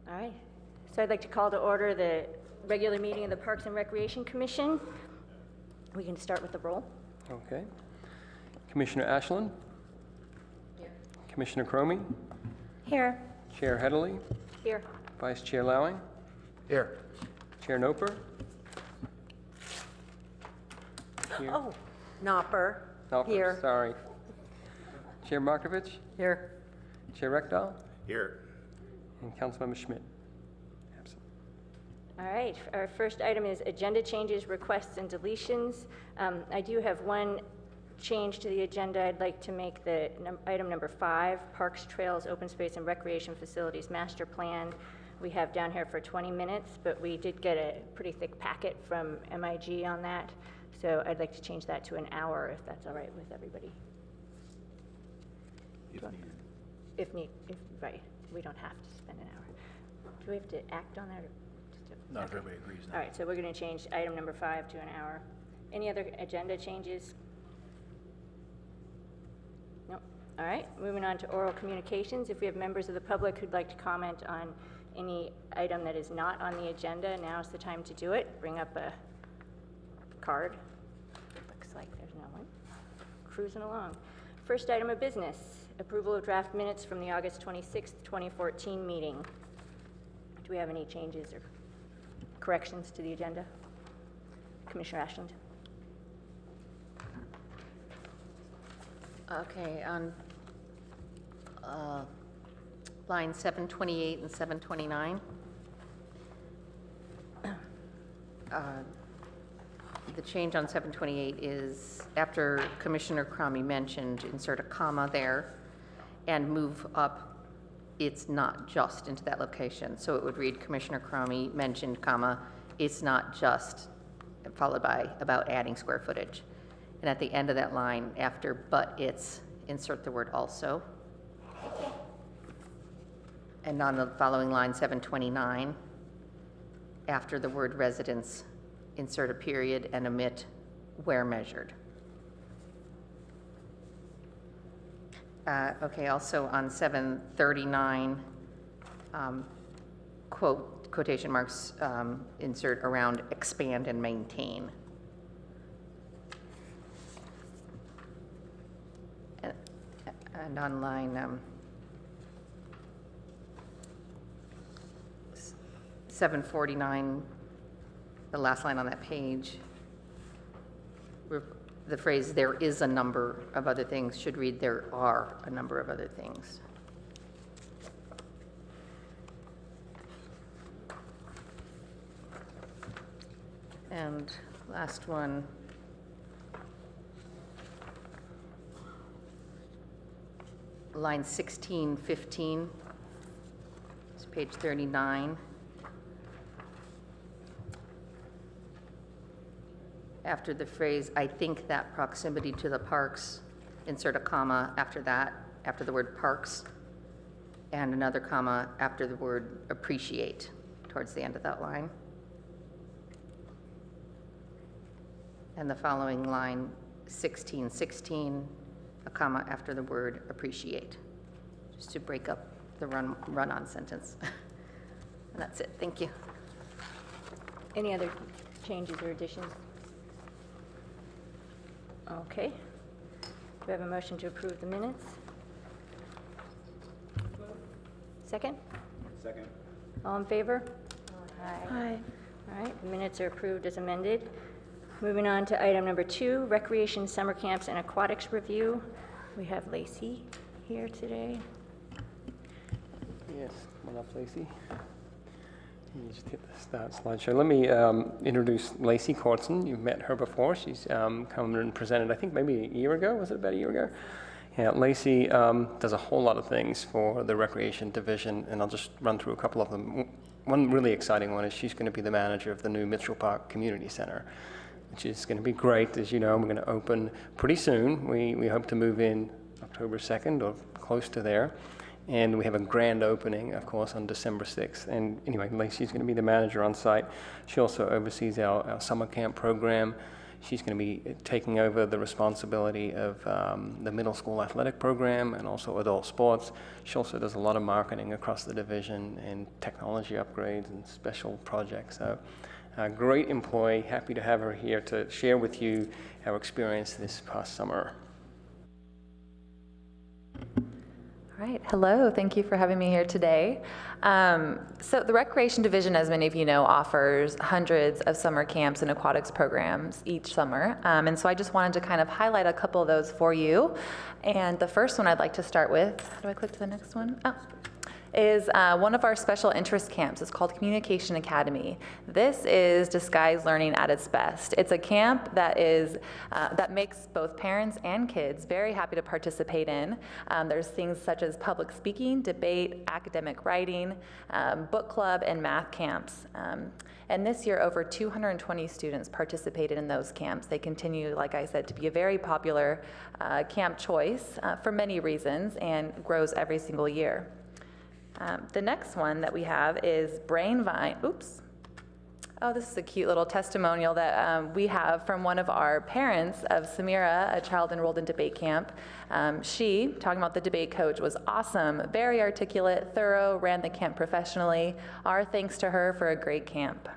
All right. So I'd like to call to order the regular meeting of the Parks and Recreation Commission. We can start with the roll. Okay. Commissioner Ashland? Here. Commissioner Cromie? Here. Chair Headley? Here. Vice Chair Lowing? Here. Chair Noper? Here. Oh, Nopper. Noper, Here. sorry. Chair Markovich? Here. Chair Reckdahl? Here. And Councilmember Schmidt? Absent. All right. Our first item is agenda changes, requests, and deletions. I do have one change to the agenda. I'd like to make the item number 5, Parks, Trails, Open Space, and Recreation Facilities Master Plan. We have down here for 20 minutes, but we did get a pretty thick packet from MIG on that. So I'd like to change that to an hour, if that's all right with everybody. If right. We don't have to spend an hour. Do we have to act on that? Or just Not if everybody agrees now. All right, so we're going to change item number 5 to an hour. Any other agenda changes? Nope. All right, moving on to oral communications. If we have members of the public who'd like to comment on any item that is not on the agenda, now's the time to do it. Bring up a card. Looks like there's no one. Cruising along. First item of business, approval of draft minutes from the August 26th, 2014 meeting. Do we have any changes or corrections to the agenda? Commissioner Ashland. Okay, on line 728 and 729. The change on 728 is after Commissioner Cromie mentioned, insert a comma there and move up, it's not just into that location. So it would read Commissioner Cromie mentioned, comma, it's not just, followed by about adding square footage. And at the end of that line, after but it's, insert the word also. And on the following line, 729, after the word residence, insert a period and omit where measured. Okay, also on 739, quotation marks, insert around expand and maintain. And on line 749, the last line on that page, the phrase "there is a number of other things" should read "there are a number of other things." And last one, line 1615, it's page 39. After the phrase, "I think that proximity to the parks," insert a comma after that, after the word parks, and another comma after the word appreciate, towards the end of that line. And the following line, 1616, a comma after the word appreciate, just to break up the run-on sentence. And that's it. Thank you. Any other changes or additions? Okay. Do we have a motion to approve the minutes? Second? Second. All in favor? Aye. All right, the minutes are approved as amended. Moving on to item number 2, recreation, summer camps, and aquatics review. We have Lacey here today. Yes, come on up, Lacey. You just hit the start slideshow. Let me introduce Lacey Kortzen. You've met her before. She's come and presented, I think, maybe a year ago. Was it about a year ago? Yeah, Lacey does a whole lot of things for the Recreation Division, and I'll just run through a couple of them. One really exciting one is she's going to be the manager of the new Mitchell Park Community Center, which is going to be great. As you know, we're going to open pretty soon. We hope to move in October 2nd or close to there. And we have a grand opening, of course, on December 6th. And anyway, Lacey's going to be the manager on site. She also oversees our summer camp program. She's going to be taking over the responsibility of the middle school athletic program and also adult sports. She also does a lot of marketing across the division and technology upgrades and special projects. So a great employee, happy to have her here to share with you our experience this past summer. All right, hello, thank you for having me here today. So the Recreation Division, as many of you know, offers hundreds of summer camps and aquatics programs each summer. And so I just wanted to kind of highlight a couple of those for you. And the first one I'd like to start with, how do I click to the next one? Oh. Is one of our special interest camps. It's called Communication Academy. This is disguised learning at its best. It's a camp that makes both parents and kids very happy to participate in. There's things such as public speaking, debate, academic writing, book club, and math camps. And this year, over 220 students participated in those camps. They continue, like I said, to be a very popular camp choice for many reasons and grows every single year. The next one that we have is Brainvine. Oops. Oh, this is a cute little testimonial that we have from one of our parents of Samira, a child enrolled in debate camp. She, talking about the debate coach, was awesome, very articulate, thorough, ran the camp professionally. Our thanks to her for a great camp.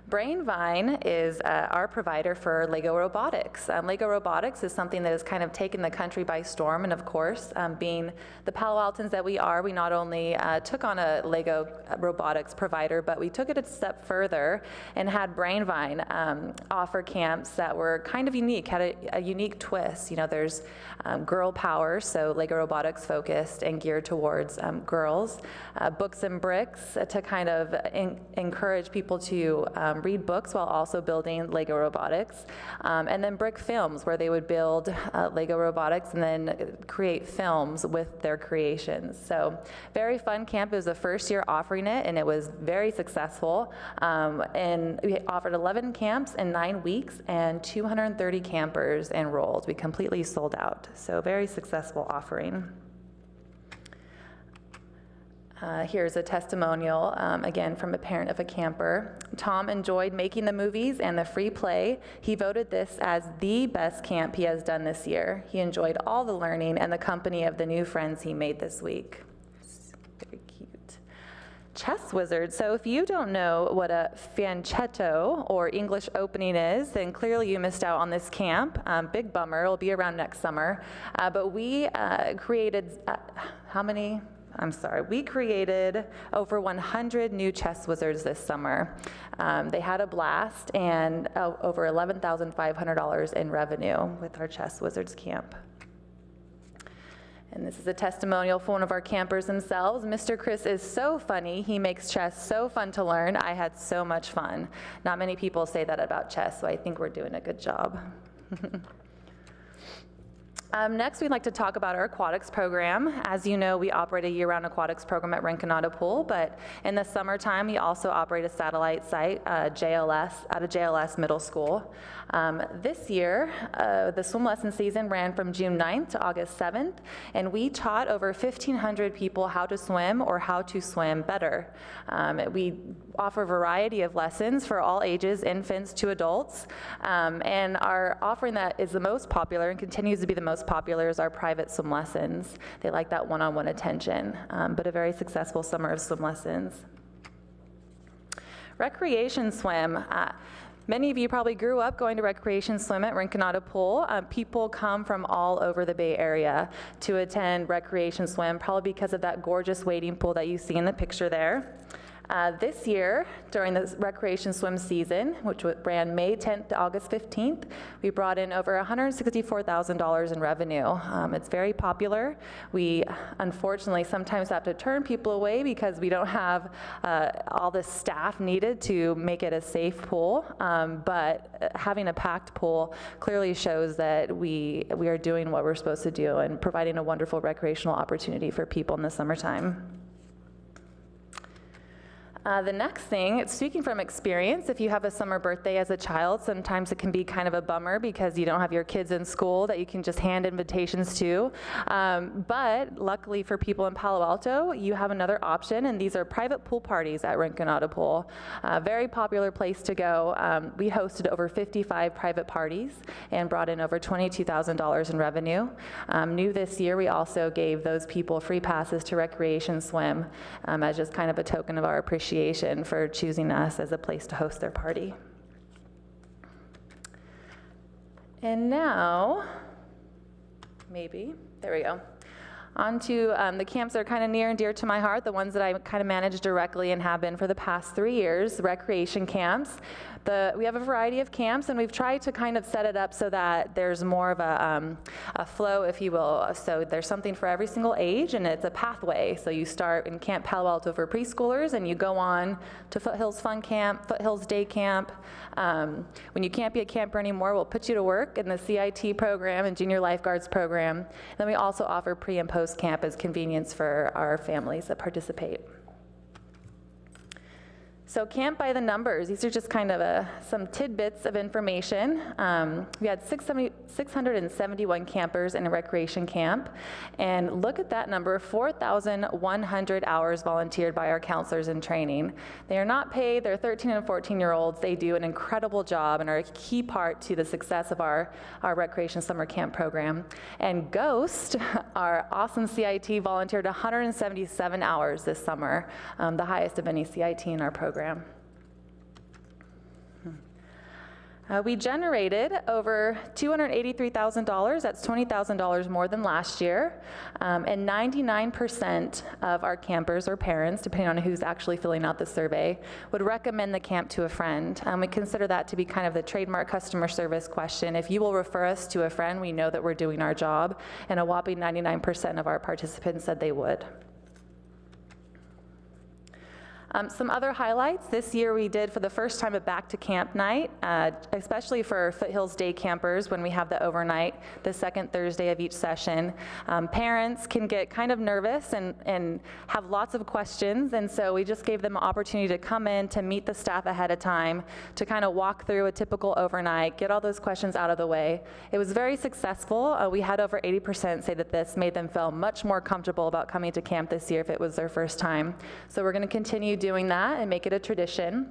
Brainvine is our provider for Lego Robotics. Lego Robotics is something that has kind of taken the country by storm, and of course, being the Palo Altans that we are, we not only took on a Lego Robotics provider, but we took it a step further and had Brainvine offer camps that were kind of unique, had a unique twist. You know, there's girl power, so Lego Robotics focused and geared towards girls. Books and Bricks to kind of encourage people to read books while also building Lego Robotics. And then Brick Films, where they would build Lego Robotics and then create films with their creations. So very fun camp. It was the first year offering it, and it was very successful. And we offered 11 camps in 9 weeks, and 230 campers enrolled. We completely sold out. So very successful offering. Here's a testimonial, again, from a parent of a camper. Tom enjoyed making the movies and the free play. He voted this as the best camp he has done this year. He enjoyed all the learning and the company of the new friends he made this week. Very cute. Chess Wizard. So if you don't know what a fianchetto or English opening is, then clearly you missed out on this camp. Big bummer. It'll be around next summer. But we created, we created over 100 new chess wizards this summer. They had a blast, and over $11,500 in revenue with our Chess Wizards camp. And this is a testimonial for one of our campers themselves. Mr. Chris is so funny. He makes chess so fun to learn. I had so much fun. Not many people say that about chess, so I think we're doing a good job. Next, we'd like to talk about our aquatics program. As you know, we operate a year-round aquatics program at Rinconada Pool, but in the summertime, we also operate a satellite site, JLS, at a JLS middle school. This year, the swim lesson season ran from June 9th to August 7th, and we taught over 1,500 people how to swim or how to swim better. We offer a variety of lessons for all ages, infants to adults, and our offering that is the most popular and continues to be the most popular is our private swim lessons. They like that one-on-one attention, but a very successful summer of swim lessons. Recreation swim. Many of you probably grew up going to recreation swim at Rinconada Pool. People come from all over the Bay Area to attend recreation swim, probably because of that gorgeous wading pool that you see in the picture there. This year, during the recreation swim season, which ran May 10th to August 15th, we brought in over $164,000 in revenue. It's very popular. We, unfortunately, sometimes have to turn people away because we don't have all the staff needed to make it a safe pool, but having a packed pool clearly shows that we are doing what we're supposed to do and providing a wonderful recreational opportunity for people in the summertime. The next thing, speaking from experience, if you have a summer birthday as a child, sometimes it can be kind of a bummer because you don't have your kids in school that you can just hand invitations to. But luckily for people in Palo Alto, you have another option, and these are private pool parties at Rinconada Pool. Very popular place to go. We hosted over 55 private parties and brought in over $22,000 in revenue. New this year, we also gave those people free passes to Recreation Swim as just kind of a token of our appreciation for choosing us as a place to host their party. And now, maybe, there we go. On to the camps that are kind of near and dear to my heart, the ones that I kind of manage directly and have been for the past 3 years, recreation camps. We have a variety of camps, and we've tried to kind of set it up so that there's more of a flow, if you will. So there's something for every single age, and it's a pathway. So you start in Camp Palo Alto for preschoolers, and you go on to Foothills Fun Camp, Foothills Day Camp. When you can't be a camper anymore, we'll put you to work in the CIT program and Junior Lifeguards program. And then we also offer pre and post camp as convenience for our families that participate. So camp by the numbers, these are just kind of some tidbits of information. We had 671 campers in a recreation camp, and look at that number, 4,100 hours volunteered by our counselors in training. They are not paid, they're 13 and 14-year-olds. They do an incredible job and are a key part to the success of our recreation summer camp program. And Ghost, our awesome CIT, volunteered 177 hours this summer, the highest of any CIT in our program. We generated over $283,000, that's $20,000 more than last year, and 99% of our campers or parents, depending on who's actually filling out the survey, would recommend the camp to a friend. We consider that to be kind of the trademark customer service question. If you will refer us to a friend, we know that we're doing our job, and a whopping 99% of our participants said they would. Some other highlights, this year we did for the first time a back to camp night, especially for Foothills Day campers when we have the overnight, the second Thursday of each session. Parents can get kind of nervous and have lots of questions, and so we just gave them an opportunity to come in, to meet the staff ahead of time, to kind of walk through a typical overnight, get all those questions out of the way. It was very successful. We had over 80% say that this made them feel much more comfortable about coming to camp this year if it was their first time. So we're going to continue doing that and make it a tradition.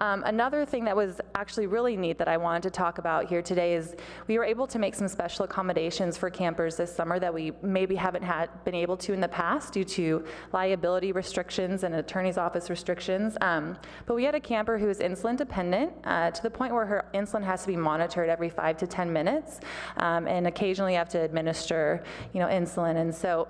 Another thing that was actually really neat that I wanted to talk about here today is we were able to make some special accommodations for campers this summer that we maybe haven't been able to in the past due to liability restrictions and attorney's office restrictions. But we had a camper who was insulin dependent to the point where her insulin has to be monitored every 5 to 10 minutes, and occasionally you have to administer, insulin. And so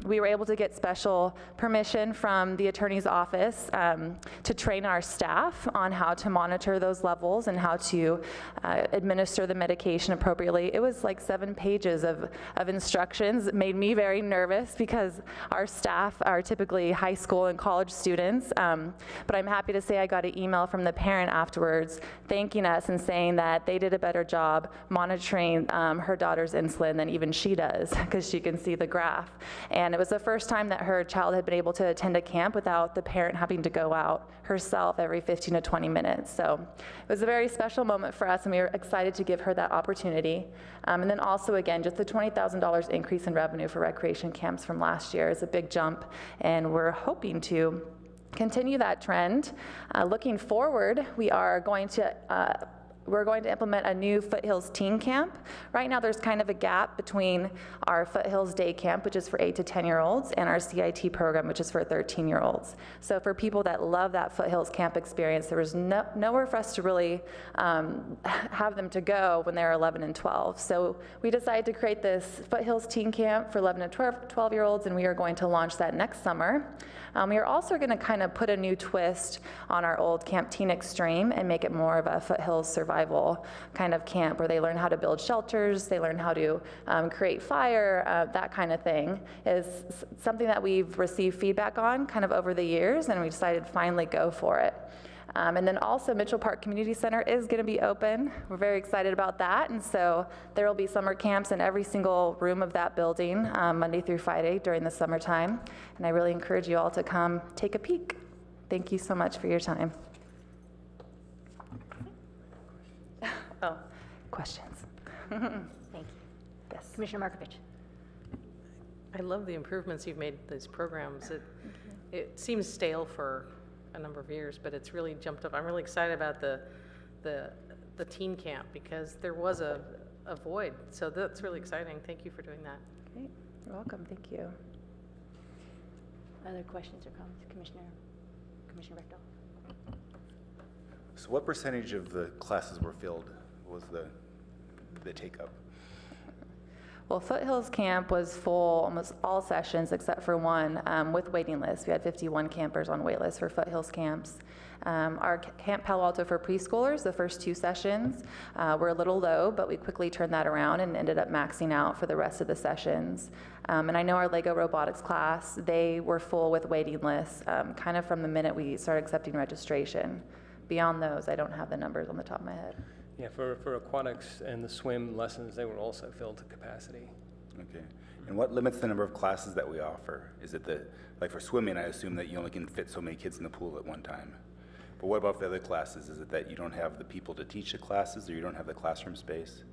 we were able to get special permission from the attorney's office to train our staff on how to monitor those levels and how to administer the medication appropriately. It was like 7 pages of instructions. It made me very nervous because our staff are typically high school and college students, but I'm happy to say I got an email from the parent afterwards thanking us and saying that they did a better job monitoring her daughter's insulin than even she does, because she can see the graph. And it was the first time that her child had been able to attend a camp without the parent having to go out herself every 15 to 20 minutes. So it was a very special moment for us, and we were excited to give her that opportunity. And then also, again, just the $20,000 increase in revenue for recreation camps from last year is a big jump, and we're hoping to continue that trend. Looking forward, we're going to implement a new Foothills Teen Camp. Right now there's kind of a gap between our Foothills Day Camp, which is for 8 to 10-year-olds, and our CIT program, which is for 13-year-olds. So for people that love that Foothills Camp experience, there was nowhere for us to really have them to go when they're 11 and 12. So we decided to create this Foothills Teen Camp for 11 and 12-year-olds, and we are going to launch that next summer. We are also going to kind of put a new twist on our old Camp Teen Extreme and make it more of a Foothills survival kind of camp where they learn how to build shelters, they learn how to create fire, that kind of thing. Is something that we've received feedback on kind of over the years, and we decided to finally go for it. And then also Mitchell Park Community Center is going to be open. We're very excited about that, and so there will be summer camps in every single room of that building, Monday through Friday during the summertime, and I really encourage you all to come take a peek. Thank you so much for your time. Oh, questions? Thank you. Yes. Commissioner Markovich. I love the improvements you've made to these programs. It seems stale for a number of years, but it's really jumped up. I'm really excited about the teen camp because there was a void. So that's really exciting. Thank you for doing that. Great. You're welcome. Thank you. Other questions or comments? Commissioner Rectal. So what percentage of the classes were filled? What was the take-up? Well, Foothills Camp was full almost all sessions except for one with waiting lists. We had 51 campers on wait lists for Foothills camps. Our Camp Palo Alto for preschoolers, the first 2 sessions were a little low, but we quickly turned that around and ended up maxing out for the rest of the sessions. And I know our Lego robotics class, they were full with waiting lists kind of from the minute we started accepting registration. Beyond those, I don't have the numbers on the top of my head. Yeah, for aquatics and the swim lessons, they were also filled to capacity. Okay. And what limits the number of classes that we offer? Is it like for swimming, I assume that you only can fit so many kids in the pool at one time. But what about the other classes? Is it that you don't have the people to teach the classes or you don't have the classroom space?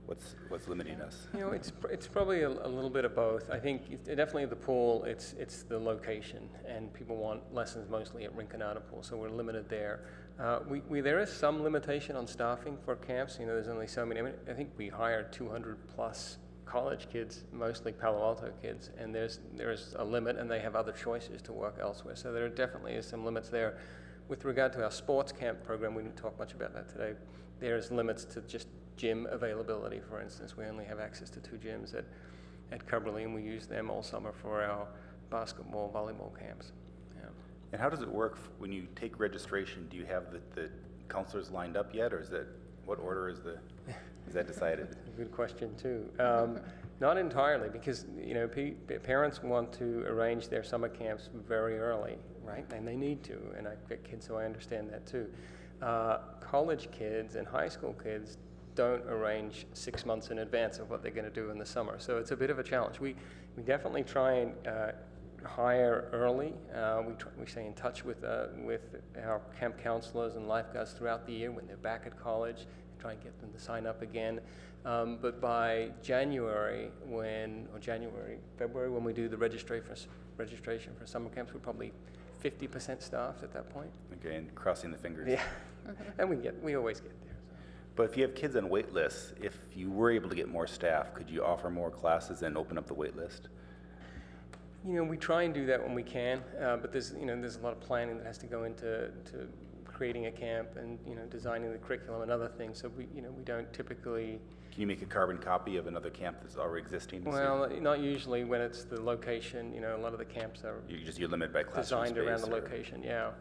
What's limiting us? You know, it's probably a little bit of both. I think definitely the pool, it's the location, and people want lessons mostly at Rinconada Pool, so we're limited there. There is some limitation on staffing for camps. You know, there's only so many. I mean, I think we hired 200 plus college kids, mostly Palo Alto kids, and there's a limit, and they have other choices to work elsewhere. So there definitely is some limits there. With regard to our sports camp program, we didn't talk much about that today. There's limits to just gym availability, for instance. We only have access to 2 gyms at Cubberley, and we use them all summer for our basketball, volleyball camps. Yeah. And how does it work when you take registration? Do you have the counselors lined up yet, or what order is that decided? Good question too. Not entirely, because you know parents want to arrange their summer camps very early, right? And they need to, and I've got kids, so I understand that too. College kids and high school kids don't arrange 6 months in advance of what they're going to do in the summer, so it's a bit of a challenge. We definitely try and hire early. We stay in touch with our camp counselors and lifeguards throughout the year when they're back at college, try and get them to sign up again. But by February, when we do the registration for summer camps, we're probably 50% staffed at that point. Okay, and crossing the fingers. Yeah, and we always get there. So. But if you have kids on wait lists, if you were able to get more staff, could you offer more classes and open up the wait list? You know, we try and do that when we can, but there's a lot of planning that has to go into creating a camp and designing the curriculum and other things. So we don't typically. Can you make a carbon copy of another camp that's already existing? Well, not usually when it's the location. You know, a lot of the camps are you're limited by classroom designed space around the location. Yeah.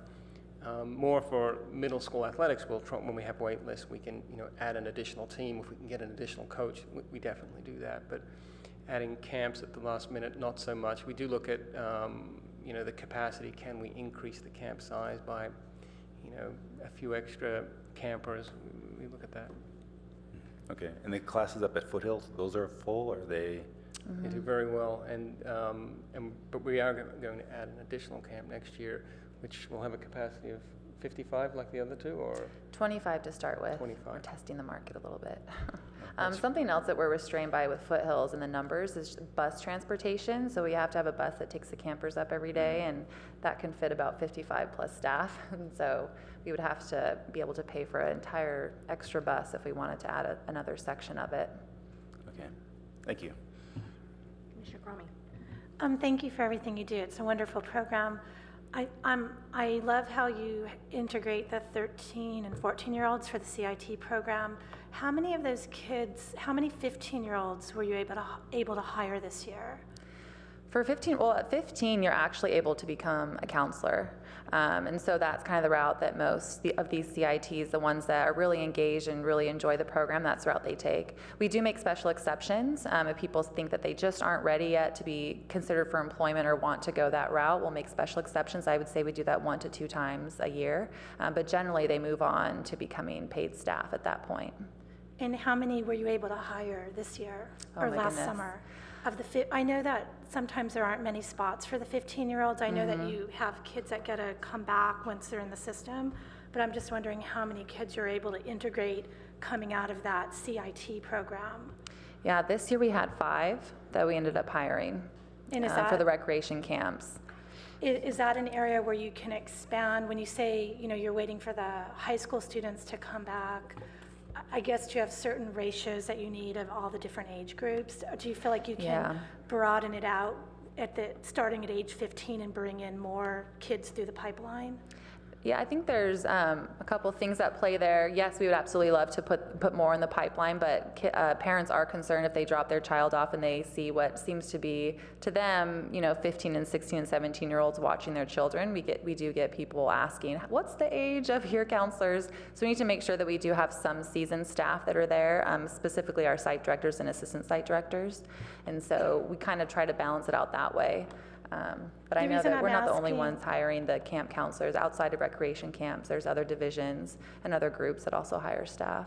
More for middle school athletics, we'll try, when we have wait lists, we can add an additional team. If we can get an additional coach, we definitely do that. But adding camps at the last minute, not so much. We do look at the capacity. Can we increase the camp size by a few extra campers? We look at that. Okay, and the classes up at Foothills, those are full, or are they? Mm-hmm. They do very well, but we are going to add an additional camp next year, which will have a capacity of 55 like the other two, or 25 to start with. 25. We're testing the market a little bit. Something else that we're restrained by with Foothills and the numbers is bus transportation. So we have to have a bus that takes the campers up every day, and that can fit about 55 plus staff. And so we would have to be able to pay for an entire extra bus if we wanted to add another section of it. Okay, thank you. Commissioner Cromie. Thank you for everything you do. It's a wonderful program. I love how you integrate the 13 and 14-year-olds for the CIT program. How many of those kids, how many 15-year-olds were you able to hire this year? For 15, well, at 15, you're actually able to become a counselor. And so that's kind of the route that most of these CITs, the ones that are really engaged and really enjoy the program, that's the route they take. We do make special exceptions. If people think that they just aren't ready yet to be considered for employment or want to go that route, we'll make special exceptions. I would say we do that 1 to 2 times a year. But generally, they move on to becoming paid staff at that point. And how many were you able to hire this year or last summer? I know that sometimes there aren't many spots for the 15-year-olds. I know that you have kids that get to come back once they're in the system, but I'm just wondering how many kids you're able to integrate coming out of that CIT program. Yeah, this year we had 5 that we ended up hiring And is for the recreation camps. Is that an area where you can expand when you say, you're waiting for the high school students to come back? I guess you have certain ratios that you need of all the different age groups. Do you feel like you can broaden it out starting at age 15 and bring in more kids through the pipeline? Yeah, I think there's a couple things at play there. Yes, we would absolutely love to put more in the pipeline, but parents are concerned if they drop their child off and they see what seems to be, to them, 15 and 16 and 17-year-olds watching their children. We do get people asking, what's the age of your counselors? So we need to make sure that we do have some seasoned staff that are there, specifically our site directors and assistant site directors. And so we kind of try to balance it out that way. But I know that we're not the only ones hiring the camp counselors. Outside of recreation camps, there's other divisions and other groups that also hire staff.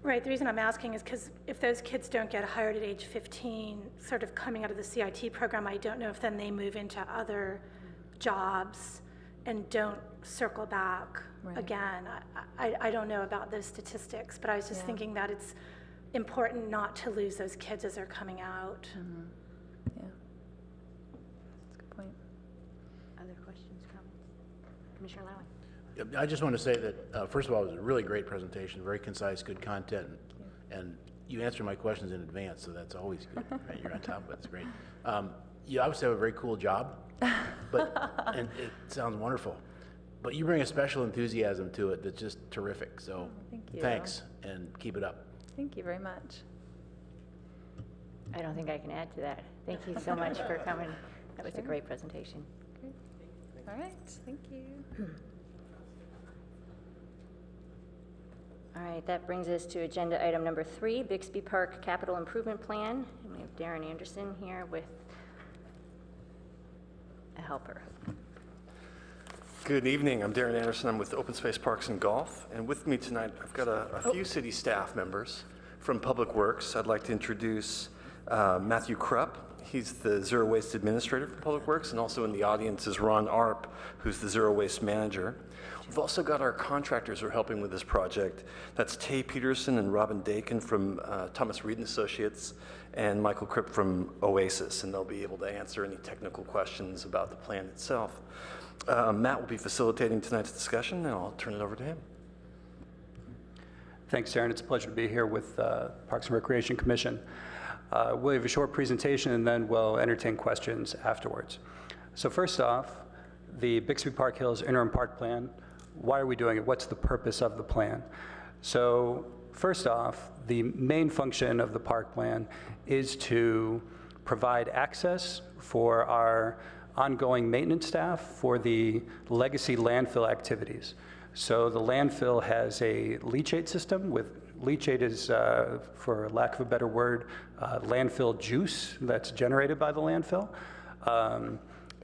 Right, the reason I'm asking is because if those kids don't get hired at age 15, sort of coming out of the CIT program, I don't know if then they move into other jobs and don't circle back again. I don't know about those statistics, but I was just thinking that it's important not to lose those kids as they're coming out. Mm-hmm. Yeah. That's a good point. Other questions, comments? Commissioner Lowy? I just want to say that, first of all, it was a really great presentation, very concise, good content, and you answered my questions in advance, so that's always good. Right? You're on top of it. It's great. You obviously have a very cool job, and it sounds wonderful. But you bring a special enthusiasm to it that's just terrific. So thank you. Thanks, and keep it up. Thank you very much. I don't think I can add to that. Thank you so much for coming. That was a great presentation. Great. All right, thank you. All right, that brings us to agenda item number 3, Bixby Park Capital Improvement Plan. And we have Darren Anderson here with a helper. Good evening. I'm Darren Anderson. I'm with Open Space Parks and Golf. And with me tonight, I've got a few city staff members from Public Works. I'd like to introduce Matthew Krupp. He's the Zero Waste Administrator for Public Works. And also in the audience is Ron Arp, who's the Zero Waste Manager. We've also got our contractors who are helping with this project. That's Tay Peterson and Robin Dakin from Thomas Reed & Associates and Michael Kripp from Oasis. And they'll be able to answer any technical questions about the plan itself. Matt will be facilitating tonight's discussion, and I'll turn it over to him. Thanks, Darren. It's a pleasure to be here with Parks and Recreation Commission. We'll have a short presentation, and then we'll entertain questions afterwards. So first off, the Bixby Park Hills Interim Park Plan. Why are we doing it? What's the purpose of the plan? So first off, the main function of the park plan is to provide access for our ongoing maintenance staff for the legacy landfill activities. So the landfill has a leachate system with leachate is, for lack of a better word, landfill juice that's generated by the landfill.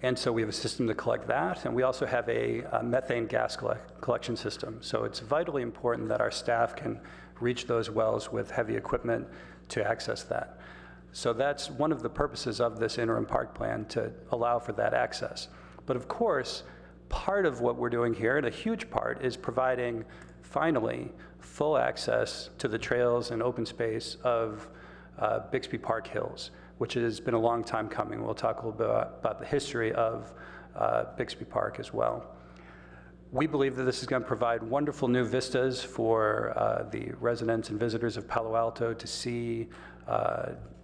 And so we have a system to collect that, and we also have a methane gas collection system. So it's vitally important that our staff can reach those wells with heavy equipment to access that. So that's one of the purposes of this interim park plan, to allow for that access. But of course, part of what we're doing here, and a huge part, is providing, finally, full access to the trails and open space of Bixby Park Hills, which has been a long time coming. We'll talk a little bit about the history of Bixby Park as well. We believe that this is going to provide wonderful new vistas for the residents and visitors of Palo Alto to see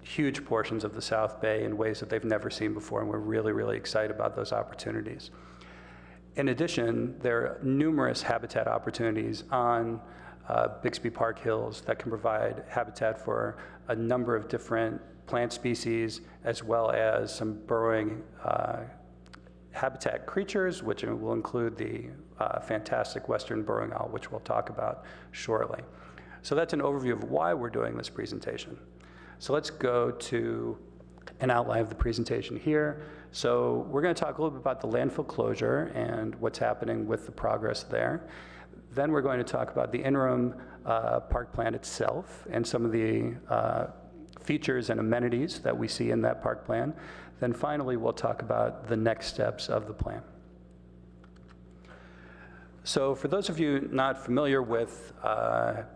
huge portions of the South Bay in ways that they've never seen before, and we're really, really excited about those opportunities. In addition, there are numerous habitat opportunities on Bixby Park Hills that can provide habitat for a number of different plant species, as well as some burrowing habitat creatures, which will include the fantastic western burrowing owl, which we'll talk about shortly. So that's an overview of why we're doing this presentation. So let's go to an outline of the presentation here. So we're going to talk a little bit about the landfill closure and what's happening with the progress there. Then we're going to talk about the interim park plan itself and some of the features and amenities that we see in that park plan. Then finally, we'll talk about the next steps of the plan. So for those of you not familiar with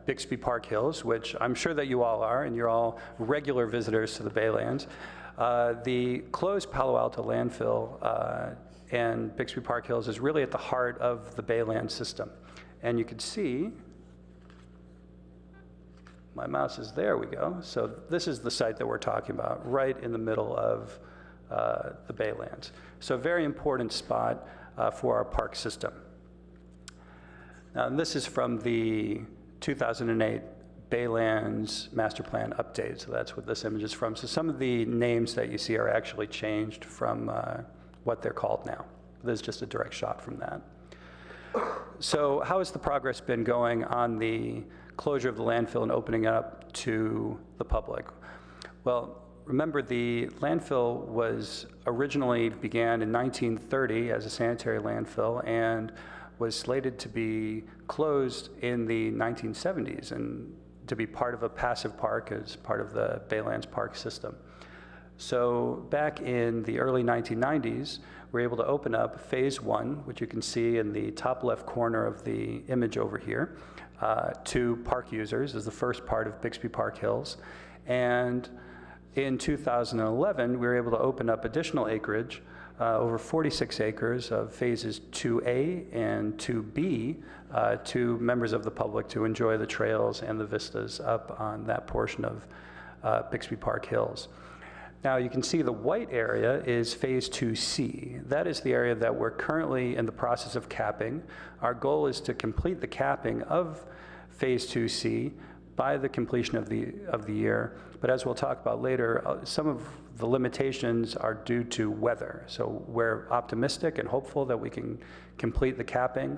Bixby Park Hills, which I'm sure that you all are, and you're all regular visitors to the Baylands, the closed Palo Alto landfill and Bixby Park Hills is really at the heart of the Bayland system. And you can see, my mouse is there, we go. So this is the site that we're talking about, right in the middle of the Baylands. So a very important spot for our park system. Now, this is from the 2008 Baylands Master Plan update, so that's what this image is from. So some of the names that you see are actually changed from what they're called now. This is just a direct shot from that. So how has the progress been going on the closure of the landfill and opening it up to the public? Well, remember the landfill was originally began in 1930 as a sanitary landfill and was slated to be closed in the 1970s and to be part of a passive park as part of the Baylands Park system. So back in the early 1990s, we were able to open up phase 1, which you can see in the top left corner of the image over here, to park users as the first part of Bixby Park Hills. And in 2011, we were able to open up additional acreage, over 46 acres of phases 2A and 2B to members of the public to enjoy the trails and the vistas up on that portion of Bixby Park Hills. Now you can see the white area is phase 2C. That is the area that we're currently in the process of capping. Our goal is to complete the capping of phase 2C by the completion of the year. But as we'll talk about later, some of the limitations are due to weather. So we're optimistic and hopeful that we can complete the capping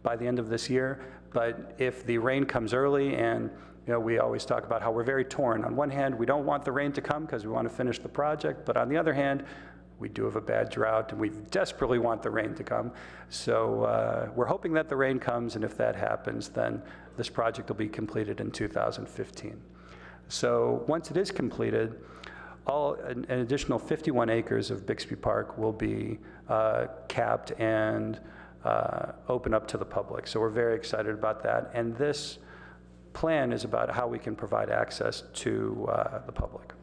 by the end of this year. But if the rain comes early, and we always talk about how we're very torn. On one hand, we don't want the rain to come because we want to finish the project. But on the other hand, we do have a bad drought and we desperately want the rain to come. So we're hoping that the rain comes, and if that happens, then this project will be completed in 2015. So once it is completed, an additional 51 acres of Bixby Park will be capped and open up to the public. So we're very excited about that. And this plan is about how we can provide access to the public.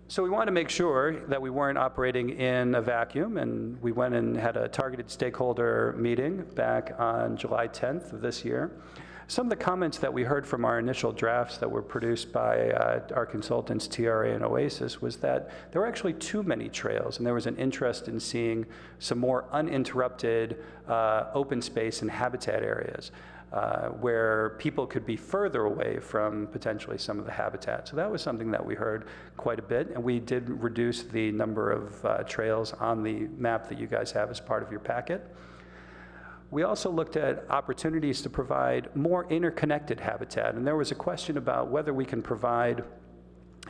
So we wanted to make sure that we weren't operating in a vacuum, and we went and had a targeted stakeholder meeting back on July 10th of this year. Some of the comments that we heard from our initial drafts that were produced by our consultants, TRA and Oasis, was that there were actually too many trails, and there was an interest in seeing some more uninterrupted open space and habitat areas where people could be further away from potentially some of the habitat. So that was something that we heard quite a bit, and we did reduce the number of trails on the map that you guys have as part of your packet. We also looked at opportunities to provide more interconnected habitat, and there was a question about whether we can provide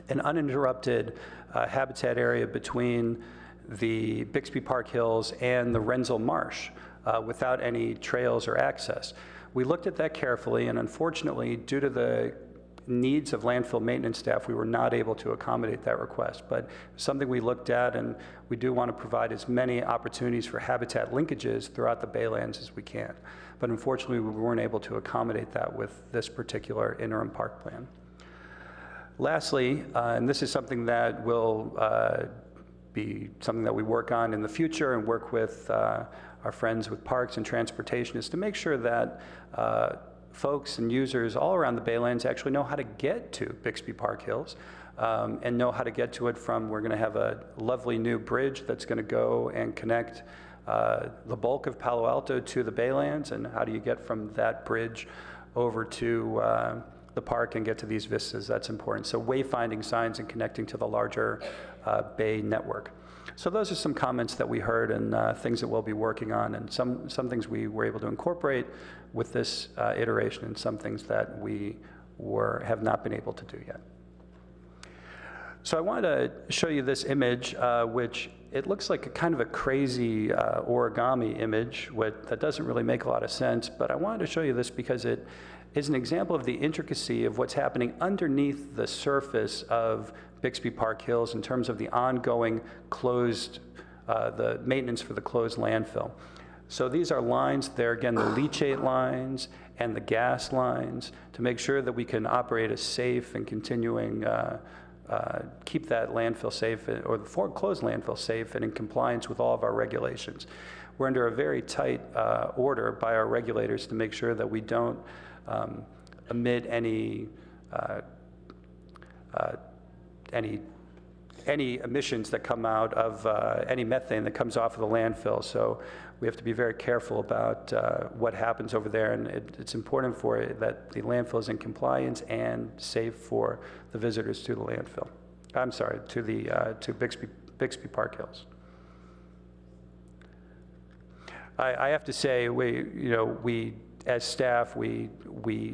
an uninterrupted habitat area between the Bixby Park Hills and the Renzel Marsh without any trails or access. We looked at that carefully, and unfortunately, due to the needs of landfill maintenance staff, we were not able to accommodate that request. But something we looked at, and we do want to provide as many opportunities for habitat linkages throughout the Baylands as we can. But unfortunately, we weren't able to accommodate that with this particular interim park plan. Lastly, and this is something that will be something that we work on in the future and work with our friends with Parks and Transportation, is to make sure that folks and users all around the Baylands actually know how to get to Bixby Park Hills and know how to get to it from, we're going to have a lovely new bridge that's going to go and connect the bulk of Palo Alto to the Baylands, and how do you get from that bridge over to the park and get to these vistas. That's important. So wayfinding signs and connecting to the larger Bay network. So those are some comments that we heard and things that we'll be working on, and some things we were able to incorporate with this iteration, and some things that we have not been able to do yet. So I wanted to show you this image, which it looks like a kind of a crazy origami image that doesn't really make a lot of sense, but I wanted to show you this because it is an example of the intricacy of what's happening underneath the surface of Bixby Park Hills in terms of the ongoing closed, the maintenance for the closed landfill. So these are lines, they're again the leachate lines and the gas lines to make sure that we can operate a safe and continuing, keep that landfill safe, or the closed landfill safe and in compliance with all of our regulations. We're under a very tight order by our regulators to make sure that we don't emit any emissions that come out of any methane that comes off of the landfill. So we have to be very careful about what happens over there, and it's important for it that the landfill is in compliance and safe for the visitors to the landfill. I'm sorry, to the to Bixby Park Hills. I have to say, we as staff, we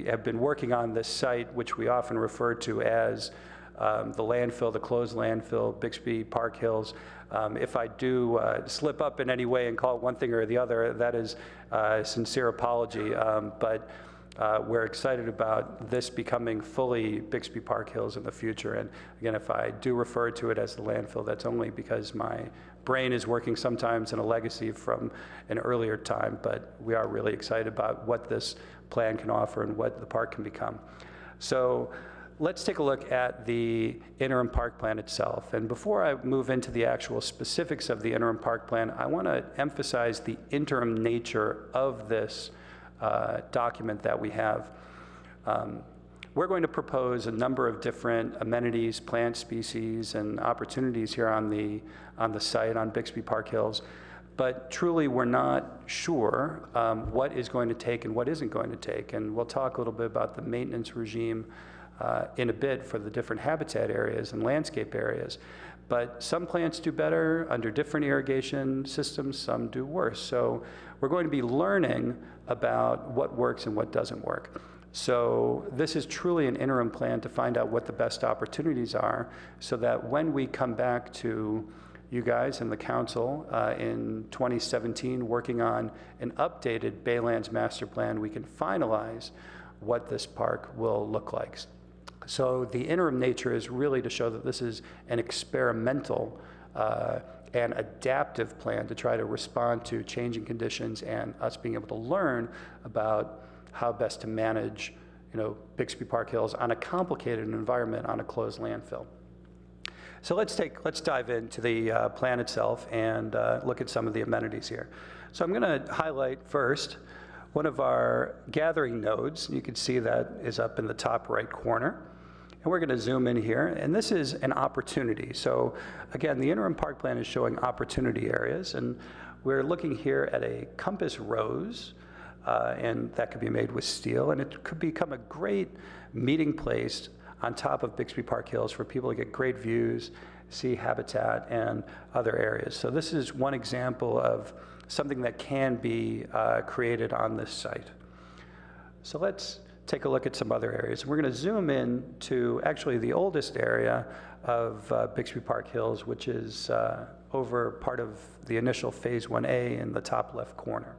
have been working on this site, which we often refer to as the landfill, the closed landfill, Bixby Park Hills. If I do slip up in any way and call it one thing or the other, that is a sincere apology. But we're excited about this becoming fully Bixby Park Hills in the future. And again, if I do refer to it as the landfill, that's only because my brain is working sometimes in a legacy from an earlier time. But we are really excited about what this plan can offer and what the park can become. So let's take a look at the interim park plan itself. And before I move into the actual specifics of the interim park plan, I want to emphasize the interim nature of this document that we have. We're going to propose a number of different amenities, plant species, and opportunities here on the site on Bixby Park Hills. But truly, we're not sure what is going to take and what isn't going to take. And we'll talk a little bit about the maintenance regime in a bit for the different habitat areas and landscape areas. But some plants do better under different irrigation systems, some do worse. So we're going to be learning about what works and what doesn't work. So this is truly an interim plan to find out what the best opportunities are so that when we come back to you guys and the council in 2017 working on an updated Baylands master plan, we can finalize what this park will look like. So the interim nature is really to show that this is an experimental and adaptive plan to try to respond to changing conditions and us being able to learn about how best to manage, Bixby Park Hills on a complicated environment on a closed landfill. So let's dive into the plan itself and look at some of the amenities here. So I'm going to highlight first one of our gathering nodes. You can see that is up in the top right corner. And we're going to zoom in here, and this is an opportunity. So again, the interim park plan is showing opportunity areas, and we're looking here at a compass rose, and that could be made with steel, and it could become a great meeting place on top of Bixby Park Hills for people to get great views, see habitat and other areas. So this is one example of something that can be created on this site. So let's take a look at some other areas. We're going to zoom in to actually the oldest area of Bixby Park Hills, which is over part of the initial Phase 1A in the top left corner.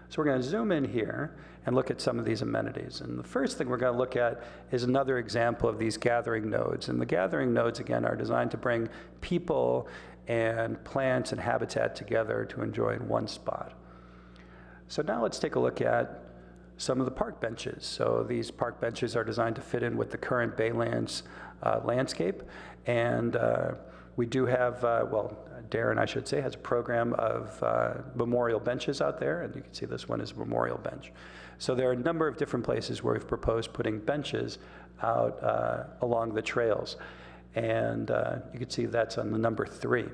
So we're going to zoom in here and look at some of these amenities. And the first thing we're going to look at is another example of these gathering nodes. And the gathering nodes, again, are designed to bring people and plants and habitat together to enjoy in one spot. So now let's take a look at some of the park benches. So these park benches are designed to fit in with the current Baylands landscape. And we do have, Darren, I should say, has a program of memorial benches out there, and you can see this one is a memorial bench. So there are a number of different places where we've proposed putting benches out along the trails. And you can see that's on the number 3.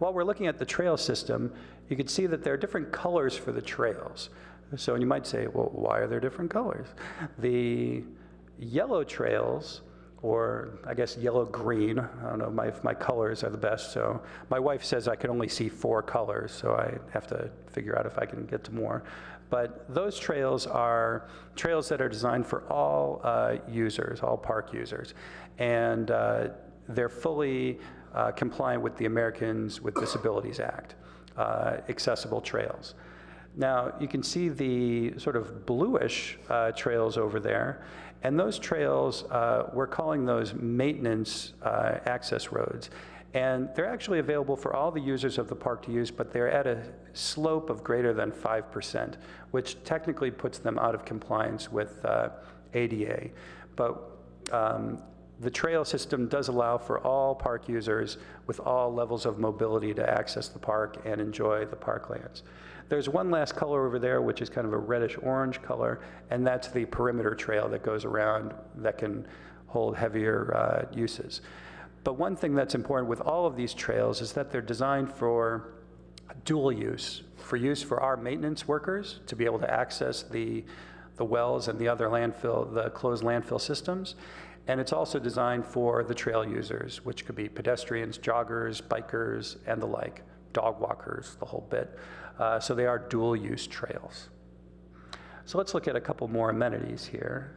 While we're looking at the trail system, you can see that there are different colors for the trails. So you might say, well, why are there different colors? The yellow trails, or I guess yellow-green, I don't know if my colors are the best, so my wife says I can only see 4 colors, so I have to figure out if I can get to more. But those trails are trails that are designed for all users, all park users, and they're fully compliant with the Americans with Disabilities Act, accessible trails. Now, you can see the sort of bluish trails over there, and those trails, we're calling those maintenance access roads. And they're actually available for all the users of the park to use, but they're at a slope of greater than 5%, which technically puts them out of compliance with ADA. But the trail system does allow for all park users with all levels of mobility to access the park and enjoy the parklands. There's one last color over there, which is kind of a reddish-orange color, and that's the perimeter trail that goes around that can hold heavier uses. But one thing that's important with all of these trails is that they're designed for dual use for our maintenance workers to be able to access the wells and the other landfill, the closed landfill systems. And it's also designed for the trail users, which could be pedestrians, joggers, bikers, and the like, dog walkers, the whole bit. So they are dual use trails. So let's look at a couple more amenities here.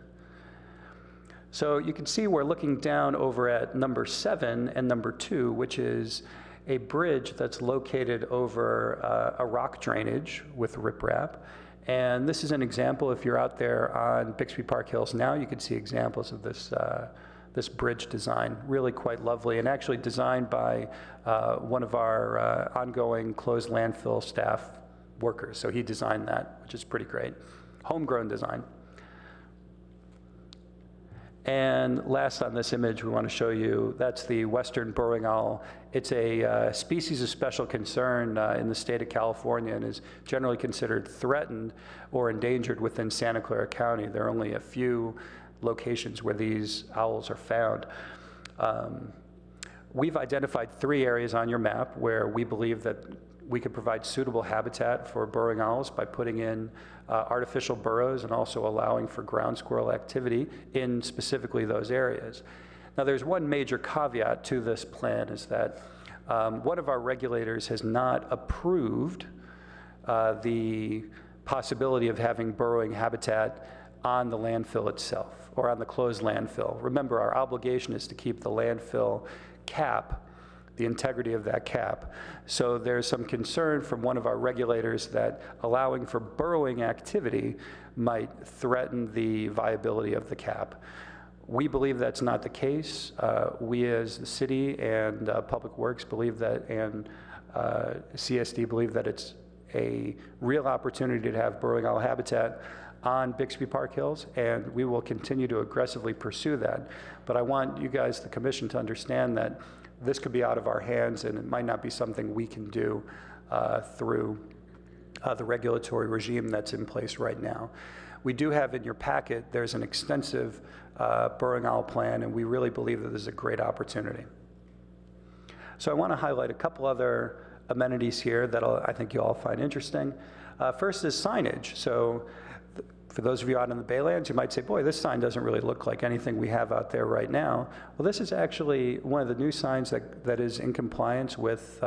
So you can see we're looking down over at number 7 and number 2, which is a bridge that's located over a rock drainage with riprap. And this is an example. If you're out there on Bixby Park Hills now, you can see examples of this, this bridge design. Really quite lovely, and actually designed by one of our ongoing closed landfill staff workers. So he designed that, which is pretty great. Homegrown design. And last on this image we want to show you, that's the western burrowing owl. It's a species of special concern in the state of California and is generally considered threatened or endangered within Santa Clara County. There are only a few locations where these owls are found. We've identified 3 areas on your map where we believe that we could provide suitable habitat for burrowing owls by putting in artificial burrows and also allowing for ground squirrel activity in specifically those areas. Now, there's one major caveat to this plan, is that one of our regulators has not approved the possibility of having burrowing habitat on the landfill itself or on the closed landfill. Remember, our obligation is to keep the landfill cap, the integrity of that cap. So there's some concern from one of our regulators that allowing for burrowing activity might threaten the viability of the cap. We believe that's not the case. We as the city and Public Works believe that, and CSD believe that it's a real opportunity to have burrowing owl habitat on Bixby Park Hills, and we will continue to aggressively pursue that. But I want you guys, the commission, to understand that this could be out of our hands, and it might not be something we can do through the regulatory regime that's in place right now. We do have in your packet, there's an extensive burrowing owl plan, and we really believe that this is a great opportunity. So I want to highlight a couple other amenities here that I think you all find interesting. First is signage. So for those of you out in the Baylands, you might say, boy, this sign doesn't really look like anything we have out there right now. Well, this is actually one of the new signs that is in compliance with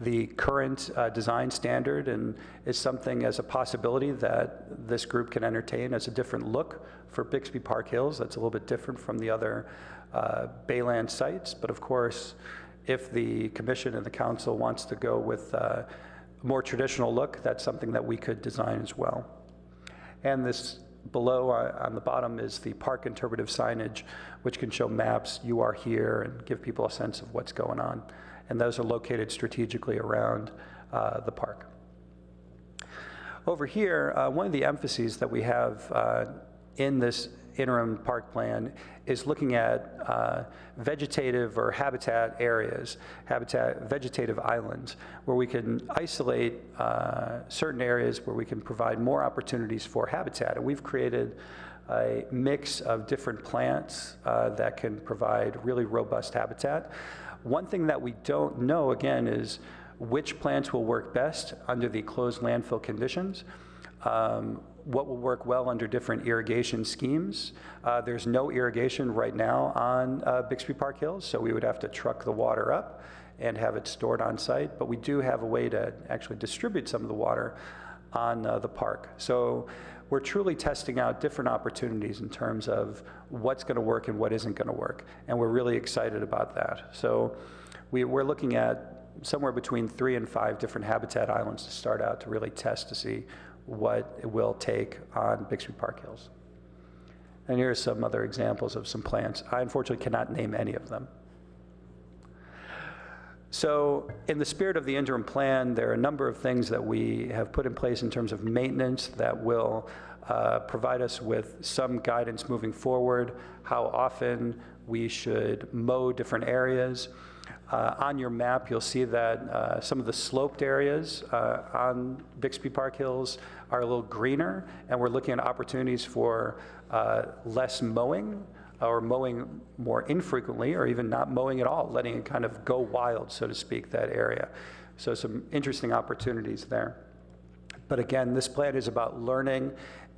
the current design standard, and is something as a possibility that this group can entertain as a different look for Bixby Park Hills. That's a little bit different from the other Bayland sites. But of course, if the commission and the council wants to go with a more traditional look, that's something that we could design as well. And this below on the bottom is the park interpretive signage, which can show maps, you are here, and give people a sense of what's going on. And those are located strategically around the park. Over here, one of the emphases that we have in this interim park plan is looking at vegetative or habitat areas, vegetative islands, where we can isolate certain areas where we can provide more opportunities for habitat. And we've created a mix of different plants that can provide really robust habitat. One thing that we don't know, again, is which plants will work best under the closed landfill conditions. What will work well under different irrigation schemes. There's no irrigation right now on Bixby Park Hills, so we would have to truck the water up and have it stored on site, but we do have a way to actually distribute some of the water on the park. So we're truly testing out different opportunities in terms of what's going to work and what isn't going to work, and we're really excited about that. So we're looking at somewhere between 3 and 5 different habitat islands to start out to really test to see what it will take on Bixby Park Hills. And here are some other examples of some plants. I unfortunately cannot name any of them. So in the spirit of the interim plan, there are a number of things that we have put in place in terms of maintenance that will provide us with some guidance moving forward, how often we should mow different areas. On your map, you'll see that some of the sloped areas on Bixby Park Hills are a little greener, and we're looking at opportunities for less mowing, or mowing more infrequently, or even not mowing at all, letting it kind of go wild, so to speak, that area. So some interesting opportunities there. But again, this plan is about learning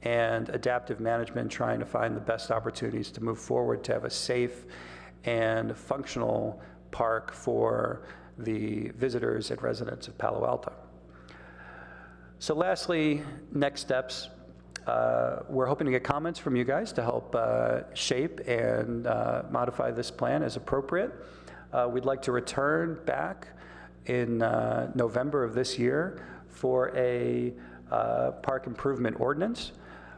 and adaptive management, trying to find the best opportunities to move forward to have a safe and functional park for the visitors and residents of Palo Alto. So lastly, next steps. We're hoping to get comments from you guys to help shape and modify this plan as appropriate. We'd like to return back in November of this year for a park improvement ordinance.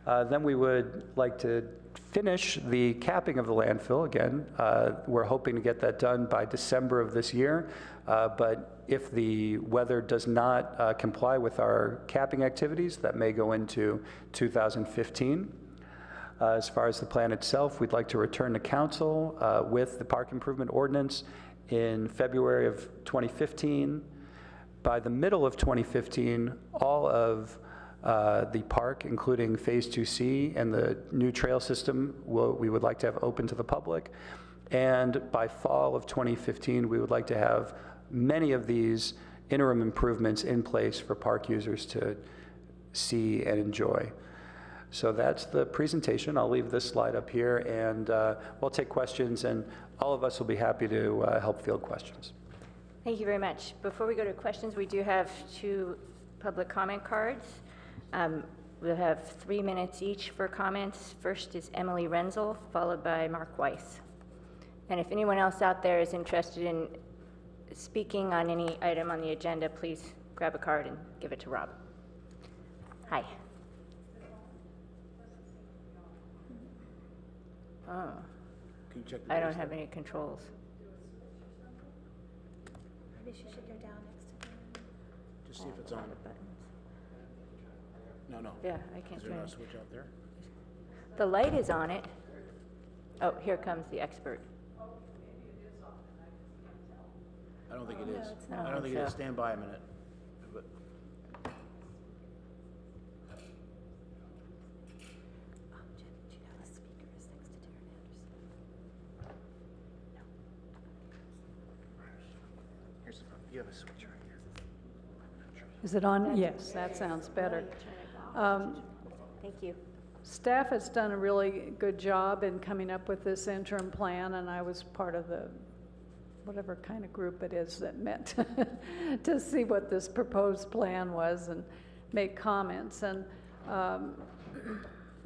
Then we would like to finish the capping of the landfill. Again, we're hoping to get that done by December of this year, but if the weather does not comply with our capping activities, that may go into 2015. As far as the plan itself, we'd like to return to council with the park improvement ordinance in February of 2015. By the middle of 2015, all of the park, including Phase 2C and the new trail system, we would like to have open to the public. And by fall of 2015, we would like to have many of these interim improvements in place for park users to see and enjoy. So that's the presentation. I'll leave this slide up here, and we'll take questions, and all of us will be happy to help field questions. Thank you very much. Before we go to questions, we do have 2 public comment cards. We'll have 3 minutes each for comments. First is Emily Renzel, followed by Mark Weiss. And if anyone else out there is interested in speaking on any item on the agenda, please grab a card and give it to Rob. Hi. Oh, Can you check the I don't voice have there? any controls. Maybe she should go down next to her. Just see if it's on. No. Yeah, I can't Is there turn not a it. switch out there? The light is on it. Oh, here comes the expert. I don't think it is. not. I don't think it So- is. Stand by a minute. But you have a switch right here. Is it on? Yes, that sounds better. Thank you. Staff has done a really good job in coming up with this interim plan, and I was part of the, whatever kind of group it is that met to see what this proposed plan was and make comments. And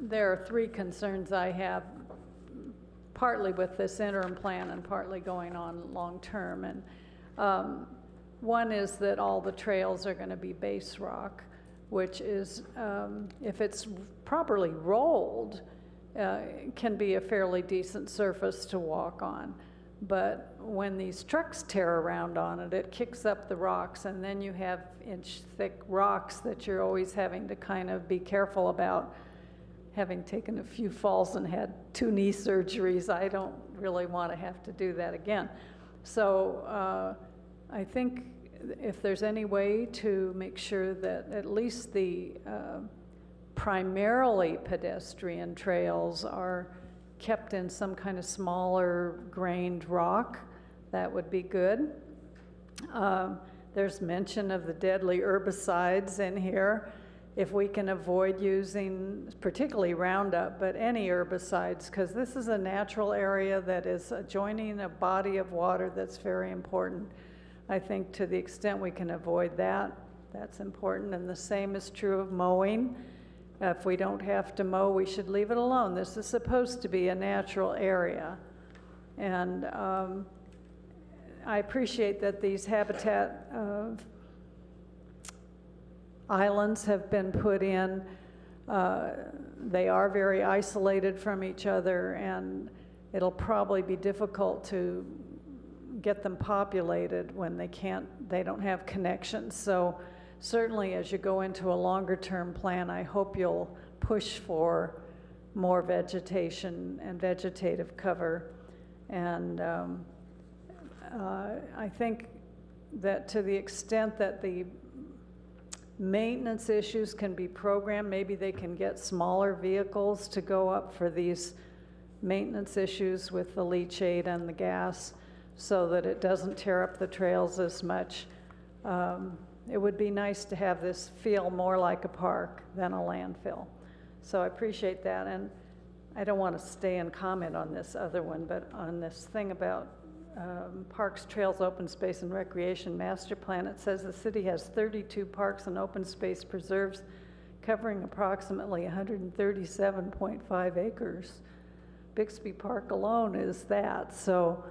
there are 3 concerns I have, partly with this interim plan and partly going on long-term. And one is that all the trails are going to be base rock, which is, if it's properly rolled, can be a fairly decent surface to walk on. But when these trucks tear around on it, it kicks up the rocks, and then you have inch-thick rocks that you're always having to kind of be careful about. Having taken a few falls and had 2 knee surgeries, I don't really want to have to do that again. So I think if there's any way to make sure that at least the primarily pedestrian trails are kept in some kind of smaller grained rock, that would be good. There's mention of the deadly herbicides in here. If we can avoid using particularly Roundup, but any herbicides, because this is a natural area that is adjoining a body of water that's very important. I think to the extent we can avoid that, that's important. And the same is true of mowing. If we don't have to mow, we should leave it alone. This is supposed to be a natural area. And I appreciate that these habitat islands have been put in. They are very isolated from each other, and it'll probably be difficult to get them populated when they don't have connections. So certainly as you go into a longer term plan, I hope you'll push for more vegetation and vegetative cover. And I think that to the extent that the maintenance issues can be programmed, maybe they can get smaller vehicles to go up for these maintenance issues with the leachate and the gas, so that it doesn't tear up the trails as much. It would be nice to have this feel more like a park than a landfill. So I appreciate that, and I don't want to stay and comment on this other one, but on this thing about Parks, Trails, Open Space, and Recreation Master Plan, it says the city has 32 parks and open space preserves covering approximately 137.5 acres. Bixby Park alone is that, so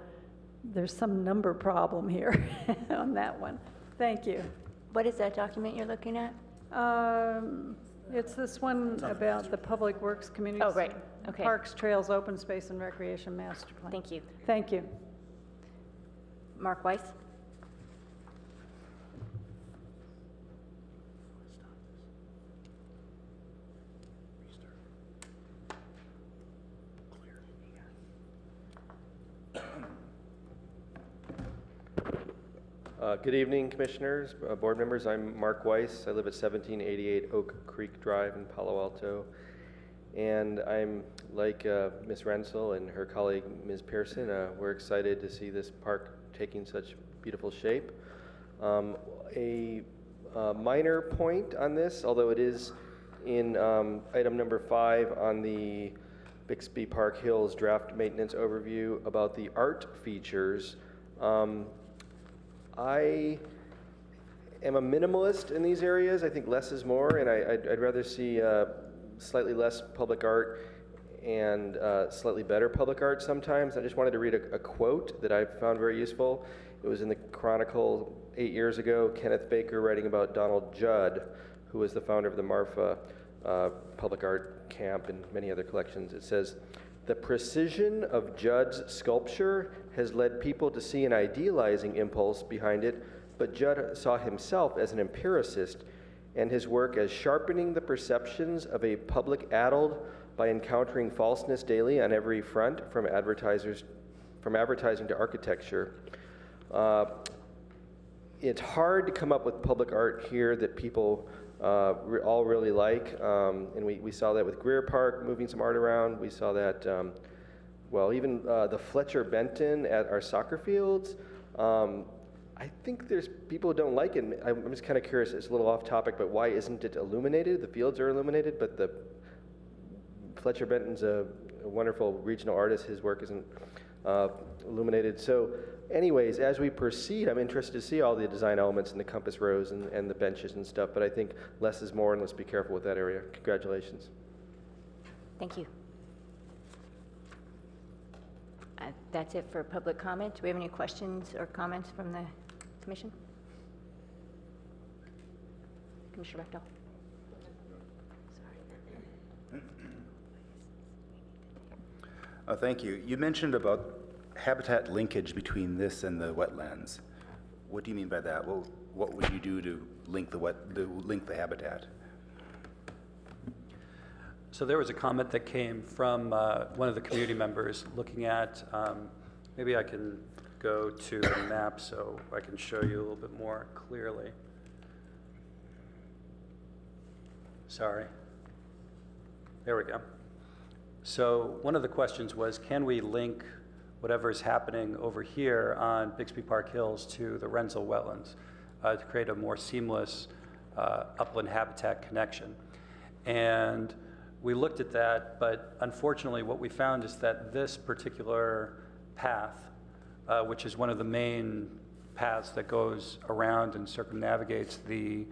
there's some number problem here on that one. Thank you. What is that document you're looking at? It's this one about the Public Works Community. Oh, right. Okay. Parks, Trails, Open Space, and Recreation Master Plan. Thank you. Thank you. Mark Weiss? Good evening, commissioners, board members. I'm Mark Weiss. I live at 1788 Oak Creek Drive in Palo Alto. And I'm like Ms. Rensel and her colleague, Ms. Pearson. We're excited to see this park taking such beautiful shape. A minor point on this, although it is in item number 5 on the Bixby Park Hills draft maintenance overview about the art features. I am a minimalist in these areas. I think less is more, and I'd rather see slightly less public art and slightly better public art sometimes. I just wanted to read a quote that I found very useful. It was in the Chronicle 8 years ago, Kenneth Baker writing about Donald Judd, who was the founder of the Marfa Public Art Camp and many other collections. It says, "The precision of Judd's sculpture has led people to see an idealizing impulse behind it, but Judd saw himself as an empiricist and his work as sharpening the perceptions of a public addled by encountering falseness daily on every front, from advertising to architecture." It's hard to come up with public art here that people all really like, and we saw that with Greer Park moving some art around. We saw that, well, even the Fletcher Benton at our soccer fields. I think there's people who don't like it. I'm just kind of curious, it's a little off topic, but why isn't it illuminated? The fields are illuminated, but the Fletcher Benton's a wonderful regional artist. His work isn't illuminated. So anyways, as we proceed, I'm interested to see all the design elements and the compass rose and the benches and stuff, but I think less is more, and let's be careful with that area. Congratulations. Thank you. That's it for public comment. Do we have any questions or comments from the commission? Commissioner Bechtel. Thank you. You mentioned about habitat linkage between this and the wetlands. What do you mean by that? Well, what would you do to link the habitat? So there was a comment that came from one of the community members looking at, maybe I can go to the map so I can show you a little bit more clearly. Sorry. There we go. So one of the questions was, can we link whatever is happening over here on Bixby Park Hills to the Rensel wetlands to create a more seamless upland habitat connection? And we looked at that, but unfortunately what we found is that this particular path, which is one of the main paths that goes around and circumnavigates the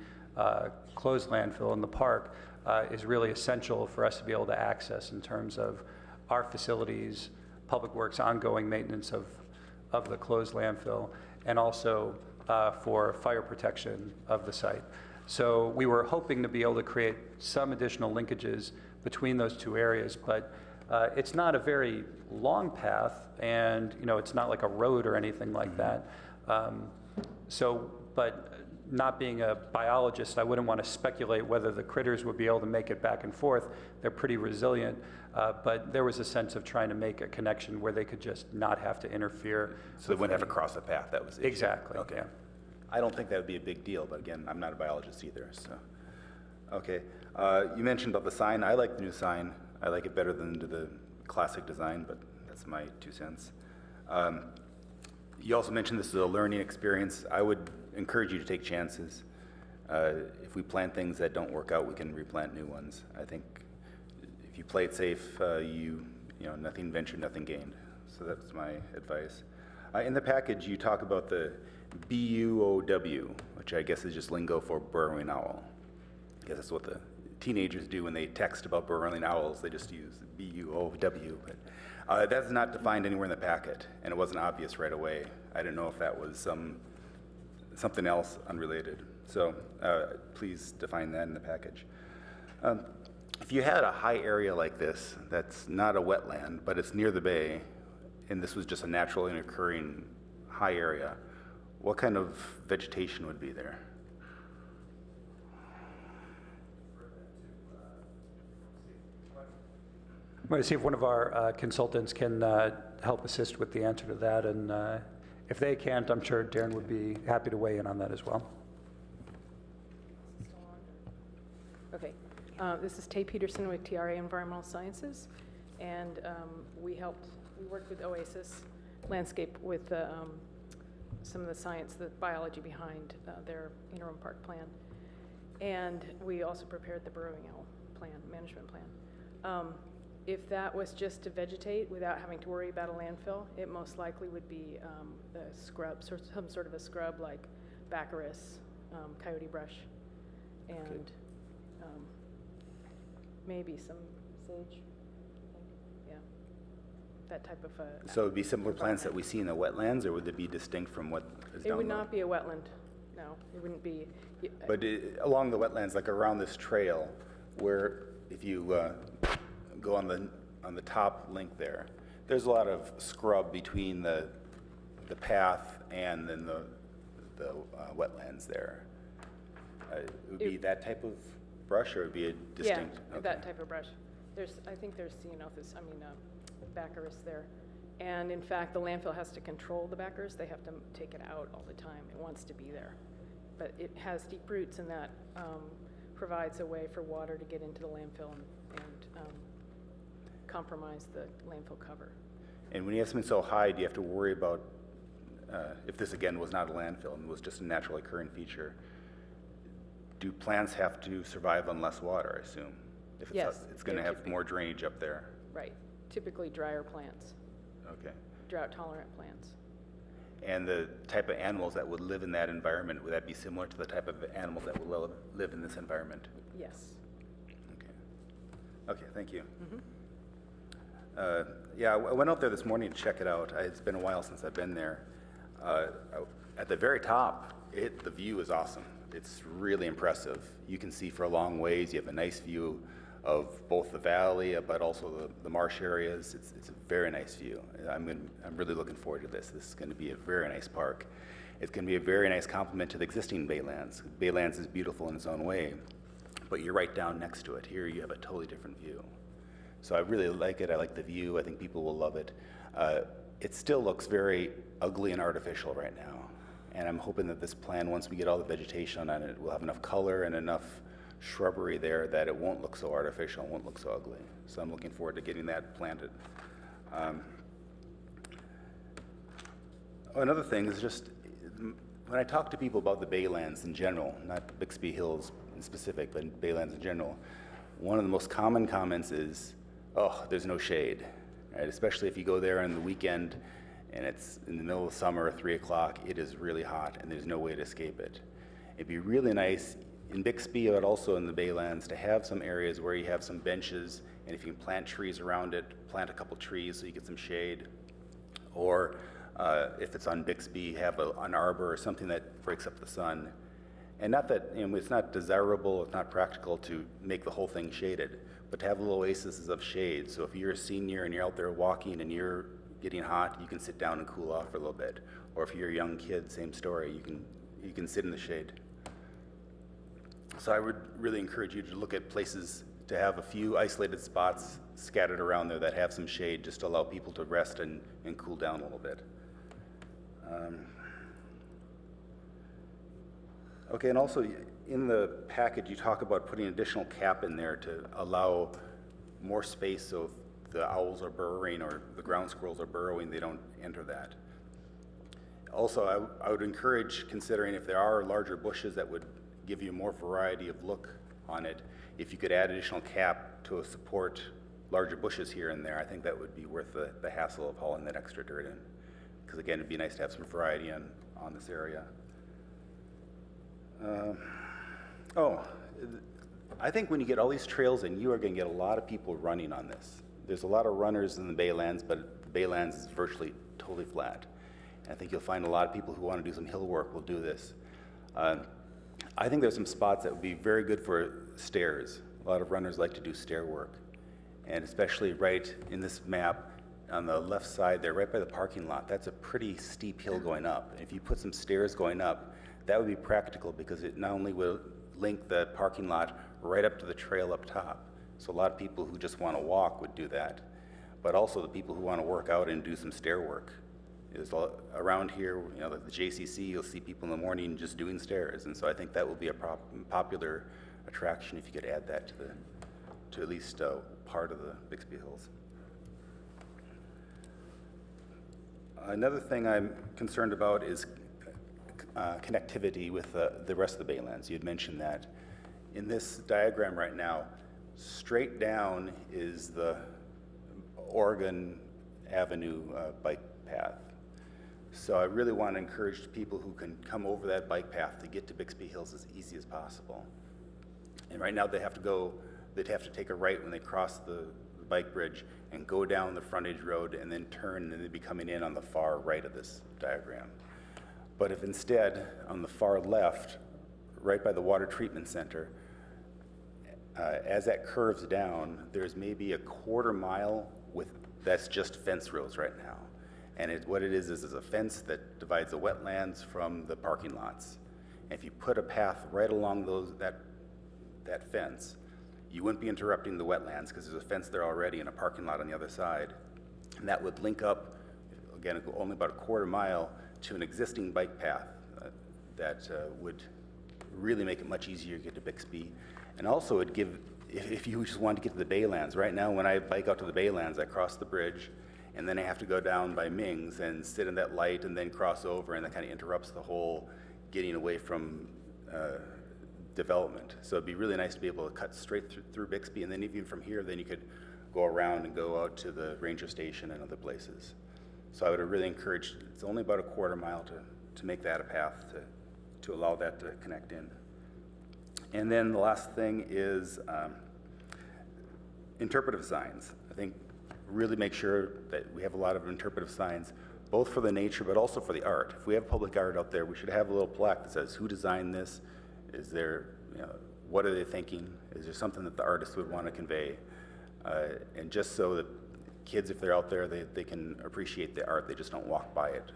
closed landfill in the park, is really essential for us to be able to access in terms of our facilities, Public Works ongoing maintenance of the closed landfill, and also for fire protection of the site. So we were hoping to be able to create some additional linkages between those two areas, but it's not a very long path, and it's not like a road or anything like that. But not being a biologist, I wouldn't want to speculate whether the critters would be able to make it back and forth. They're pretty resilient, but there was a sense of trying to make a connection where they could just not have to interfere. So they wouldn't have to cross the path, that was the issue. Exactly, Okay. yeah. I don't think that would be a big deal, but again, I'm not a biologist either, so. Okay, you mentioned about the sign. I like the new sign. I like it better than the classic design, but that's my 2 cents. You also mentioned this is a learning experience. I would encourage you to take chances. If we plant things that don't work out, we can replant new ones. I think if you play it safe, nothing ventured, nothing gained. So that's my advice. In the package, you talk about the BUOW, which I guess is just lingo for burrowing owl. I guess that's what the teenagers do when they text about burrowing owls. They just use BUOW. But that's not defined anywhere in the packet, and it wasn't obvious right away. I didn't know if that was something else unrelated. So please define that in the package. If you had a high area like this, that's not a wetland, but it's near the bay, and this was just a naturally occurring high area, what kind of vegetation would be there? I'm going to see if one of our consultants can help assist with the answer to that, and if they can't, I'm sure Darren would be happy to weigh in on that as well. Okay, this is Tay Peterson with TRA Environmental Sciences, and we worked with Oasis Landscape with some of the science, the biology behind their interim park plan. And we also prepared the burrowing owl plan, management plan. If that was just to vegetate without having to worry about a landfill, it most likely would be a scrub, some sort of a scrub like baccharis, coyote brush, and maybe some sage, yeah, that type of. So it would be similar plants that we see in the wetlands, or would it be distinct from what is down It would low? not be a wetland, no, it wouldn't be. But along the wetlands, like around this trail, where if you go on the top link there, there's a lot of scrub between the path and then the wetlands there. It would be that type of brush, or it would be a distinct? Yeah, that type of brush. I think there's baccharis there. And in fact, the landfill has to control the baccharis. They have to take it out all the time. It wants to be there. But it has deep roots, and that provides a way for water to get into the landfill and compromise the landfill cover. And when you have something so high, do you have to worry about, if this again was not a landfill and was just a naturally occurring feature, do plants have to survive on less water, I assume? If it's Yes, it's going to have more drainage up there. Right, typically drier plants, Okay. drought-tolerant plants. And the type of animals that would live in that environment, would that be similar to the type of animals that will live in this environment? Yes. Okay, thank you. Yeah, I went out there this morning to check it out. It's been a while since I've been there. At the very top, the view is awesome. It's really impressive. You can see for a long ways. You have a nice view of both the valley, but also the marsh areas. It's a very nice view. I'm really looking forward to this. This is going to be a very nice park. It's going to be a very nice complement to the existing Baylands. Baylands is beautiful in its own way, but you're right down next to it. Here you have a totally different view. So I really like it. I like the view. I think people will love it. It still looks very ugly and artificial right now. And I'm hoping that this plan, once we get all the vegetation on it, will have enough color and enough shrubbery there that it won't look so artificial and won't look so ugly. So I'm looking forward to getting that planted. Another thing is just, when I talk to people about the Baylands in general, not Bixby Hills in specific, but Baylands in general, one of the most common comments is, oh, there's no shade, right? Especially if you go there on the weekend and it's in the middle of summer, 3 o'clock, it is really hot and there's no way to escape it. It'd be really nice in Bixby, but also in the Baylands, to have some areas where you have some benches, and if you can plant trees around it, plant a couple trees so you get some shade, or If it's on Bixby, have an arbor or something that breaks up the sun. And not that, it's not desirable, it's not practical to make the whole thing shaded, but to have little oases of shade. So if you're a senior and you're out there walking and you're getting hot, you can sit down and cool off for a little bit. Or if you're a young kid, same story, you can sit in the shade. So I would really encourage you to look at places to have a few isolated spots scattered around there that have some shade, just to allow people to rest and cool down a little bit. Okay, and also in the package, you talk about putting additional cap in there to allow more space, so if the owls are burrowing or the ground squirrels are burrowing, they don't enter that. Also, I would encourage considering if there are larger bushes that would give you more variety of look on it, if you could add additional cap to support larger bushes here and there, I think that would be worth the hassle of hauling that extra dirt in. Because again, it'd be nice to have some variety on this area. I think when you get all these trails in, you are going to get a lot of people running on this. There's a lot of runners in the Baylands, but the Baylands is virtually totally flat. And I think you'll find a lot of people who want to do some hill work will do this. I think there's some spots that would be very good for stairs. A lot of runners like to do stair work. And especially right in this map, on the left side there, right by the parking lot, that's a pretty steep hill going up. If you put some stairs going up, that would be practical because it not only will link the parking lot right up to the trail up top. So a lot of people who just want to walk would do that, but also the people who want to work out and do some stair work. Around here, the JCC, you'll see people in the morning just doing stairs, and so I think that will be a popular attraction if you could add that to at least part of the Bixby Hills. Another thing I'm concerned about is connectivity with the rest of the Baylands. You had mentioned that. In this diagram right now, straight down is the Oregon Avenue bike path. So I really want to encourage people who can come over that bike path to get to Bixby Hills as easy as possible. And right now they'd have to take a right when they cross the bike bridge and go down the frontage road and then turn, and they'd be coming in on the far right of this diagram. But if instead, on the far left, right by the water treatment center, as that curves down, there's maybe a quarter mile that's just fence rows right now. And what it is a fence that divides the wetlands from the parking lots. And if you put a path right along that fence, you wouldn't be interrupting the wetlands because there's a fence there already and a parking lot on the other side. And that would link up, again, only about a quarter mile to an existing bike path that would really make it much easier to get to Bixby. And also it'd give, if you just wanted to get to the Baylands, right now when I bike out to the Baylands, I cross the bridge and then I have to go down by Mings and sit in that light and then cross over, and that kind of interrupts the whole getting away from development. So it'd be really nice to be able to cut straight through Bixby, and then even from here, then you could go around and go out to the ranger station and other places. So I would really encourage, it's only about a quarter mile to make that a path to allow that to connect in. And then the last thing is interpretive signs. I think really make sure that we have a lot of interpretive signs, both for the nature but also for the art. If we have public art out there, we should have a little plaque that says who designed this, is there, what are they thinking, is there something that the artist would want to convey, and just so that kids, if they're out there, they can appreciate the art, they just don't walk by it.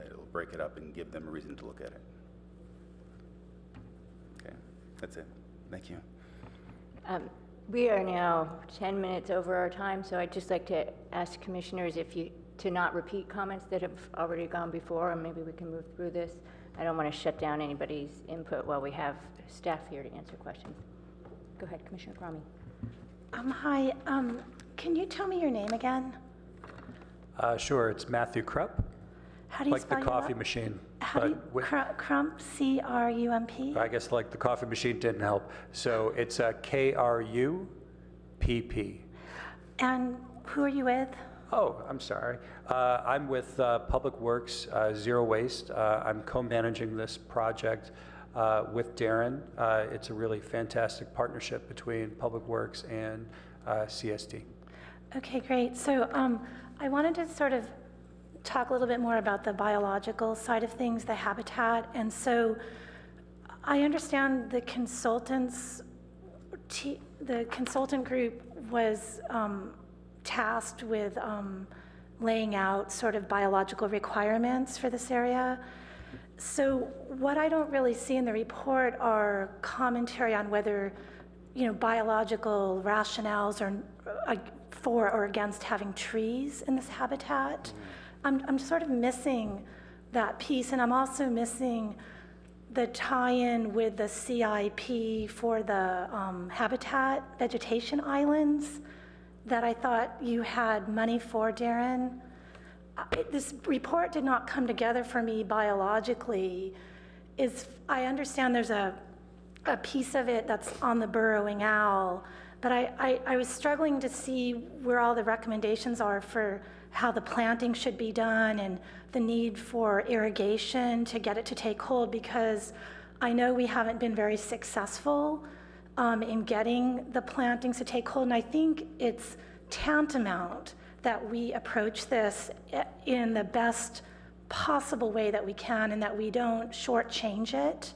It'll break it up and give them a reason to look at it. Okay, that's it. Thank you. We are now 10 minutes over our time, so I'd just like to ask commissioners to not repeat comments that have already gone before, and maybe we can move through this. I don't want to shut down anybody's input while we have staff here to answer questions. Go ahead, Commissioner Cromie. Hi, can you tell me your name again? Sure, it's Matthew Krupp. How do you like spell the your coffee la- machine. How do you, Crump, C-R-U-M-P? I guess like the coffee machine didn't help. So it's K-R-U-P-P. And who are you with? Oh, I'm sorry. I'm with Public Works, Zero Waste. I'm co-managing this project with Darren. It's a really fantastic partnership between Public Works and CSD. Okay, great. So I wanted to sort of talk a little bit more about the biological side of things, the habitat. And so I understand the consultant group was tasked with laying out sort of biological requirements for this area. So what I don't really see in the report are commentary on whether, biological rationales are for or against having trees in this habitat. I'm sort of missing that piece, and I'm also missing the tie-in with the CIP for the habitat vegetation islands that I thought you had money for, Darren. This report did not come together for me biologically. I understand there's a piece of it that's on the burrowing owl, but I was struggling to see where all the recommendations are for how the planting should be done and the need for irrigation to get it to take hold, because I know we haven't been very successful in getting the plantings to take hold, and I think it's tantamount that we approach this in the best possible way that we can and that we don't shortchange it.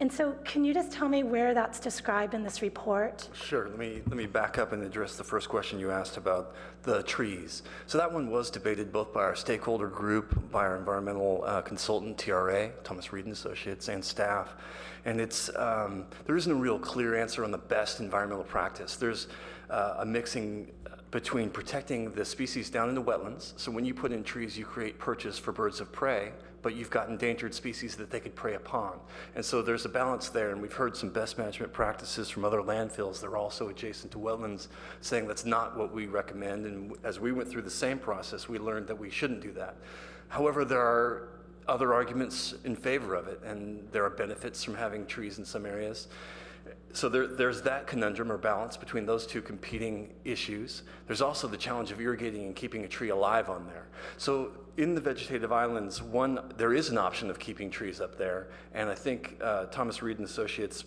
And so can you just tell me where that's described in this report? Sure. Let me back up and address the first question you asked about the trees. So that one was debated both by our stakeholder group, by our environmental consultant, TRA, Thomas Reed and Associates, and staff. And there isn't a real clear answer on the best environmental practice. There's a mixing between protecting the species down in the wetlands. So when you put in trees, you create perches for birds of prey, but you've got endangered species that they could prey upon. And so there's a balance there, and we've heard some best management practices from other landfills that are also adjacent to wetlands saying that's not what we recommend, and as we went through the same process, we learned that we shouldn't do that. However, there are other arguments in favor of it, and there are benefits from having trees in some areas. So there's that conundrum or balance between those two competing issues. There's also the challenge of irrigating and keeping a tree alive on there. So in the vegetative islands, there is an option of keeping trees up there, and I think Thomas Reed and Associates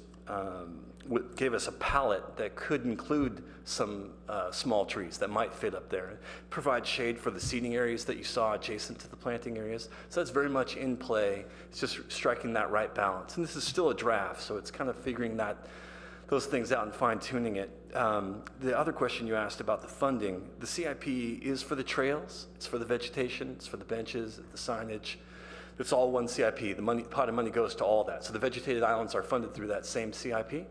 gave us a palette that could include some small trees that might fit up there, provide shade for the seating areas that you saw adjacent to the planting areas. So that's very much in play. It's just striking that right balance. And this is still a draft, so it's kind of figuring those things out and fine-tuning it. The other question you asked about the funding, the CIP is for the trails, it's for the vegetation, it's for the benches, the signage. It's all one CIP. The pot of money goes to all that. So the vegetated islands are funded through that same CIP.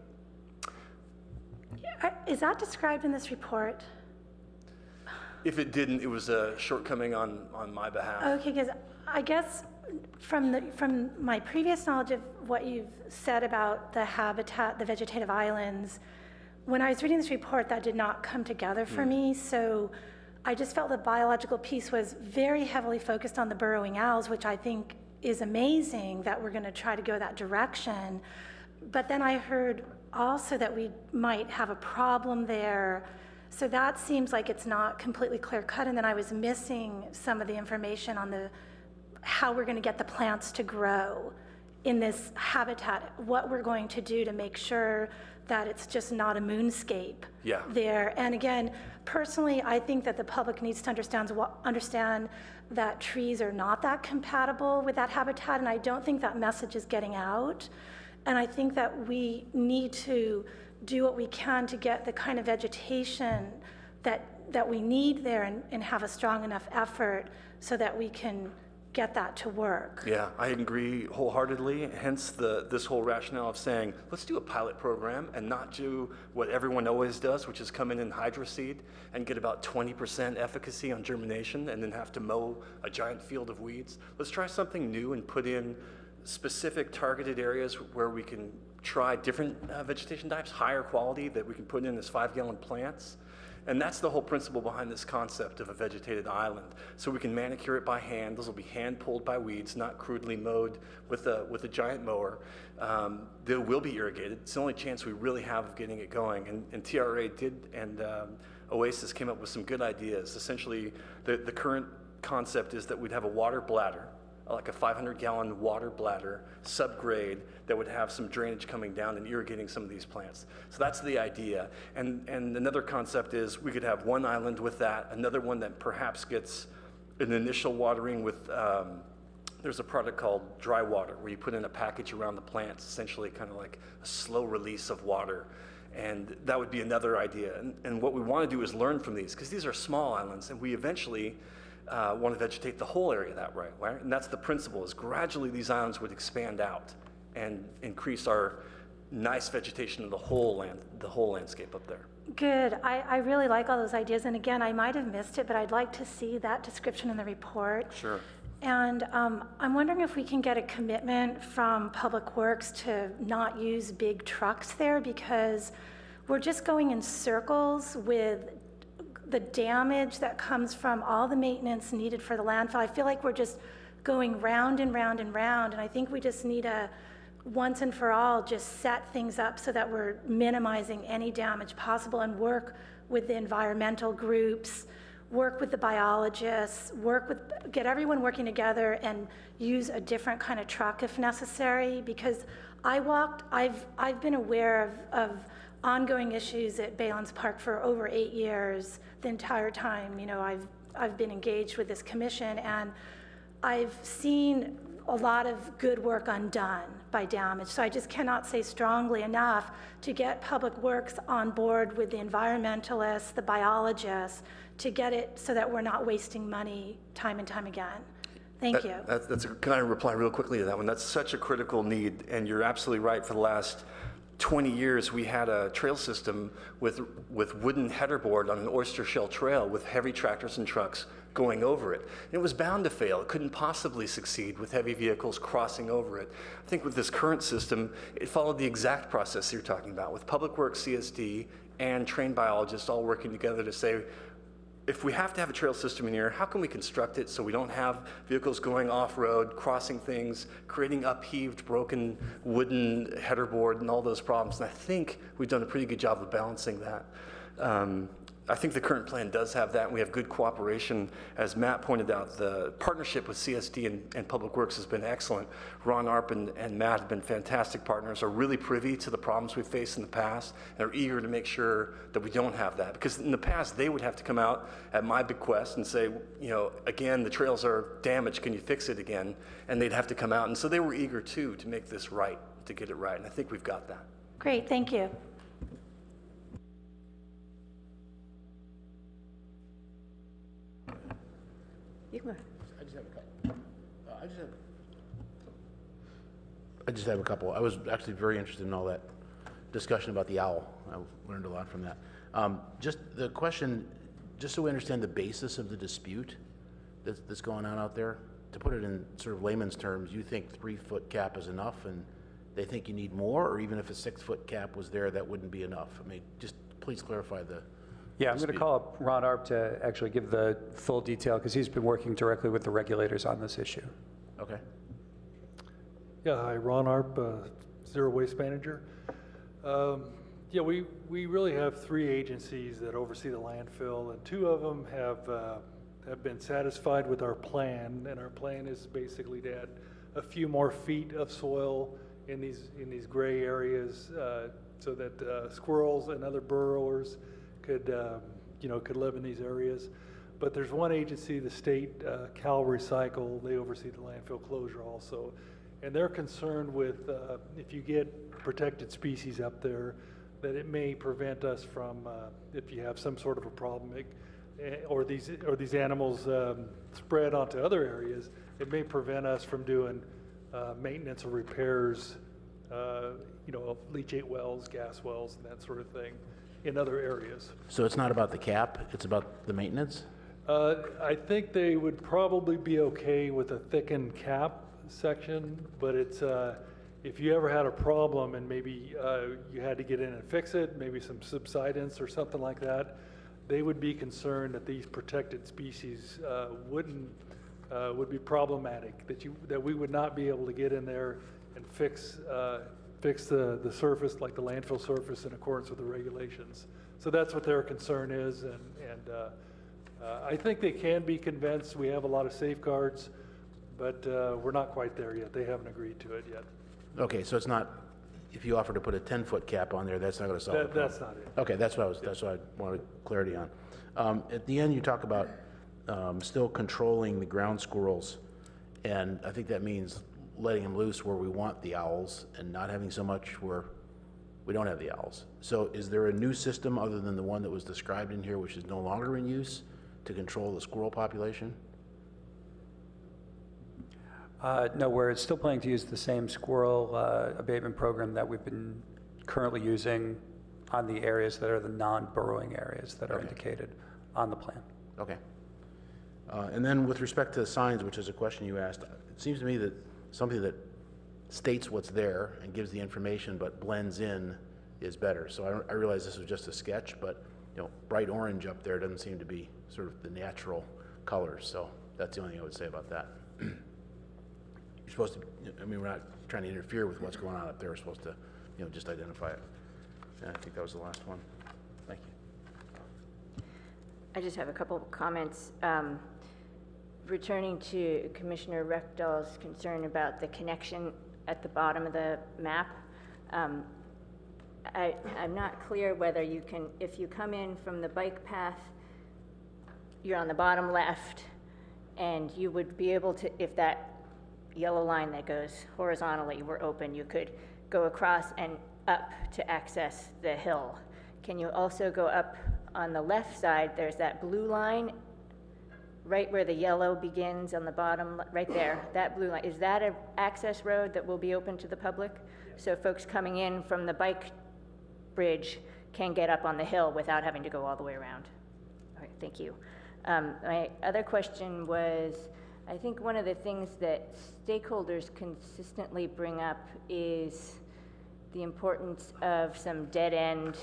Is that described in this report? If it didn't, it was a shortcoming on my behalf. Okay, because I guess from my previous knowledge of what you've said about the habitat, the vegetative islands, when I was reading this report, that did not come together for me. So I just felt the biological piece was very heavily focused on the burrowing owls, which I think is amazing that we're going to try to go that direction. But then I heard also that we might have a problem there. So that seems like it's not completely clear cut. And then I was missing some of the information on how we're going to get the plants to grow in this habitat, what we're going to do to make sure that it's just not a moonscape there. And again, personally, I think that the public needs to understand that trees are not that compatible with that habitat, and I don't think that message is getting out. And I think that we need to do what we can to get the kind of vegetation that we need there and have a strong enough effort so that we can get that to work. Yeah, I agree wholeheartedly, hence this whole rationale of saying, let's do a pilot program and not do what everyone always does, which is come in and hydroseed and get about 20% efficacy on germination and then have to mow a giant field of weeds. Let's try something new and put in specific targeted areas where we can try different vegetation types, higher quality, that we can put in as 5-gallon plants. And that's the whole principle behind this concept of a vegetated island. So we can manicure it by hand. Those will be hand pulled by weeds, not crudely mowed with a giant mower. They will be irrigated. It's the only chance we really have of getting it going. And TRA did, and Oasis came up with some good ideas. Essentially, the current concept is that we'd have a water bladder, like a 500-gallon water bladder, subgrade, that would have some drainage coming down and irrigating some of these plants. So that's the idea. And another concept is we could have one island with that, another one that perhaps gets an initial watering with, there's a product called dry water, where you put in a package around the plants, essentially kind of like a slow release of water. And that would be another idea. And what we want to do is learn from these, because these are small islands, and we eventually want to vegetate the whole area that way, right? And that's the principle, is gradually these islands would expand out and increase our nice vegetation of the whole landscape up there. Good. I really like all those ideas. And again, I might have missed it, but I'd like to see that description in the report. Sure. And I'm wondering if we can get a commitment from Public Works to not use big trucks there, because we're just going in circles with the damage that comes from all the maintenance needed for the landfill. I feel like we're just going round and round and round, and I think we just need to, once and for all, just set things up so that we're minimizing any damage possible, and work with the environmental groups, work with the biologists, get everyone working together and use a different kind of truck if necessary, because I've been aware of ongoing issues at Baylands Park for over 8 years, the entire time, I've been engaged with this commission, and I've seen a lot of good work undone by damage. So I just cannot say strongly enough to get Public Works on board with the environmentalists, the biologists, to get it so that we're not wasting money time and time again. Thank you. Can I reply real quickly to that one? That's such a critical need, and you're absolutely right. For the last 20 years, we had a trail system with wooden headerboard on an oyster shell trail with heavy tractors and trucks going over it. And it was bound to fail. It couldn't possibly succeed with heavy vehicles crossing over it. I think with this current system, it followed the exact process you're talking about, with Public Works, CSD, and trained biologists all working together to say, if we have to have a trail system in here, how can we construct it so we don't have vehicles going off-road, crossing things, creating upheaved, broken wooden headerboard and all those problems? And I think we've done a pretty good job of balancing that. I think the current plan does have that, and we have good cooperation. As Matt pointed out, the partnership with CSD and Public Works has been excellent. Ron Arp and Matt have been fantastic partners, are really privy to the problems we've faced in the past, and are eager to make sure that we don't have that. Because in the past, they would have to come out at my bequest and say, again, the trails are damaged, can you fix it again? And they'd have to come out. And so they were eager, too, to make this right, to get it right. And I think we've got that. Great, thank you. You can go ahead. I just have a couple. I was actually very interested in all that discussion about the owl. I learned a lot from that. Just the question, just so we understand the basis of the dispute that's going on out there, to put it in sort of layman's terms, you think 3-foot cap is enough, and they think you need more, or even if a 6-foot cap was there, that wouldn't be enough? I mean, just please clarify the. Yeah, I'm going to call up Ron Arp to actually give the full detail, because he's been working directly with the regulators on this issue. Okay. Yeah, hi, Ron Arp, Zero Waste Manager. Yeah, we really have 3 agencies that oversee the landfill, and 2 of them have been satisfied with our plan, and our plan is basically to add a few more feet of soil in these gray areas, so that squirrels and other burrowers could live in these areas. But there's one agency, the state, Cal Recycle, they oversee the landfill closure also. And they're concerned with, if you get protected species up there, that it may prevent us from, if you have some sort of a problem, or these animals spread onto other areas, it may prevent us from doing maintenance or repairs, of leachate wells, gas wells, and that sort of thing in other areas. So it's not about the cap, it's about the maintenance? I think they would probably be okay with a thickened cap section, but it's if you ever had a problem and maybe you had to get in and fix it, maybe some subsidence or something like that, they would be concerned that these protected species would be problematic, that we would not be able to get in there and fix the surface, like the landfill surface, in accordance with the regulations. So that's what their concern is, and I think they can be convinced. We have a lot of safeguards, but we're not quite there yet. They haven't agreed to it yet. Okay, so it's not, if you offer to put a 10-foot cap on there, that's not going to solve the problem? That's not it. Okay, that's what I wanted clarity on. At the end, you talk about still controlling the ground squirrels. And I think that means letting them loose where we want the owls and not having so much where we don't have the owls. So is there a new system other than the one that was described in here, which is no longer in use, to control the squirrel population? No, we're still planning to use the same squirrel abatement program that we've been currently using on the areas that are the non-burrowing areas that are indicated on the plan. Okay. And then with respect to signs, which is a question you asked, it seems to me that something that states what's there and gives the information but blends in is better. So I realize this was just a sketch, but bright orange up there doesn't seem to be sort of the natural colors. So that's the only thing I would say about that. You're supposed to, we're not trying to interfere with what's going on up there. We're supposed to, just identify it. And I think that was the last one. Thank you. I just have a couple of comments. Returning to Commissioner Reckdahl's concern about the connection at the bottom of the map, I'm not clear whether you can, if you come in from the bike path, you're on the bottom left, and you would be able to, if that yellow line that goes horizontally were open, you could go across and up to access the hill. Can you also go up on the left side? There's that blue line right where the yellow begins on the bottom, right there, that blue line. Is that an access road that will be open to the public? So folks coming in from the bike bridge can get up on the hill without having to go all the way around. All right, thank you. My other question was, I think one of the things that stakeholders consistently bring up is the importance of some dead-end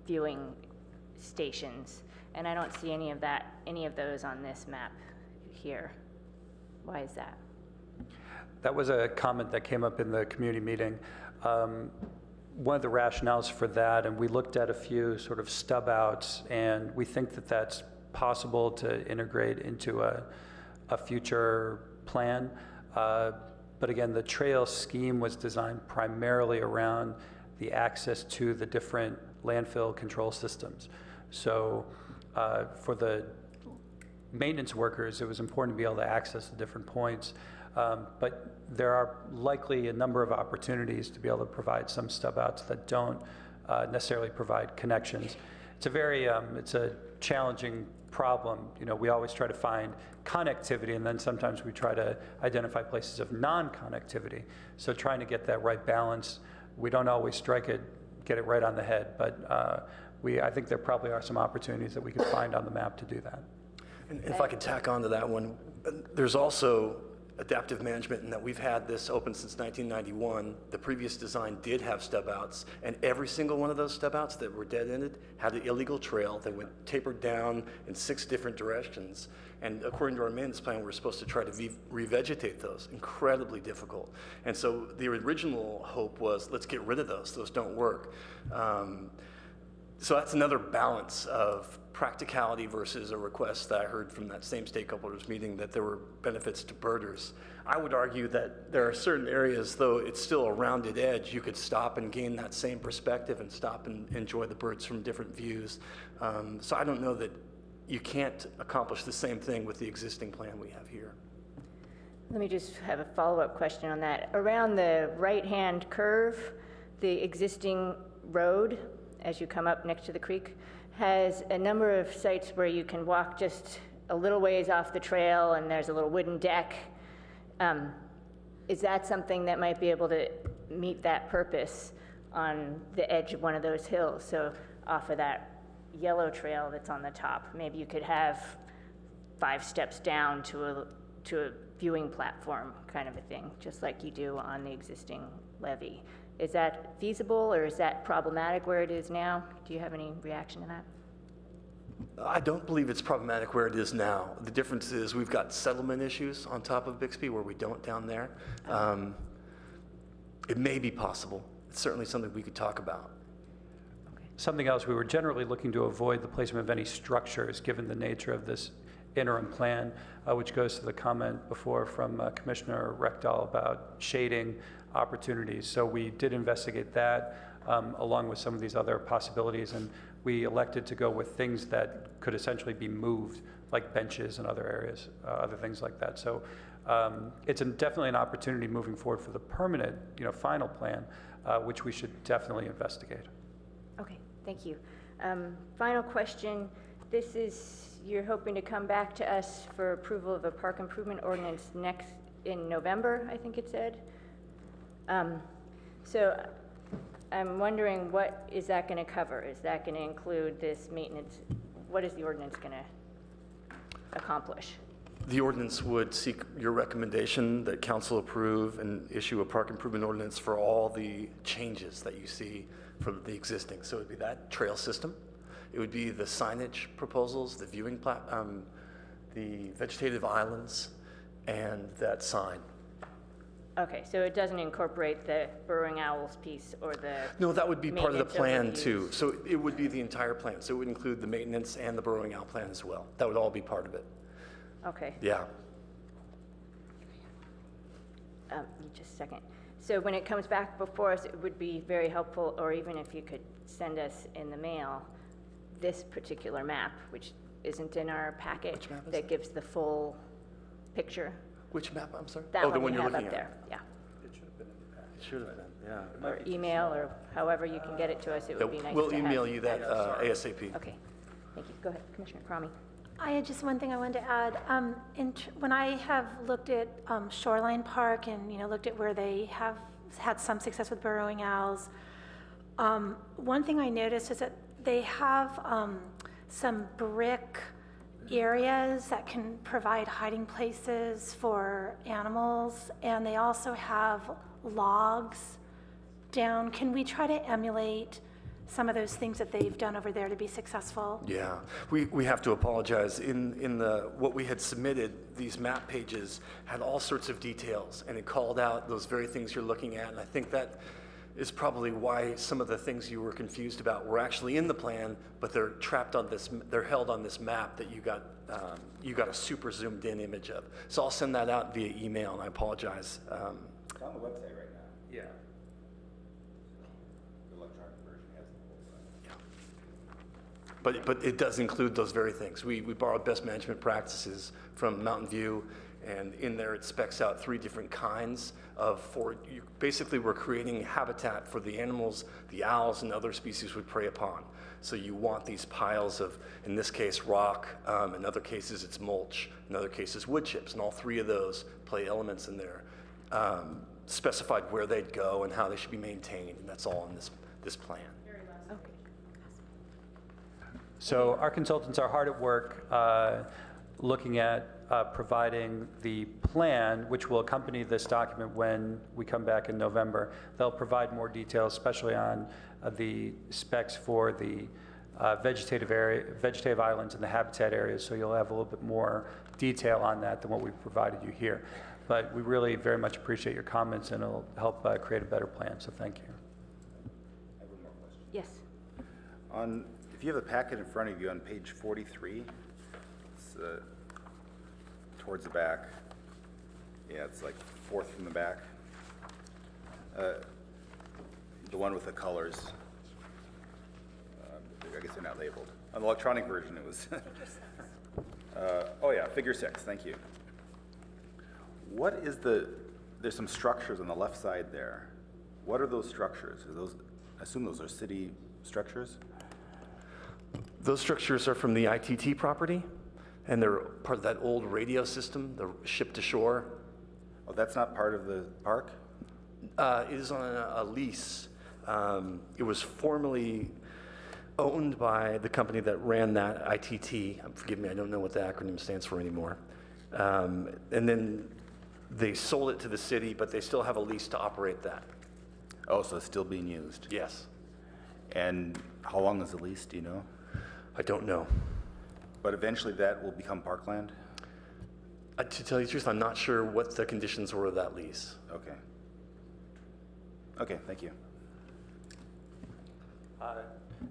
viewing stations. And I don't see any of those on this map here. Why is that? That was a comment that came up in the community meeting. One of the rationales for that, and we looked at a few sort of stub outs, and we think that that's possible to integrate into a future plan. But again, the trail scheme was designed primarily around the access to the different landfill control systems. So for the maintenance workers, it was important to be able to access the different points. But there are likely a number of opportunities to be able to provide some stub outs that don't necessarily provide connections. It's a very, it's a challenging problem. We always try to find connectivity, and then sometimes we try to identify places of non-connectivity. So trying to get that right balance, we don't always get it right on the head, but I think there probably are some opportunities that we could find on the map to do that. And if I could tack on to that one, there's also adaptive management in that we've had this open since 1991. The previous design did have stub outs, and every single one of those stub outs that were dead-ended had an illegal trail that went tapered down in 6 different directions. And according to our maintenance plan, we're supposed to try to revegetate those. Incredibly difficult. And so the original hope was, let's get rid of those. Those don't work. So that's another balance of practicality versus a request that I heard from that same stakeholders meeting that there were benefits to birders. I would argue that there are certain areas, though it's still a rounded edge, you could stop and gain that same perspective and stop and enjoy the birds from different views. So I don't know that you can't accomplish the same thing with the existing plan we have here. Let me just have a follow-up question on that. Around the right-hand curve, the existing road, as you come up next to the creek, has a number of sites where you can walk just a little ways off the trail, and there's a little wooden deck. Is that something that might be able to meet that purpose on the edge of one of those hills? So off of that yellow trail that's on the top, maybe you could have 5 steps down to a viewing platform kind of a thing, just like you do on the existing levee. Is that feasible, or is that problematic where it is now? Do you have any reaction to that? I don't believe it's problematic where it is now. The difference is we've got settlement issues on top of Bixby where we don't down there. It may be possible. It's certainly something we could talk about. Something else, we were generally looking to avoid the placement of any structures given the nature of this interim plan, which goes to the comment before from Commissioner Reckdahl about shading opportunities. So we did investigate that along with some of these other possibilities, and we elected to go with things that could essentially be moved like benches and other areas, other things like that. So it's definitely an opportunity moving forward for the permanent, final plan, which we should definitely investigate. Okay, thank you. Final question. This is, you're hoping to come back to us for approval of a park improvement ordinance in November, I think it said. So I'm wondering, what is that going to cover? Is that going to include this maintenance? What is the ordinance going to accomplish? The ordinance would seek your recommendation that council approve and issue a park improvement ordinance for all the changes that you see from the existing. So it would be that trail system. It would be the signage proposals, the viewing the vegetative islands, and that sign. Okay, so it doesn't incorporate the burrowing owls piece or the... No, that would be part of the plan maintenance too. So it would be the entire plan. So it would include the maintenance and the burrowing owl plan as well. That would all be part of it. Okay. Yeah. Just a second. So when it comes back before us, it would be very helpful, or even if you could send us in the mail this particular map, which isn't in our packet, Which map is that gives the full picture. Which map, I'm sorry? That oh, one the one you you're have looking up at. there, yeah. It should have been, yeah. Or email, or however you can get it to us, it would be nice We'll to have. email you that ASAP. Okay, thank you. Go ahead, Commissioner Cromie. I had just one thing I wanted to add. When I have looked at Shoreline Park and looked at where they have had some success with burrowing owls, one thing I noticed is that they have some brick areas that can provide hiding places for animals, and they also have logs down. Can we try to emulate some of those things that they've done over there to be successful? Yeah, we have to apologize. In the what we had submitted, these map pages had all sorts of details, and it called out those very things you're looking at, and I think that is probably why some of the things you were confused about were actually in the plan, but they're trapped on this, they're held on this map that you got a super zoomed in image of. So I'll send that out via email, and I apologize. It's on the website right now. Yeah. The electronic version has the whole thing. Yeah. But it does include those very things. We borrowed best management practices from Mountain View, and in there it specs out 3 different kinds of basically we're creating habitat for the animals, the owls and other species would prey upon. So you want these piles of, in this case, rock, in other cases it's mulch, in other cases wood chips, and all 3 of those play elements in there, specified where they'd go and how they should be maintained, and that's all in this plan. Okay. So our consultants are hard at work looking at providing the plan, which will accompany this document when we come back in November. They'll provide more details, especially on the specs for the vegetative islands and the habitat areas, so you'll have a little bit more detail on that than what we've provided you here. But we really very much appreciate your comments, and it'll help create a better plan, so thank you. I have one more question. Yes. If you have a packet in front of you on page 43, it's towards the back. Yeah, it's like 4th from the back. The one with the colors. I guess they're not labeled. On the electronic version, it was. Oh yeah, figure 6. Thank you. What is there's some structures on the left side there. What are those structures? I assume those are city structures? Those structures are from the ITT property, and they're part of that old radio system, the ship to shore. Oh, that's not part of the park? It is on a lease. It was formerly owned by the company that ran that ITT. Forgive me, I don't know what the acronym stands for anymore. And then they sold it to the city, but they still have a lease to operate that. Oh, so it's still being used? Yes. And how long is the lease, do you know? I don't know. But eventually that will become parkland? To tell you the truth, I'm not sure what the conditions were of that lease. Okay. Okay, thank you.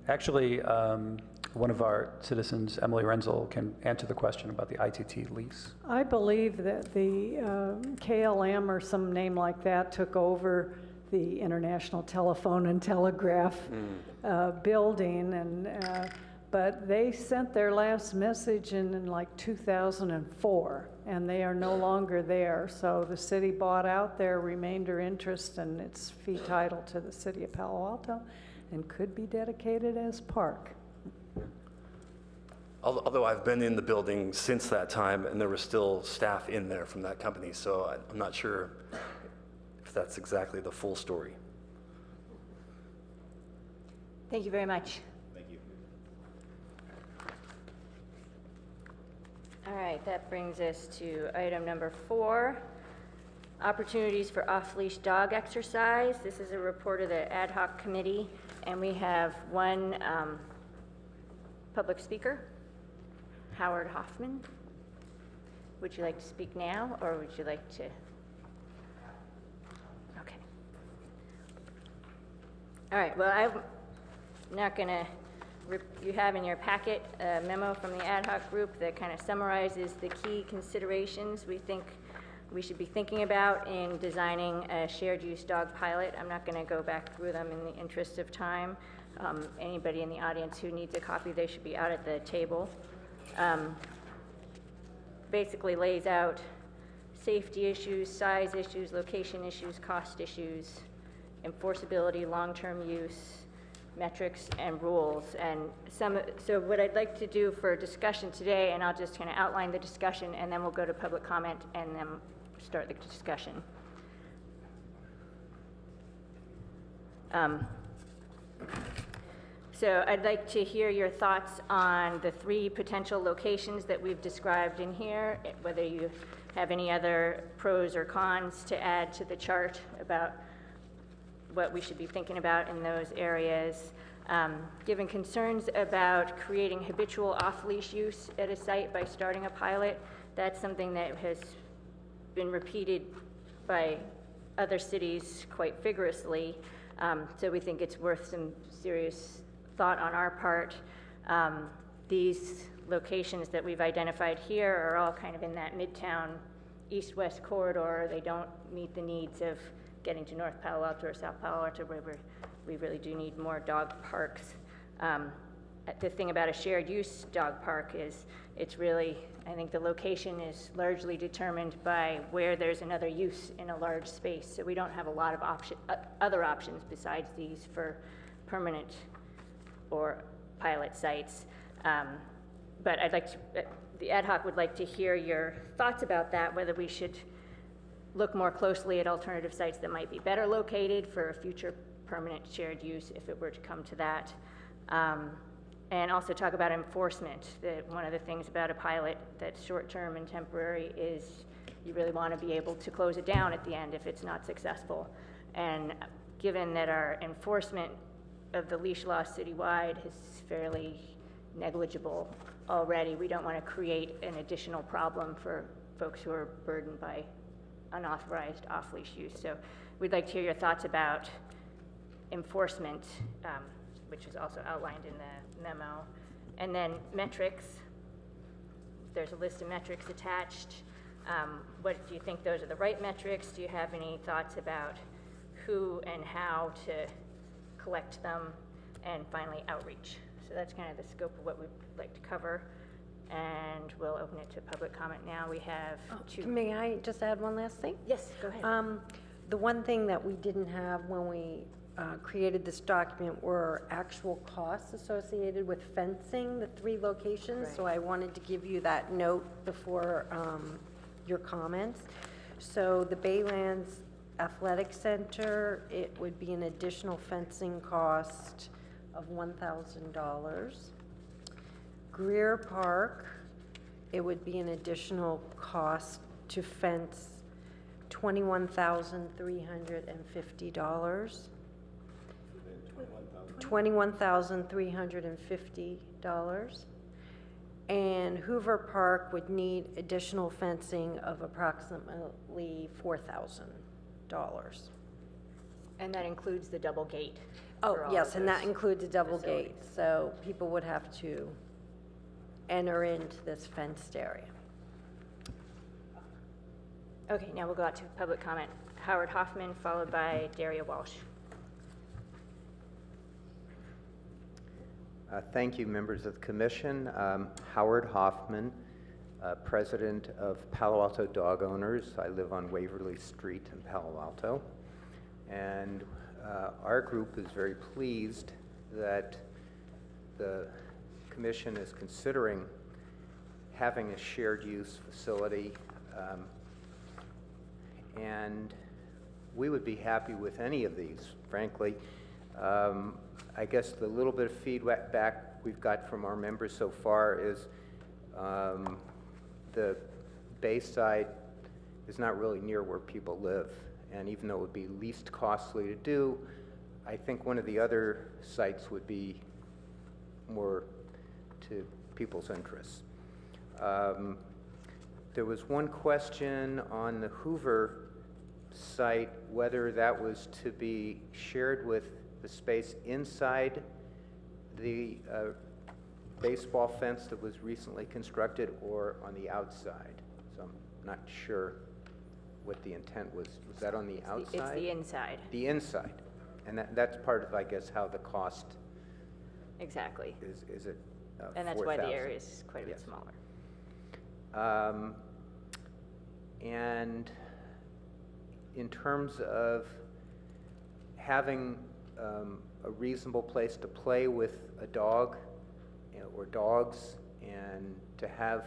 Actually, one of our citizens, Emily Renzel, can answer the question about the ITT lease. I believe that the KLM or some name like that took over the International Telephone and Telegraph building, and but they sent their last message in like 2004, and they are no longer there. So the city bought out their remainder interest, and it's fee title to the city of Palo Alto and could be dedicated as park. Although I've been in the building since that time, and there was still staff in there from that company, so I'm not sure if that's exactly the full story. Thank you very much. Thank you. All right, that brings us to item number 4, opportunities for off-leash dog exercise. This is a report of the ad hoc committee, and we have one public speaker, Howard Hoffman. Would you like to speak now, or would you like to? Okay. All right, well, I'm not going to, you have in your packet a memo from the ad hoc group that kind of summarizes the key considerations we think we should be thinking about in designing a shared use dog pilot. I'm not going to go back through them in the interest of time. Anybody in the audience who needs a copy, they should be out at the table. Basically lays out safety issues, size issues, location issues, cost issues, enforceability, long-term use, metrics, and rules. And so what I'd like to do for discussion today, and I'll just kind of outline the discussion, and then we'll go to public comment and then start the discussion. So I'd like to hear your thoughts on the 3 potential locations that we've described in here, whether you have any other pros or cons to add to the chart about what we should be thinking about in those areas. Given concerns about creating habitual off-leash use at a site by starting a pilot, that's something that has been repeated by other cities quite vigorously. So we think it's worth some serious thought on our part. These locations that we've identified here are all kind of in that midtown east-west corridor. They don't meet the needs of getting to North Palo Alto or South Palo Alto, where we really do need more dog parks. The thing about a shared use dog park is it's really, I think the location is largely determined by where there's another use in a large space. So we don't have a lot of other options besides these for permanent or pilot sites. But I'd like to, the ad hoc would like to hear your thoughts about that, whether we should look more closely at alternative sites that might be better located for a future permanent shared use if it were to come to that. And also talk about enforcement. One of the things about a pilot that's short-term and temporary is you really want to be able to close it down at the end if it's not successful. And given that our enforcement of the leash law citywide is fairly negligible already, we don't want to create an additional problem for folks who are burdened by unauthorized off-leash use. So we'd like to hear your thoughts about enforcement, which is also outlined in the memo. And then metrics. There's a list of metrics attached. What do you think those are the right metrics? Do you have any thoughts about who and how to collect them? And finally, outreach. So that's kind of the scope of what we'd like to cover. And we'll open it to public comment now. We have 2. May I just add one last thing? Yes, go ahead. The one thing that we didn't have when we created this document were actual costs associated with fencing the 3 locations. Right. So I wanted to give you that note before your comments. So the Baylands Athletic Center, it would be an additional fencing cost of $1,000. Greer Park, it would be an additional cost to fence $21,350. $21,350. And Hoover Park would need additional fencing of approximately $4,000. And that includes the double gate. Oh, for all yes, of and that those includes a double gate. facilities. So people would have to enter into this fenced area. Okay, now we'll go out to public comment. Howard Hoffman, followed by Daria Walsh. Thank you, members of the commission. Howard Hoffman, president of Palo Alto Dog Owners. I live on Waverly Street in Palo Alto. And our group is very pleased that the commission is considering having a shared use facility. And we would be happy with any of these, frankly. I guess the little bit of feedback we've got from our members so far is the Bayside is not really near where people live. And even though it would be least costly to do, I think one of the other sites would be more to people's interests. There was one question on the Hoover site, whether that was to be shared with the space inside the baseball fence that was recently constructed or on the outside. So I'm not sure what the intent was. Was that on the outside? It's the inside. The inside. And that's part of, I guess, how the cost Exactly. is it And that's why the 4,000? area is quite a bit smaller. And in terms of having a reasonable place to play with a dog, or dogs, and to have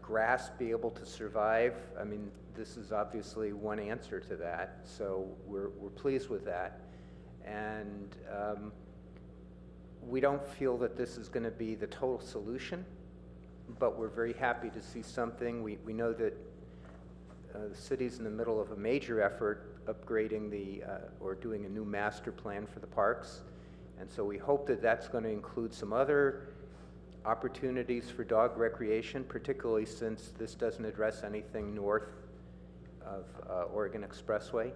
grass be able to survive, I mean, this is obviously one answer to that, so we're pleased with that. And we don't feel that this is going to be the total solution, but we're very happy to see something. We know that the city's in the middle of a major effort upgrading or doing a new master plan for the parks. And so we hope that that's going to include some other opportunities for dog recreation, particularly since this doesn't address anything north of Oregon Expressway.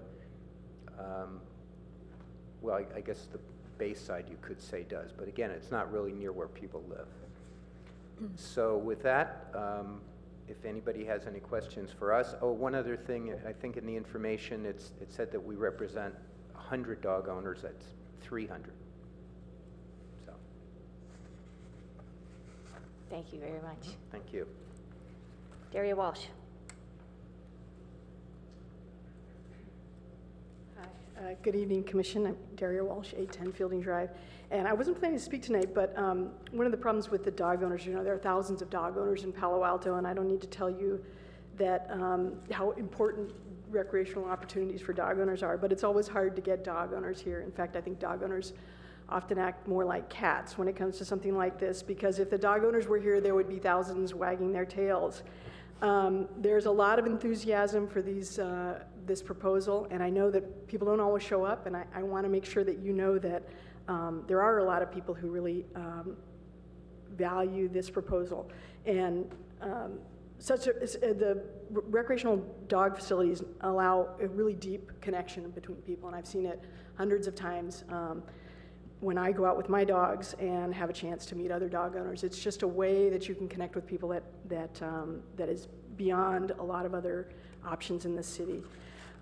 Well, I guess the Bayside, you could say, does, but again, it's not really near where people live. So with that, if anybody has any questions for us. Oh, one other thing, I think in the information, it said that we represent 100 dog owners. That's 300. So. Thank you very much. Thank you. Daria Walsh. Hi. Good evening, Commission. I'm Daria Walsh, 810 Fielding Drive. And I wasn't planning to speak tonight, but one of the problems with the dog owners, there are thousands of dog owners in Palo Alto, and I don't need to tell you that how important recreational opportunities for dog owners are, but it's always hard to get dog owners here. In fact, I think dog owners often act more like cats when it comes to something like this, because if the dog owners were here, there would be thousands wagging their tails. There's a lot of enthusiasm for this proposal, and I know that people don't always show up, and I want to make sure that you know that there are a lot of people who really value this proposal. And the recreational dog facilities allow a really deep connection between people, and I've seen it hundreds of times when I go out with my dogs and have a chance to meet other dog owners. It's just a way that you can connect with people that is beyond a lot of other options in the city.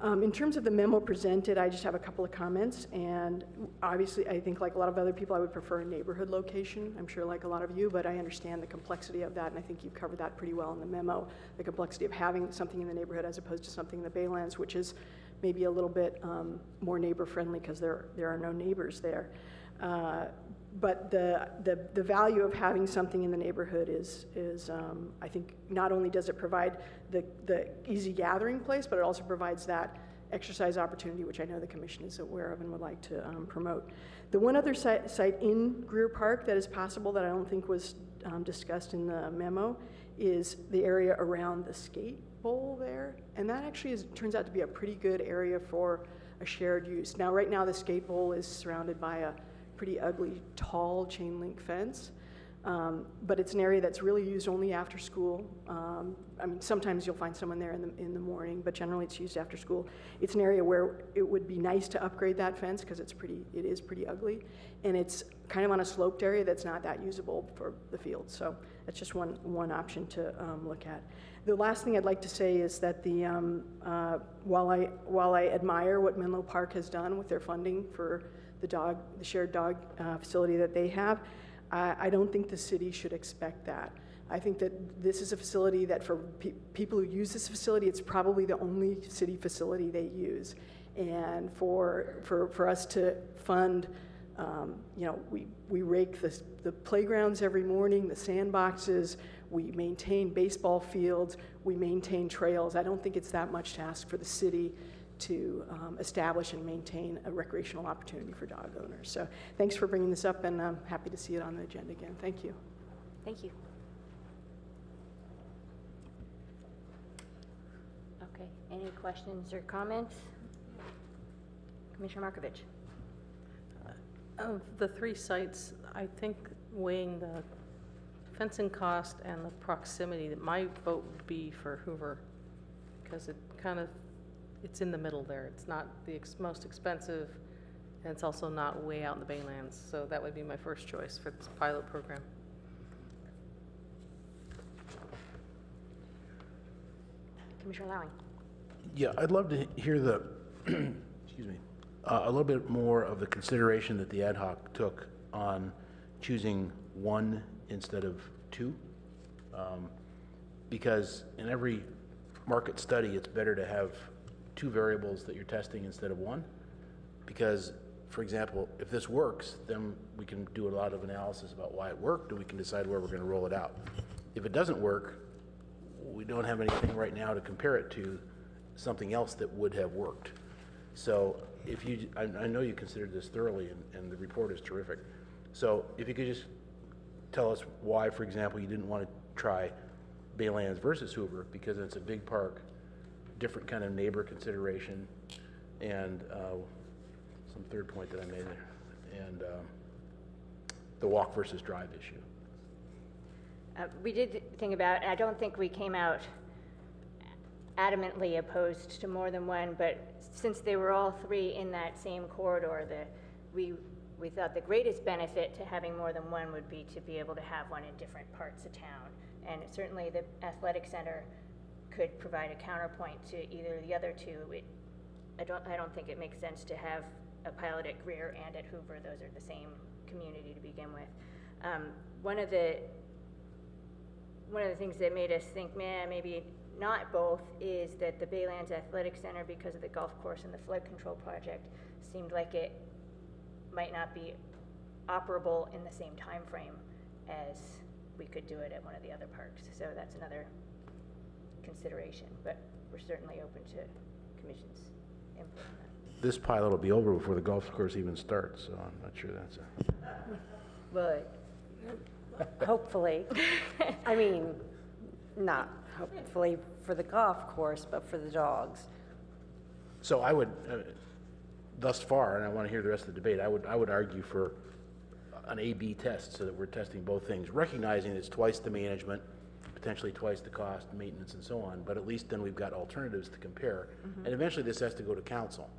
In terms of the memo presented, I just have a couple of comments, and obviously I think like a lot of other people, I would prefer a neighborhood location. I'm sure like a lot of you, but I understand the complexity of that, and I think you've covered that pretty well in the memo, the complexity of having something in the neighborhood as opposed to something in the Baylands, which is maybe a little bit more neighbor-friendly because there are no neighbors there. But the value of having something in the neighborhood is I think not only does it provide the easy gathering place, but it also provides that exercise opportunity, which I know the commission is aware of and would like to promote. The one other site in Greer Park that is possible that I don't think was discussed in the memo is the area around the skate bowl there, and that actually turns out to be a pretty good area for a shared use. Now, right now, the skate bowl is surrounded by a pretty ugly, tall chain link fence, but it's an area that's really used only after school. I mean, sometimes you'll find someone there in the morning, but generally it's used after school. It's an area where it would be nice to upgrade that fence because it is pretty ugly, and it's kind of on a sloped area that's not that usable for the field. So that's just one option to look at. The last thing I'd like to say is that while I admire what Menlo Park has done with their funding for the shared dog facility that they have, I don't think the city should expect that. I think that this is a facility that for people who use this facility, it's probably the only city facility they use. And for us to fund, we rake the playgrounds every morning, the sandboxes, we maintain baseball fields, we maintain trails. I don't think it's that much to ask for the city to establish and maintain a recreational opportunity for dog owners. So thanks for bringing this up, and I'm happy to see it on the agenda again. Thank you. Thank you. Okay, any questions or comments? Commissioner Markovich. Of the 3 sites, I think weighing the fencing cost and the proximity, that my vote would be for Hoover, because it's in the middle there. It's not the most expensive, and it's also not way out in the Baylands. So that would be my first choice for this pilot program. Commissioner Lowing. Yeah, I'd love to hear the, excuse me, a little bit more of the consideration that the ad hoc took on choosing 1 instead of 2. Because in every market study, it's better to have 2 variables that you're testing instead of 1. Because, for example, if this works, then we can do a lot of analysis about why it worked, and we can decide where we're going to roll it out. If it doesn't work, we don't have anything right now to compare it to something else that would have worked. So if you, I know you considered this thoroughly, and the report is terrific. So if you could just tell us why, for example, you didn't want to try Baylands versus Hoover, because it's a big park, different kind of neighbor consideration, and some third point that I made there, and the walk versus drive issue. We did think about, I don't think we came out adamantly opposed to more than 1, but since they were all 3 in that same corridor, we thought the greatest benefit to having more than 1 would be to be able to have 1 in different parts of town. And certainly the athletic center could provide a counterpoint to either the other 2. I don't think it makes sense to have a pilot at Greer and at Hoover. Those are the same community to begin with. One of the things that made us think, maybe not both, is that the Baylands Athletic Center, because of the golf course and the flood control project, seemed like it might not be operable in the same time frame as we could do it at one of the other parks. So that's another consideration, but we're certainly open to commission's input on that. This pilot will be over before the golf course even starts, so I'm not sure that's a... But hopefully, I mean, not hopefully for the golf course, but for the dogs. So I would, thus far, and I want to hear the rest of the debate, I would argue for an A/B test so that we're testing both things, recognizing it's twice the management, potentially twice the cost, maintenance, and so on, but at least then we've got alternatives to compare. And eventually this has to go to council.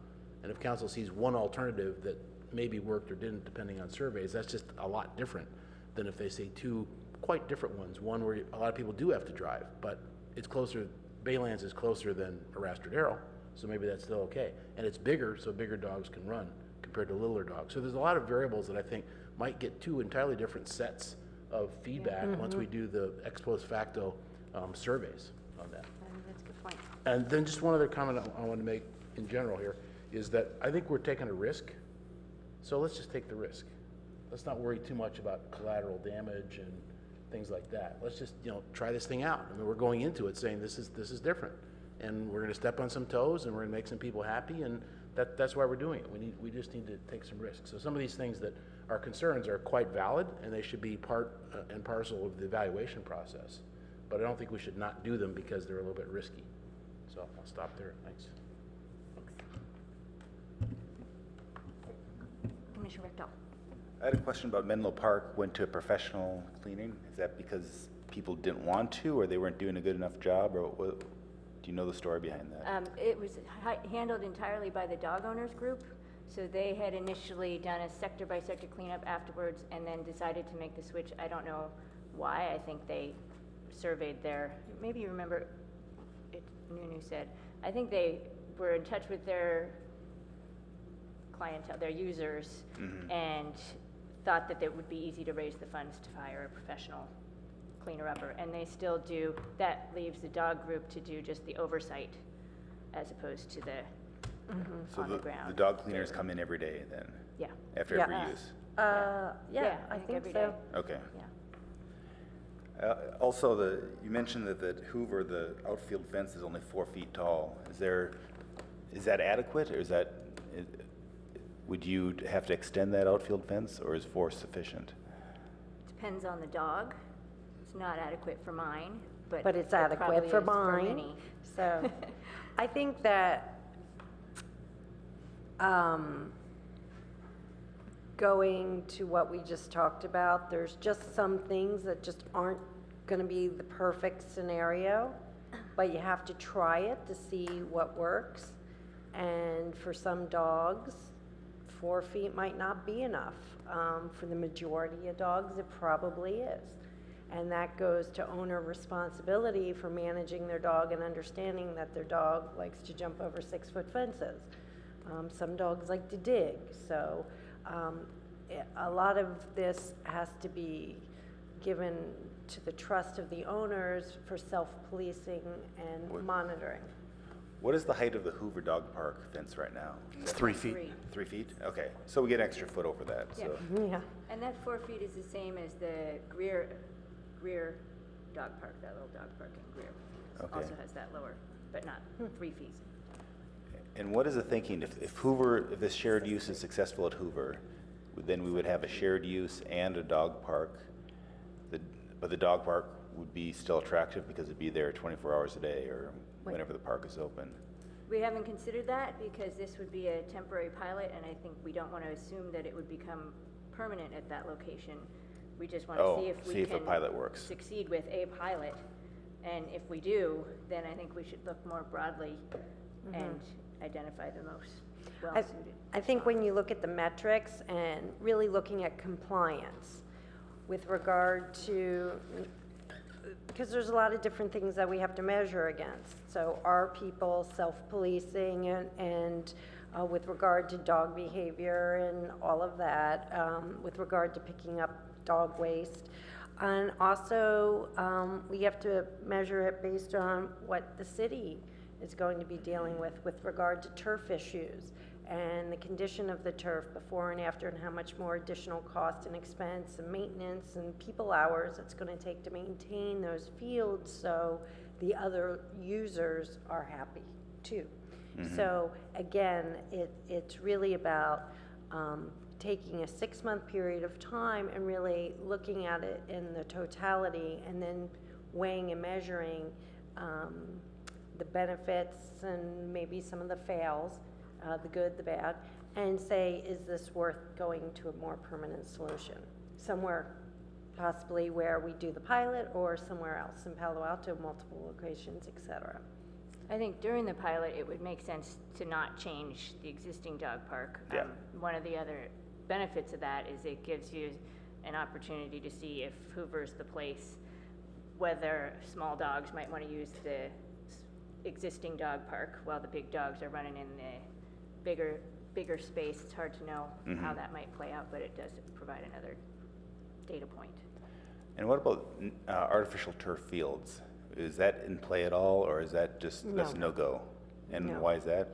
And if council sees one alternative that maybe worked or didn't, depending on surveys, that's just a lot different than if they say 2 quite different ones. One where a lot of people do have to drive, but it's closer, Baylands is closer than Arastradero, so maybe that's still okay. And it's bigger, so bigger dogs can run compared to littler dogs. So there's a lot of variables that I think might get 2 entirely different sets of feedback once we do the ex post facto surveys on that. That's a good point. And then just one other comment I want to make in general here is that I think we're taking a risk, so let's just take the risk. Let's not worry too much about collateral damage and things like that. Let's just, try this thing out. I mean, we're going into it saying this is different, and we're going to step on some toes, and we're going to make some people happy, and that's why we're doing it. We just need to take some risks. So some of these things that are concerns are quite valid, and they should be part and parcel of the evaluation process. But I don't think we should not do them because they're a little bit risky. So I'll stop there. Thanks. Commissioner Richter. I had a question about Menlo Park went to a professional cleaning. Is that because people didn't want to, or they weren't doing a good enough job, or what? Do you know the story behind that? It was handled entirely by the dog owners group. So they had initially done a sector-by-sector cleanup afterwards and then decided to make the switch. I don't know why. I think they surveyed maybe you remember, Nunu said, I think they were in touch with their clientele, their users, and thought that it would be easy to raise the funds to hire a professional cleaner-upper, and they still do. That leaves the dog group to do just the oversight as opposed to the So on the ground. the dog cleaners come in every day then? Yeah. After Yeah. every use? Yeah, I think every so. day. Okay. Yeah. Also, you mentioned that at Hoover, the outfield fence is only 4 feet tall. Is that adequate, or would you have to extend that outfield fence, or is 4 sufficient? Depends on the dog. It's not adequate for mine, but But it's it adequate probably for is mine. many. So I think that going to what we just talked about, there's just some things that just aren't going to be the perfect scenario, but you have to try it to see what works. And for some dogs, 4 feet might not be enough. For the majority of dogs, it probably is. And that goes to owner responsibility for managing their dog and understanding that their dog likes to jump over 6-foot fences. Some dogs like to dig. So a lot of this has to be given to the trust of the owners for self-policing and monitoring. What is the height of the Hoover Dog Park fence right now? It's 3 feet. 3 feet? Okay, so we get an extra foot over that, Yeah. so. Yeah. And that 4 feet is the same as the Greer dog park, that little dog park in Greer. Okay. Also has that lower, but not 3 feet. And what is the thinking, if this shared use is successful at Hoover, then we would have a shared use and a dog park, but the dog park would be still attractive because it'd be there 24 hours a day or whenever the park is open? We haven't considered that because this would be a temporary pilot, and I think we don't want to assume that it would become permanent at that location. We just want to see if we a can pilot works. succeed with a pilot. And if we do, then I think we should look more broadly and identify the most well-suited. I think when you look at the metrics and really looking at compliance with regard to, because there's a lot of different things that we have to measure against. So are people self-policing and with regard to dog behavior and all of that, with regard to picking up dog waste. And also, we have to measure it based on what the city is going to be dealing with regard to turf issues and the condition of the turf before and after, and how much more additional cost and expense and maintenance and people hours it's going to take to maintain those fields so the other users are happy too. So again, it's really about taking a 6-month period of time and really looking at it in the totality and then weighing and measuring the benefits and maybe some of the fails, the good, the bad, and say, is this worth going to a more permanent solution? Somewhere possibly where we do the pilot or somewhere else in Palo Alto, multiple locations, et cetera. I think during the pilot, it would make sense to not change the existing dog park. Yeah. One of the other benefits of that is it gives you an opportunity to see if Hoover's the place, whether small dogs might want to use the existing dog park while the big dogs are running in the bigger space. It's hard to know how that might play out, but it does provide another data point. And what about artificial turf fields? Is that in play at all, or is that just that's no-go? And No. why is that?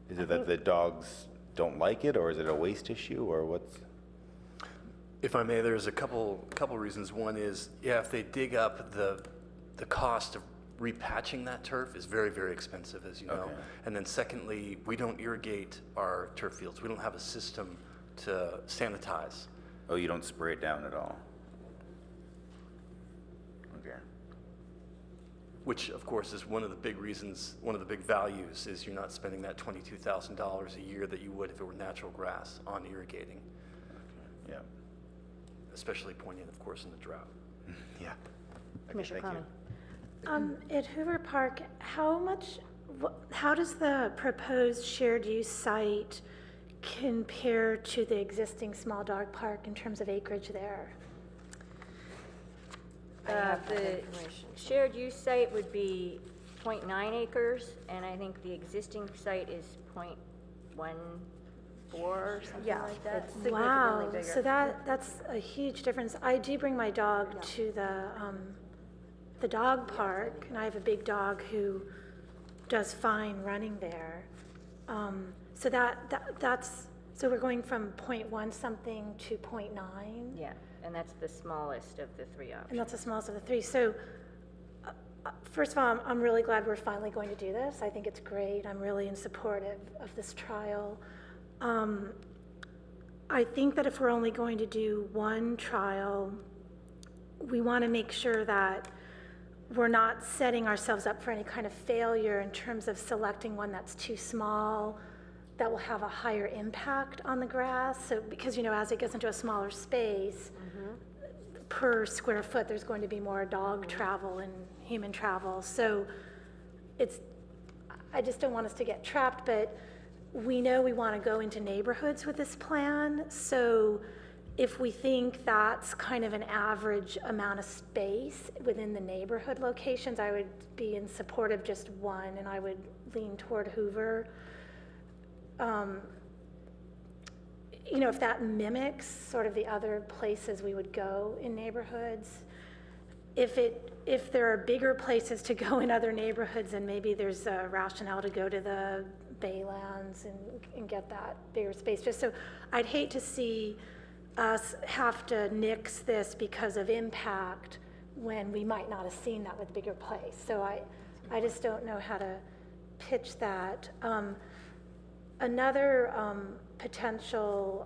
Is it that the dogs don't like it, or is it a waste issue, or what's? If I may, there's a couple reasons. One is, yeah, if they dig up, the cost of repatching that turf is very, very expensive, as you know. Okay. And then secondly, we don't irrigate our turf fields. We don't have a system to sanitize. Oh, you don't spray it down at all? Okay. Which, of course, is one of the big reasons, one of the big values is you're not spending that $22,000 a year that you would if it were natural grass on irrigating. Yeah. Especially poignant, of course, in the drought. Yeah. Commissioner Thank you. At Hoover Park, how does the proposed shared use site compare to the existing small dog park in terms of acreage there? The shared use site would be 0.9 acres, and I think the existing site is 0.1 or something Yeah, like that? it's significantly Wow, bigger. so that's a huge difference. I do bring my dog to the dog park, and I have a big dog who does fine running there. So that's, so we're going from 0.1 something to 0.9? Yeah, and that's the smallest of the three options. And that's the smallest of the three. So first of all, I'm really glad we're finally going to do this. I think it's great. I'm really in support of this trial. I think that if we're only going to do one trial, we want to make sure that we're not setting ourselves up for any kind of failure in terms of selecting one that's too small, that will have a higher impact on the grass. So, because, you know, as it gets into a smaller space, per square foot, there's going to be more dog travel and human travel. So I just don't want us to get trapped, but we know we want to go into neighborhoods with this plan. So if we think that's kind of an average amount of space within the neighborhood locations, I would be in support of just one, and I would lean toward Hoover. You know, if that mimics sort of the other places we would go in neighborhoods, if there are bigger places to go in other neighborhoods, and maybe there's a rationale to go to the Baylands and get that bigger space. Just so I'd hate to see us have to nix this because of impact when we might not have seen that with a bigger place. So I just don't know how to pitch that. Another potential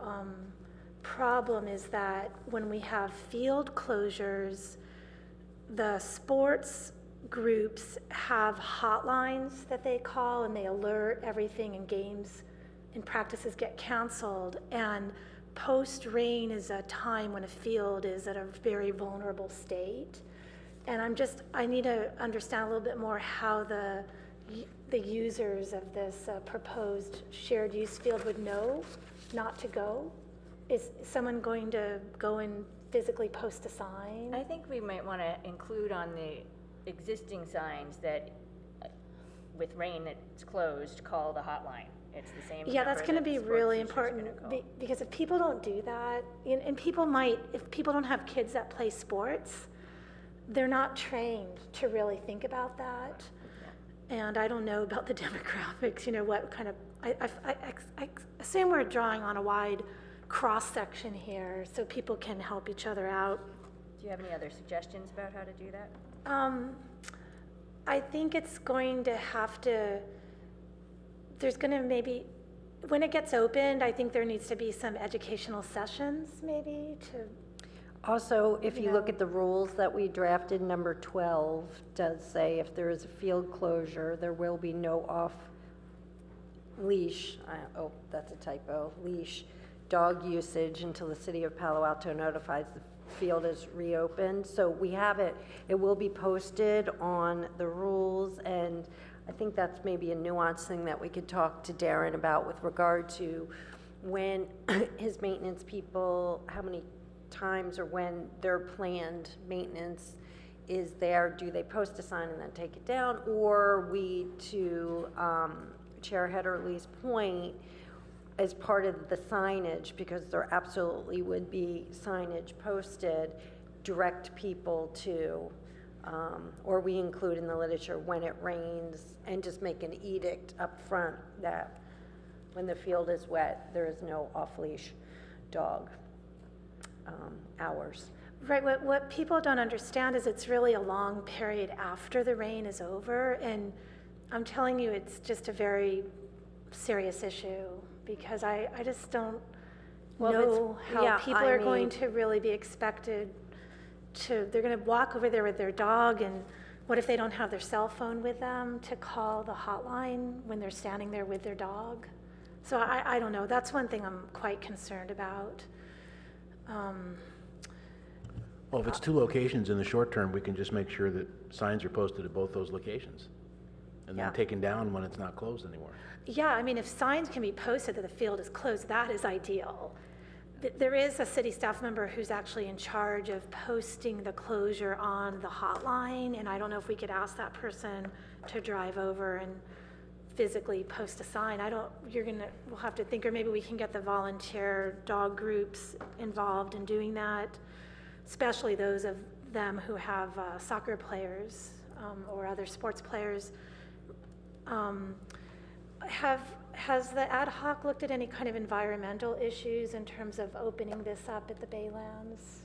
problem is that when we have field closures, the sports groups have hotlines that they call, and they alert everything, and games and practices get canceled. And post-rain is a time when a field is at a very vulnerable state. And I need to understand a little bit more how the users of this proposed shared use field would know not to go. Is someone going to go and physically post a sign? I think we might want to include on the existing signs that with rain that's closed, call the hotline. It's the same. Yeah, that's number going to that be sports really teacher's important gonna call. because if people don't do that, and people might, if people don't have kids that play sports, they're not trained to really think about that. And I don't know about the demographics, you know, what kind of, I assume we're drawing on a wide cross-section here so people can help each other out. Do you have any other suggestions about how to do that? I think it's going to have to, there's going to maybe, when it gets opened, I think there needs to be some educational sessions maybe to. Also, if you look at the rules that we drafted, number 12 does say if there is a field closure, there will be no off-leash, that's a typo, leash, dog usage until the city of Palo Alto notifies the field is reopened. So we have it, it will be posted on the rules, and I think that's maybe a nuanced thing that we could talk to Darren about with regard to when his maintenance people, how many times or when their planned maintenance is there, do they post a sign and then take it down? Or we, to Chair Hederley's point, as part of the signage, because there absolutely would be signage posted, direct people to, or we include in the literature when it rains, and just make an edict up front that when the field is wet, there is no off-leash dog hours. Right, what people don't understand is it's really a long period after the rain is over, and I'm telling you, it's just a very serious issue, because I just don't know how people are going to really be expected to, they're going to walk over there with their dog, and what if they don't have their cell phone with them to call the hotline when they're standing there with their dog? So I don't know, that's one thing I'm quite concerned about. Well, if it's two locations in the short term, we can just make sure that signs are posted at both those locations and then taken down when it's not closed anymore. Yeah, I mean, if signs can be posted that the field is closed, that is ideal. There is a city staff member who's actually in charge of posting the closure on the hotline, and I don't know if we could ask that person to drive over and physically post a sign. We'll have to think, or maybe we can get the volunteer dog groups involved in doing that, especially those of them who have soccer players or other sports players. Has the ad hoc looked at any kind of environmental issues in terms of opening this up at the Baylands?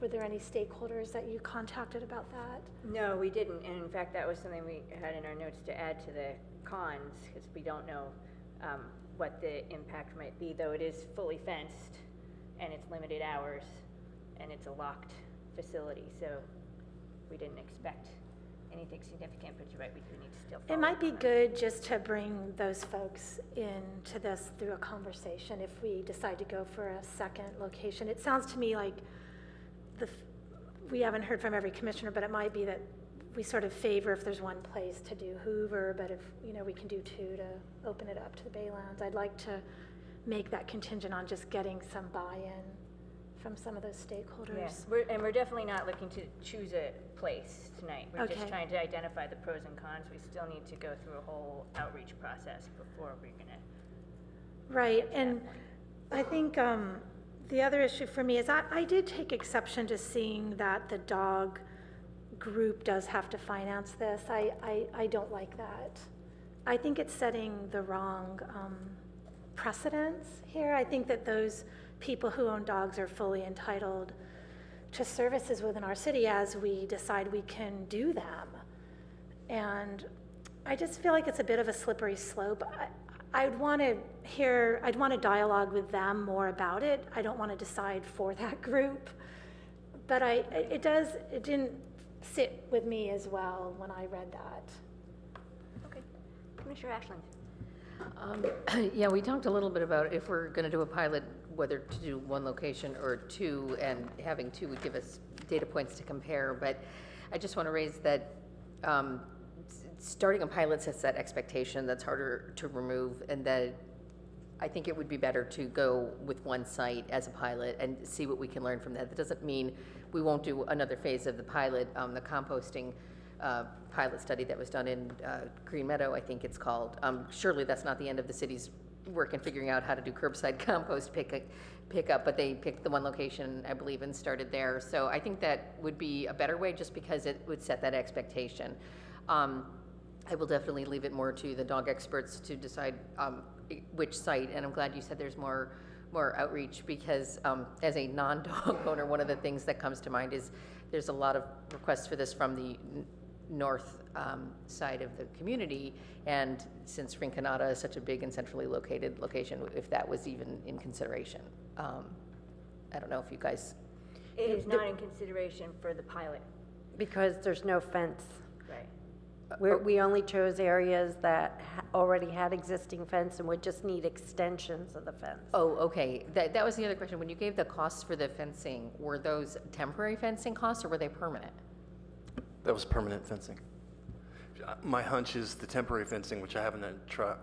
Were there any stakeholders that you contacted about that? No, we didn't, and in fact, that was something we had in our notes to add to the cons, because we don't know what the impact might be, though it is fully fenced, and it's limited hours, and it's a locked facility, so we didn't expect anything significant, but you're right, we do need to still follow It might be up on good just to bring those folks into this through a conversation if we decide to go for a second location. It sounds to me like we haven't heard from every commissioner, but it might be that we sort of favor if there's one place to do Hoover, but if, we can do two to open it up to the Baylands. I'd like to make that contingent on just getting some buy-in from some of those stakeholders. Yeah, we're definitely not looking to choose a place tonight. We're just Okay. trying to identify the pros and cons. We still need to go through a whole outreach process before we're gonna. Right, and I think the other issue for me is I did take exception to seeing that the dog group does have to finance this. I don't like that. I think it's setting the wrong precedence here. I think that those people who own dogs are fully entitled to services within our city as we decide we can do them. And I just feel like it's a bit of a slippery slope. I'd want to dialogue with them more about it. I don't want to decide for that group. But it didn't sit with me as well when I read that. Okay. Commissioner Ashland. Yeah, we talked a little bit about if we're going to do a pilot, whether to do one location or two, and having two would give us data points to compare. But I just want to raise that starting a pilot sets that expectation that's harder to remove, and that I think it would be better to go with one site as a pilot and see what we can learn from that. That doesn't mean we won't do another phase of the pilot. The composting pilot study that was done in Green Meadow, I think it's called. Surely that's not the end of the city's work in figuring out how to do curbside compost pickup, but they picked the one location, I believe, and started there. So I think that would be a better way, just because it would set that expectation. I will definitely leave it more to the dog experts to decide which site, and I'm glad you said there's more outreach, because as a non-dog owner, one of the things that comes to mind is there's a lot of requests for this from the north side of the community, and since Rinconada is such a big and centrally located location, if that was even in consideration. I don't know if you guys... It is not in consideration for the pilot. Because there's no fence. Right. We only chose areas that already had existing fence and would just need extensions of the fence. Oh, okay. That was the other question. When you gave the costs for the fencing, were those temporary fencing costs or were they permanent? That was permanent fencing. My hunch is the temporary fencing, which I haven't had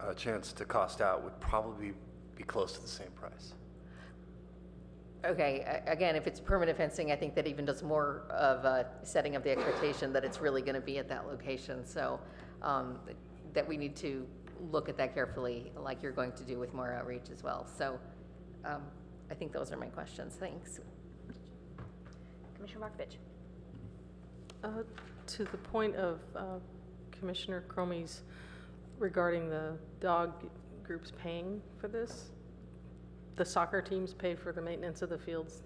a chance to cost out, would probably be close to the same price. Okay, again, if it's permanent fencing, I think that even does more of setting up the expectation that it's really going to be at that location. So that we need to look at that carefully, like you're going to do with more outreach as well. So I think those are my questions. Thanks. Commissioner Markovich. To the point of Commissioner Cromie's regarding the dog groups paying for this, the soccer teams pay for the maintenance of the fields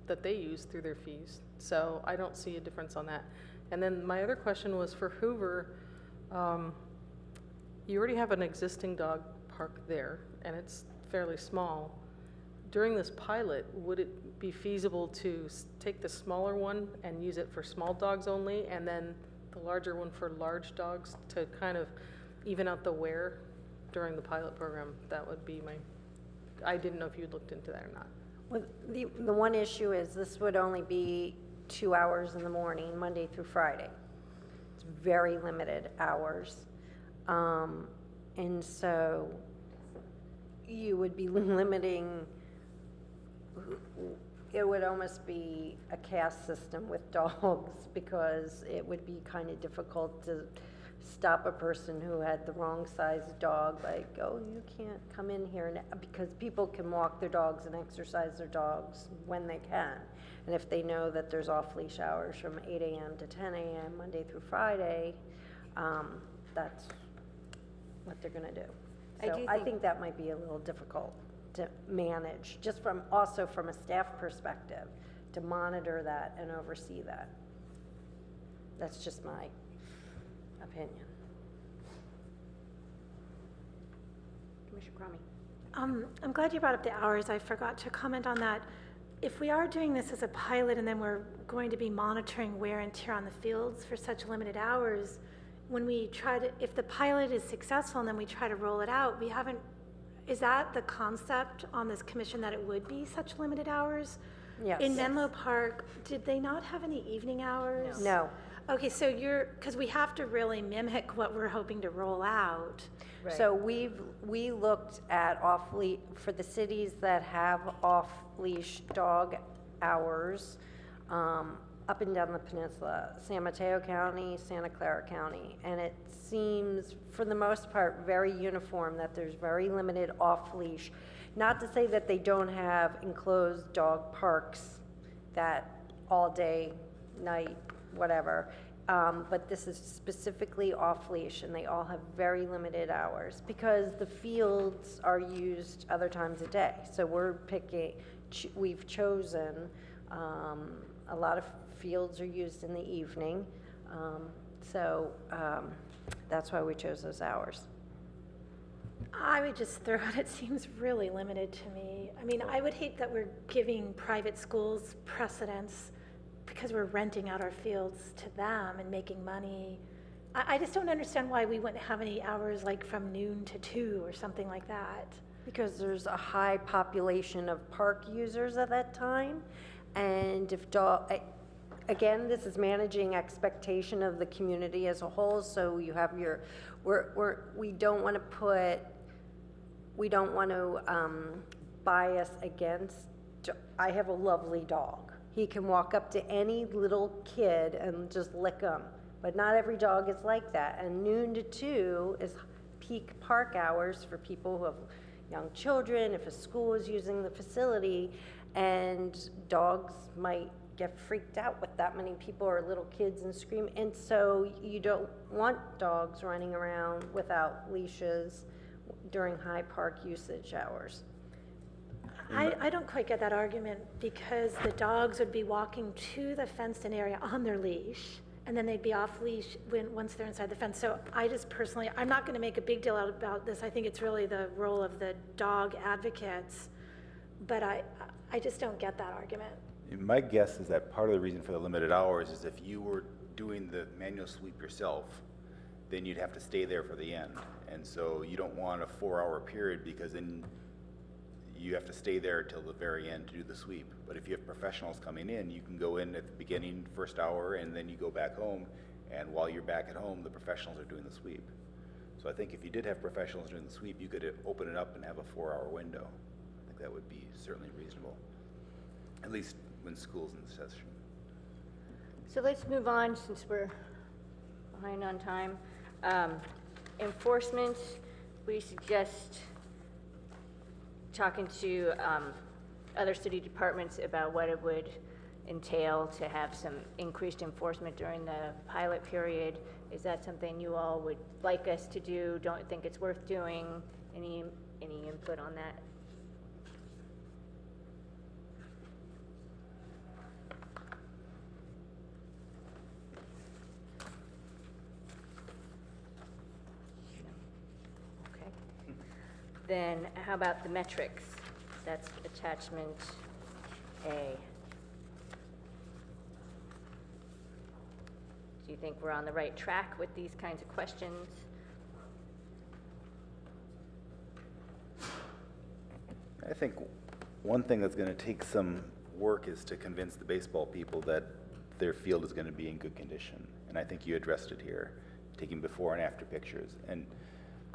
that they use through their fees. So I don't see a difference on that. And then my other question was for Hoover, you already have an existing dog park there, and it's fairly small. During this pilot, would it be feasible to take the smaller one and use it for small dogs only, and then the larger one for large dogs to kind of even out the wear during the pilot program? That would be I didn't know if you'd looked into that or not. Well, the one issue is this would only be 2 hours in the morning, Monday through Friday. It's very limited hours. And so you would be limiting, it would almost be a caste system with dogs, because it would be kind of difficult stop a person who had the wrong size dog, like, oh, you can't come in here, because people can walk their dogs and exercise their dogs when they can. And if they know that there's off-leash hours from 8 a.m. to 10 a.m. Monday through Friday, that's what they're gonna do. So I think that might be a little difficult to manage, just also from a staff perspective, to monitor that and oversee that. That's just my opinion. Commissioner Cromie. I'm glad you brought up the hours. I forgot to comment on that. If we are doing this as a pilot and then we're going to be monitoring wear and tear on the fields for such limited hours, when we try to, if the pilot is successful and then we try to roll it out, is that the concept on this commission, that it would be such limited hours? Yes. In Menlo Park, did they not have any evening hours? No. Okay, so because we have to really mimic what we're hoping to roll out. Right. So we looked at for the cities that have off-leash dog hours, up and down the peninsula, San Mateo County, Santa Clara County, and it seems, for the most part, very uniform, that there's very limited off-leash. Not to say that they don't have enclosed dog parks that all day, night, whatever, but this is specifically off-leash, and they all have very limited hours because the fields are used other times a day. So we've chosen, a lot of fields are used in the evening, so that's why we chose those hours. I would just throw out, it seems really limited to me. I mean, I would hate that we're giving private schools precedence because we're renting out our fields to them and making money. I just don't understand why we wouldn't have any hours like from noon to 2 or something like that. Because there's a high population of park users at that time, and if again, this is managing expectation of the community as a whole, so you have we don't want to bias against, I have a lovely dog. He can walk up to any little kid and just lick them, but not every dog is like that, and noon to 2 is peak park hours for people who have young children, if a school is using the facility, and dogs might get freaked out with that many people or little kids and scream. And so you don't want dogs running around without leashes during high park usage hours. I don't quite get that argument, because the dogs would be walking to the fenced-in area on their leash, and then they'd be off leash once they're inside the fence. So I just personally, I'm not going to make a big deal out about this. I think it's really the role of the dog advocates, but I just don't get that argument. My guess is that part of the reason for the limited hours is if you were doing the manual sweep yourself, then you'd have to stay there for the end. And so you don't want a 4-hour period, because then you have to stay there till the very end to do the sweep. But if you have professionals coming in, you can go in at the beginning, first hour, and then you go back home, and while you're back at home, the professionals are doing the sweep. So I think if you did have professionals doing the sweep, you could open it up and have a 4-hour window. I think that would be certainly reasonable, at least when school's in session. So let's move on, since we're behind on time. Enforcement, we suggest talking to other city departments about what it would entail to have some increased enforcement during the pilot period. Is that something you all would like us to do? Don't think it's worth doing? Any input on that? Then how about the metrics? That's attachment A. Do you think we're on the right track with these kinds of questions? I think one thing that's going to take some work is to convince the baseball people that their field is going to be in good condition. And I think you addressed it here, taking before and after pictures. And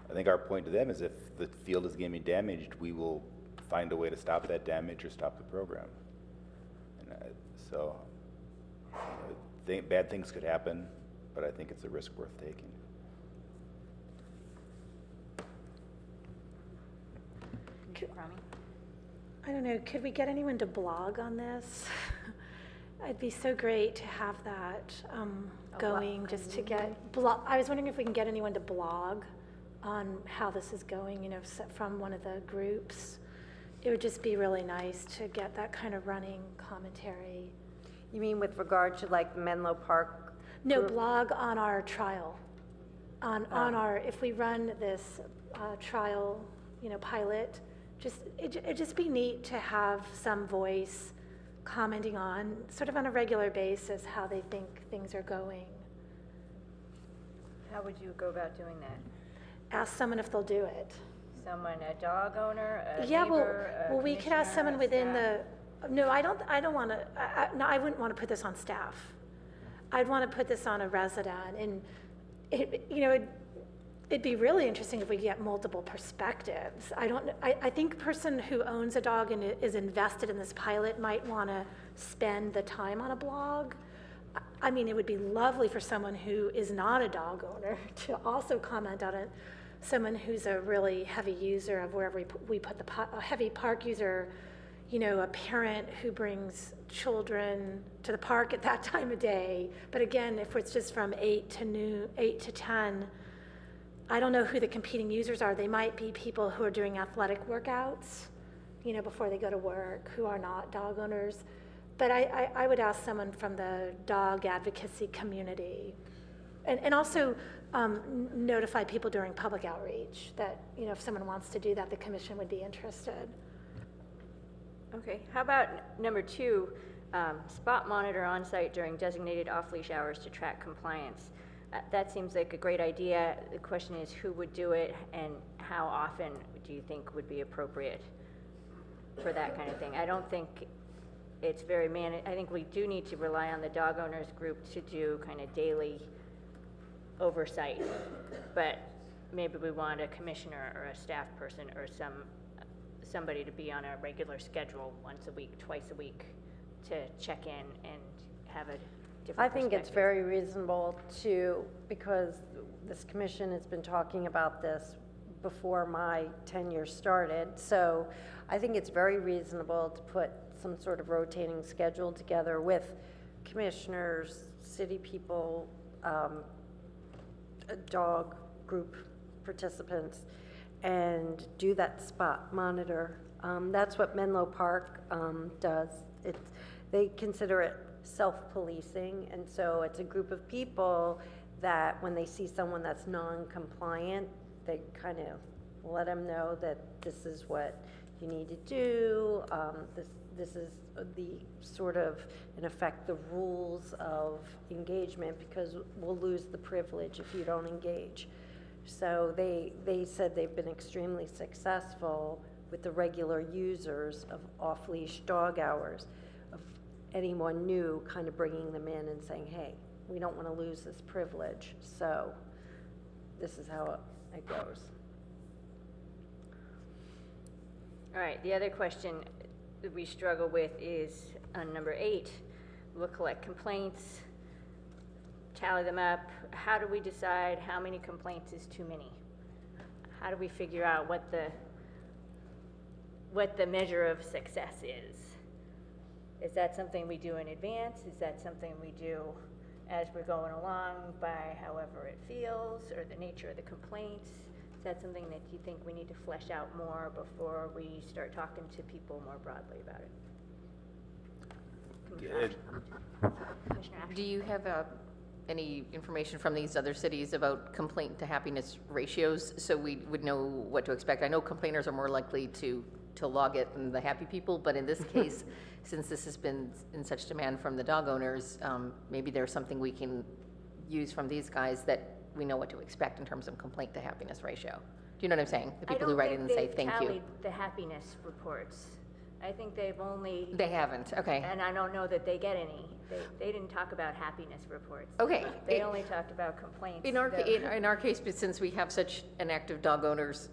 I think our point to them is, if the field is getting damaged, we will find a way to stop that damage or stop the program. And bad things could happen, but I think it's a risk worth taking. Rami? I don't know, could we get anyone to blog on this? It'd be so great to have that going, just to get, I was wondering if we can get anyone to blog on how this is going, from one of the groups. It would just be really nice to get that kind of running commentary. You mean with regard to like Menlo Park? No, blog on our trial. On our, if we run this trial, pilot, it'd just be neat to have some voice commenting on, sort of on a regular basis, how they think things are going. How would you go about doing that? Ask someone if they'll do it. Someone, a dog owner, a Yeah, neighbor, a well, we could ask someone commissioner, within staff? no, I don't want to, no, I wouldn't want to put this on staff. I'd want to put this on a resident, and it'd be really interesting if we get multiple perspectives. I think a person who owns a dog and is invested in this pilot might want to spend the time on a blog. I mean, it would be lovely for someone who is not a dog owner to also comment on it. Someone who's a really heavy user of wherever we put a heavy park user, a parent who brings children to the park at that time of day. But again, if it's just from 8 to 10, I don't know who the competing users are. They might be people who are doing athletic workouts, before they go to work, who are not dog owners. But I would ask someone from the dog advocacy community. And also notify people during public outreach that, if someone wants to do that, the commission would be interested. Okay, how about number 2, spot monitor on site during designated off-leash hours to track compliance? That seems like a great idea. The question is who would do it and how often do you think would be appropriate for that kind of thing? I don't think it's very I think we do need to rely on the dog owners group to do kind of daily oversight, but maybe we want a commissioner or a staff person or somebody to be on a regular schedule once a week, twice a week to check in and have a different I think it's perspective. very reasonable because this commission has been talking about this before my tenure started. So I think it's very reasonable to put some sort of rotating schedule together with commissioners, city people, dog group participants, and do that spot monitor. That's what Menlo Park does. They consider it self-policing, and so it's a group of people that when they see someone that's non-compliant, they kind of let them know that this is what you need to do. This is the sort of, in effect, the rules of engagement, because we'll lose the privilege if you don't engage. So they said they've been extremely successful with the regular users of off-leash dog hours, of anyone new kind of bringing them in and saying, hey, we don't want to lose this privilege, so this is how it goes. All right, the other question that we struggle with is on number 8. We'll collect complaints, tally them up. How do we decide how many complaints is too many? How do we figure out what the measure of success is? Is that something we do in advance? Is that something we do as we're going along by however it feels, or the nature of the complaints? Is that something that you think we need to flesh out more before we start talking to people more broadly about it? Commissioner Ashton? Do you have any information from these other cities about complaint to happiness ratios, so we would know what to expect? I know complainers are more likely to log it than the happy people, but in this case, since this has been in such demand from the dog owners, maybe there's something we can use from these guys that we know what to expect in terms of complaint to happiness ratio. Do you know what I'm saying? The people who write in and say thank you. I don't think they've tallied the happiness reports. I think they've only... They haven't, okay. And I don't know that they get any. They didn't talk about happiness reports. Okay. They only talked about complaints. In our case, but since we have such an active dog owners,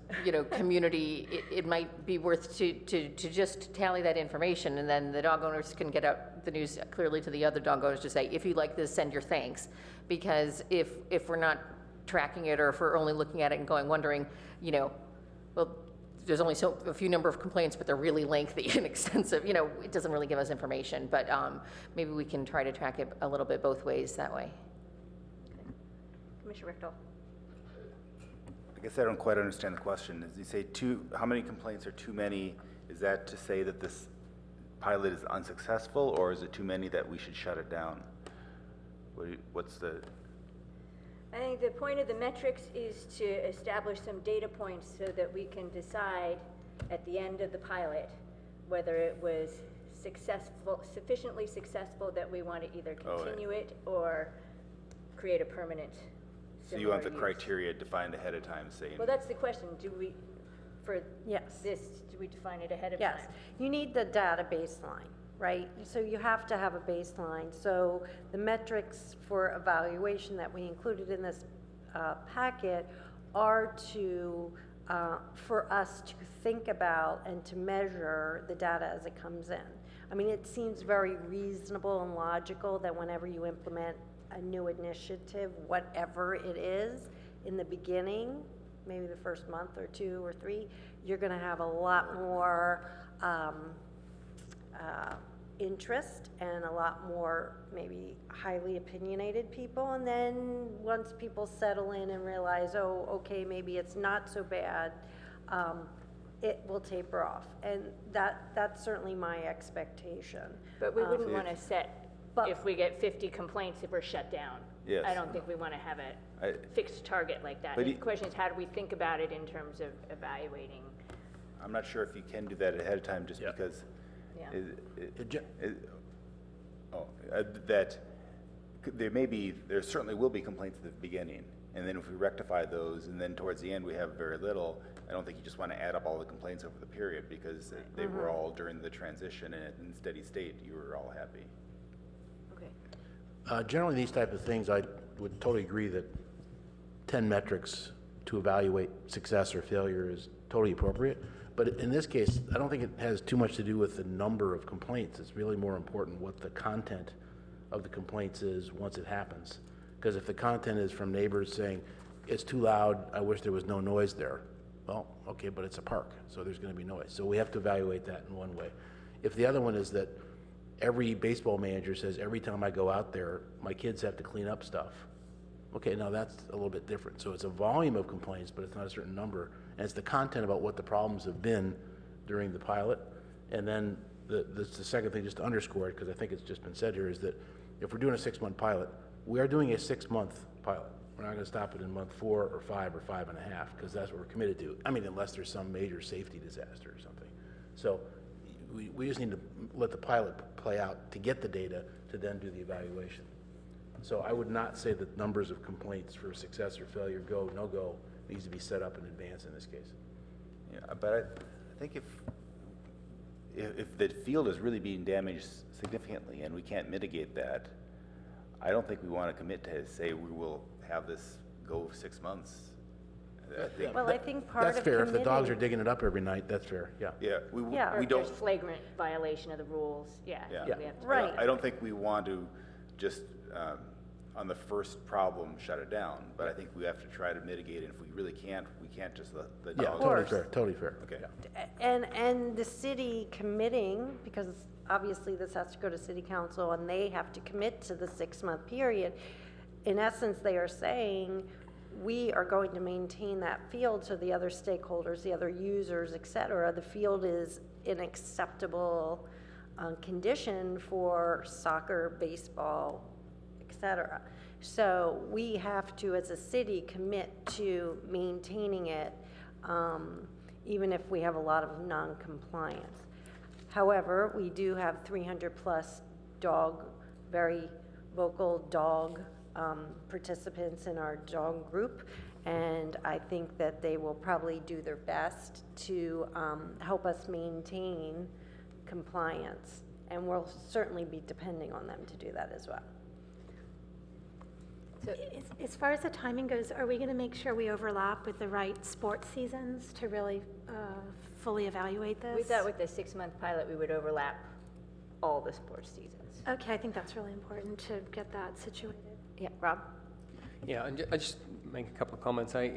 community, it might be worth to just tally that information, and then the dog owners can get out the news clearly to the other dog owners to say, if you like this, send your thanks. Because if we're not tracking it, or if we're only looking at it and wondering, well, there's only a few number of complaints, but they're really lengthy and extensive, it doesn't really give us information, but maybe we can try to track it a little bit both ways that way. Commissioner Richtel. I guess I don't quite understand the question. As you say, how many complaints are too many? Is that to say that this pilot is unsuccessful, or is it too many that we should shut it down? What's the... I think the point of the metrics is to establish some data points so that we can decide at the end of the pilot whether it was sufficiently successful that we want to either continue it or create a permanent. So you want the criteria defined ahead of time, saying... Well, that's the question. Do we, for Yes. this, do we define it ahead of Yes, time? you need the data baseline, right? So you have to have a baseline. So the metrics for evaluation that we included in this packet are for us to think about and to measure the data as it comes in. I mean, it seems very reasonable and logical that whenever you implement a new initiative, whatever it is, in the beginning, maybe the first month or 2 or 3, you're going to have a lot more interest and a lot more maybe highly opinionated people. And then once people settle in and realize, oh, okay, maybe it's not so bad, it will taper off. And that's certainly my expectation. But we wouldn't want to set, if we get 50 complaints, if we're shut down. Yes. I don't think we want to have a fixed target like that. The question is, how do we think about it in terms of evaluating? I'm not sure if you can do that ahead of time, just because that there certainly will be complaints at the beginning, and then if we rectify those, and then towards the end we have very little, I don't think you just want to add up all the complaints over the period, because they were all during the transition, and in steady state, you were all happy. Okay. Generally, these type of things, I would totally agree that 10 metrics to evaluate success or failure is totally appropriate. But in this case, I don't think it has too much to do with the number of complaints. It's really more important what the content of the complaints is once it happens. Because if the content is from neighbors saying, it's too loud, I wish there was no noise there. Well, okay, but it's a park, so there's going to be noise. So we have to evaluate that in one way. If the other one is that every baseball manager says, every time I go out there, my kids have to clean up stuff. Okay, now that's a little bit different. So it's a volume of complaints, but it's not a certain number. And it's the content about what the problems have been during the pilot. And then the second thing, just to underscore it, because I think it's just been said here, is that if we're doing a 6-month pilot, we are doing a 6-month pilot. We're not going to stop it in month 4 or 5 or 5.5, because that's what we're committed to. I mean, unless there's some major safety disaster or something. So we just need to let the pilot play out to get the data to then do the evaluation. So I would not say that numbers of complaints for success or failure, go, no go, needs to be set up in advance in this case. Yeah, but I think if the field is really being damaged significantly and we can't mitigate that, I don't think we want to commit to say we will have this go 6 months. I think part that's of fair. If the dogs committing- are digging it up every night, that's fair. Yeah. Yeah. Or We if don't. there's flagrant violation of the rules. Yeah. Yeah. We have to Right. I don't think we want to just on the first problem shut it down, but I think we have to try to mitigate it. If we really can't, we can't just let the Yeah, dogs. totally fair. Totally fair. Okay. And the city committing, because obviously this has to go to city council and they have to commit to the 6-month period. In essence, they are saying, we are going to maintain that field so the other stakeholders, the other users, et cetera, the field is in acceptable condition for soccer, baseball, et cetera. So we have to, as a city, commit to maintaining it, even if we have a lot of non-compliance. However, we do have 300+ very vocal dog participants in our dog group, and I think that they will probably do their best to help us maintain compliance, and we'll certainly be depending on them to do that as well. So, As far as the timing goes, are we going to make sure we overlap with the right sports seasons to really fully evaluate this? we thought with the 6-month pilot we would overlap all the sports seasons. Okay, I think that's really important to get that situated. Yeah, Rob? Yeah, and I just make a couple of comments. I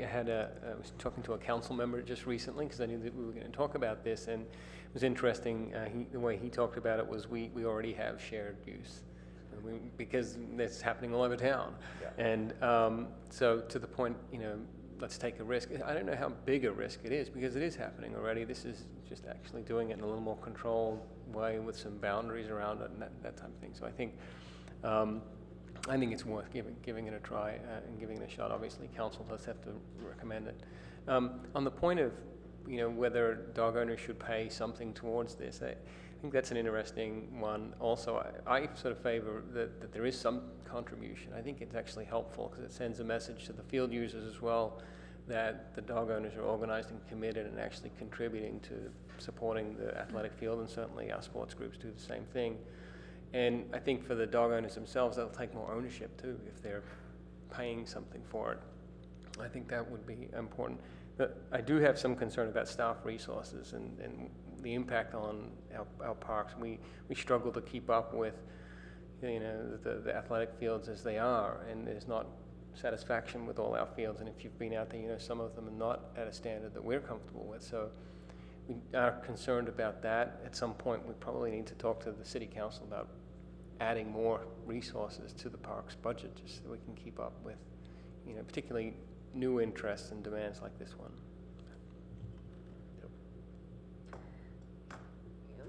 was talking to a council member just recently because I knew that we were going to talk about this, and it was interesting. The way he talked about it was we already have shared use, because that's happening all over town. Yeah. And so to the point, let's take a risk. I don't know how big a risk it is because it is happening already. This is just actually doing it in a little more controlled way with some boundaries around it and that type of thing. So I think it's worth giving it a try and giving it a shot. Obviously, council does have to recommend it. On the point of, whether dog owners should pay something towards this, I think that's an interesting one. Also, I sort of favor that there is some contribution. I think it's actually helpful because it sends a message to the field users as well that the dog owners are organized and committed and actually contributing to supporting the athletic field, and certainly our sports groups do the same thing. And I think for the dog owners themselves, they'll take more ownership too if they're paying something for it. I think that would be important. But I do have some concern about staff resources and the impact on our parks. We struggle to keep up with the athletic fields as they are, and there's not satisfaction with all our fields. And if you've been out there, some of them are not at a standard that we're comfortable with. So we are concerned about that. At some point, we probably need to talk to the city council about adding more resources to the parks budget just so we can keep up with, particularly new interests and demands like this one.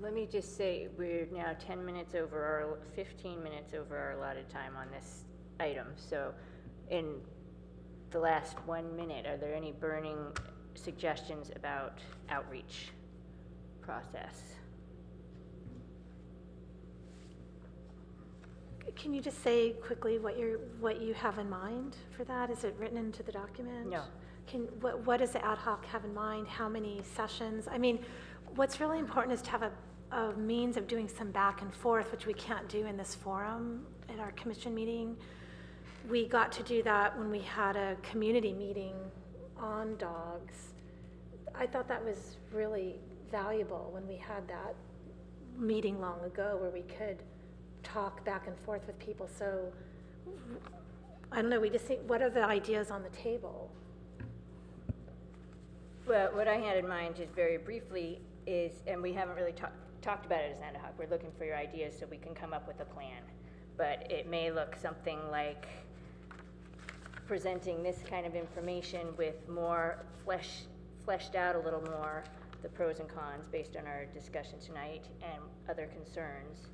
Let me just say, we're now 15 minutes over our allotted time on this item. So in the last 1 minute, are there any burning suggestions about outreach process? Can you just say quickly what you have in mind for that? Is it written into the document? No. What does the ad hoc have in mind? How many sessions? I mean, what's really important is to have a means of doing some back and forth, which we can't do in this forum at our commission meeting. We got to do that when we had a community meeting on dogs. I thought that was really valuable when we had that meeting long ago where we could talk back and forth with people. So I don't know, we just think, what are the ideas on the table? Well, what I had in mind just very briefly is, and we haven't really talked about it as ad hoc, we're looking for your ideas so we can come up with a plan. But it may look something like presenting this kind of information with more fleshed out a little more, the pros and cons based on our discussion tonight and other concerns,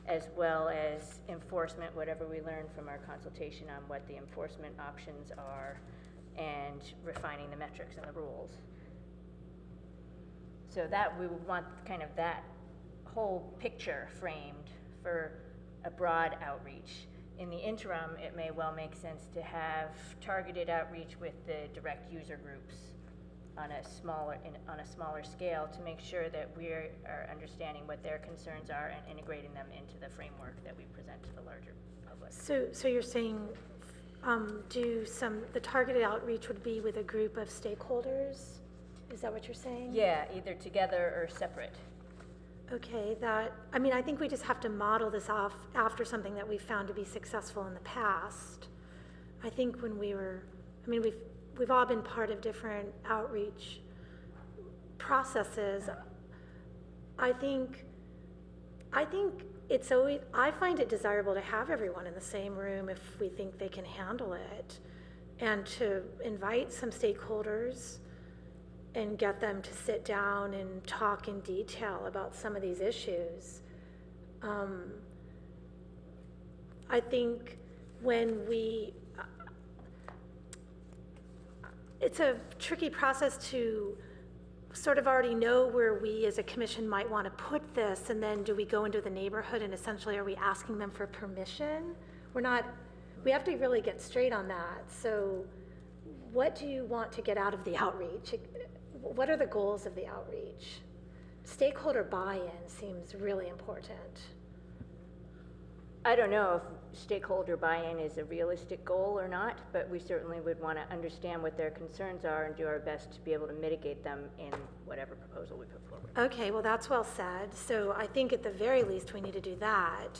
as well as enforcement, whatever we learn from our consultation on what the enforcement options are, and refining the metrics and the rules. So that we would want kind of that whole picture framed for a broad outreach. In the interim, it may well make sense to have targeted outreach with the direct user groups on a smaller scale to make sure that we are understanding what their concerns are and integrating them into the framework that we present to the larger public. So you're saying the targeted outreach would be with a group of stakeholders? Is that what you're saying? Yeah, either together or separate. Okay, I think we just have to model this off after something that we found to be successful in the past. I think when we've all been part of different outreach processes. I think it's always, I find it desirable to have everyone in the same room if we think they can handle it, and to invite some stakeholders and get them to sit down and talk in detail about some of these issues. I think it's a tricky process to sort of already know where we as a commission might want to put this, and then do we go into the neighborhood and essentially are we asking them for permission? We have to really get straight on that. So what do you want to get out of the outreach? What are the goals of the outreach? Stakeholder buy-in seems really important. I don't know if stakeholder buy-in is a realistic goal or not, but we certainly would want to understand what their concerns are and do our best to be able to mitigate them in whatever proposal we put forward. Okay, well, that's well said. So I think at the very least we need to do that.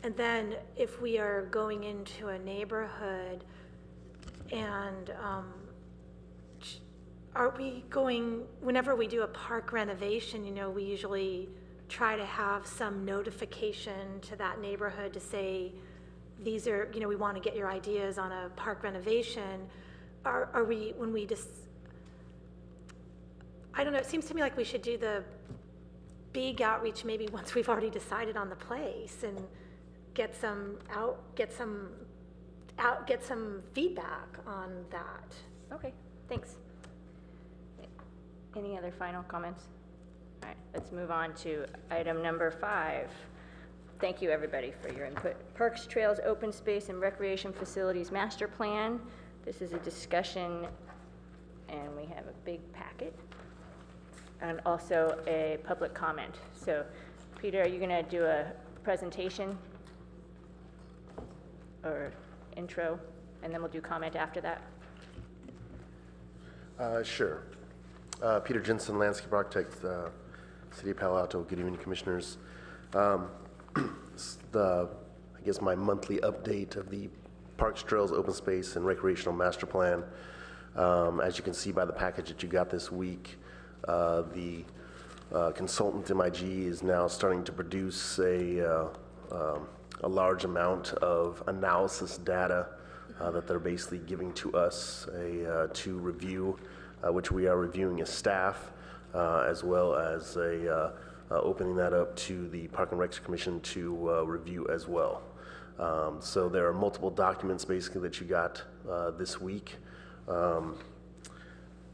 And then if we are going into a neighborhood And are we going, whenever we do a park renovation, we usually try to have some notification to that neighborhood to say, these are, we want to get your ideas on a park renovation. Are we, when we just, I don't know, it seems to me like we should do the big outreach maybe once we've already decided on the place and get some feedback on that. Okay, thanks. Any other final comments? All right, let's move on to item number 5. Thank you, everybody, for your input. Parks, Trails, Open Space, and Recreation Facilities Master Plan. This is a discussion, and we have a big packet, and also a public comment. So, Peter, are you going to do a presentation or intro, and then we'll do comment after that? Sure. Peter Jensen, landscape architect, City of Palo Alto. Good evening, commissioners. I guess my monthly update of the Parks, Trails, Open Space, and Recreational Master Plan. As you can see by the package that you got this week, the consultant MIG is now starting to produce a large amount of analysis data that they're basically giving to us to review, which we are reviewing as staff, as well as opening that up to the Park and Rec Commission to review as well. So there are multiple documents basically that you got this week. The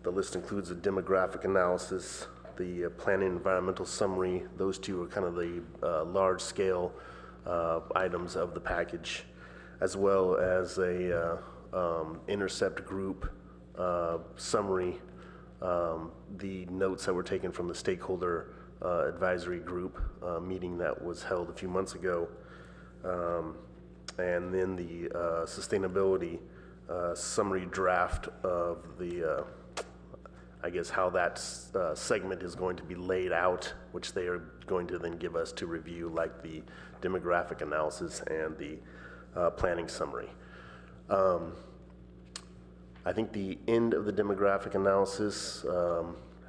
list includes a demographic analysis, the planning environmental summary. Those two are kind of the large scale items of the package, as well as a intercept group summary, the notes that were taken from the stakeholder advisory group meeting that was held a few months ago, and then the sustainability summary draft of the I guess how that segment is going to be laid out, which they are going to then give us to review, like the demographic analysis and the planning summary. I think the end of the demographic analysis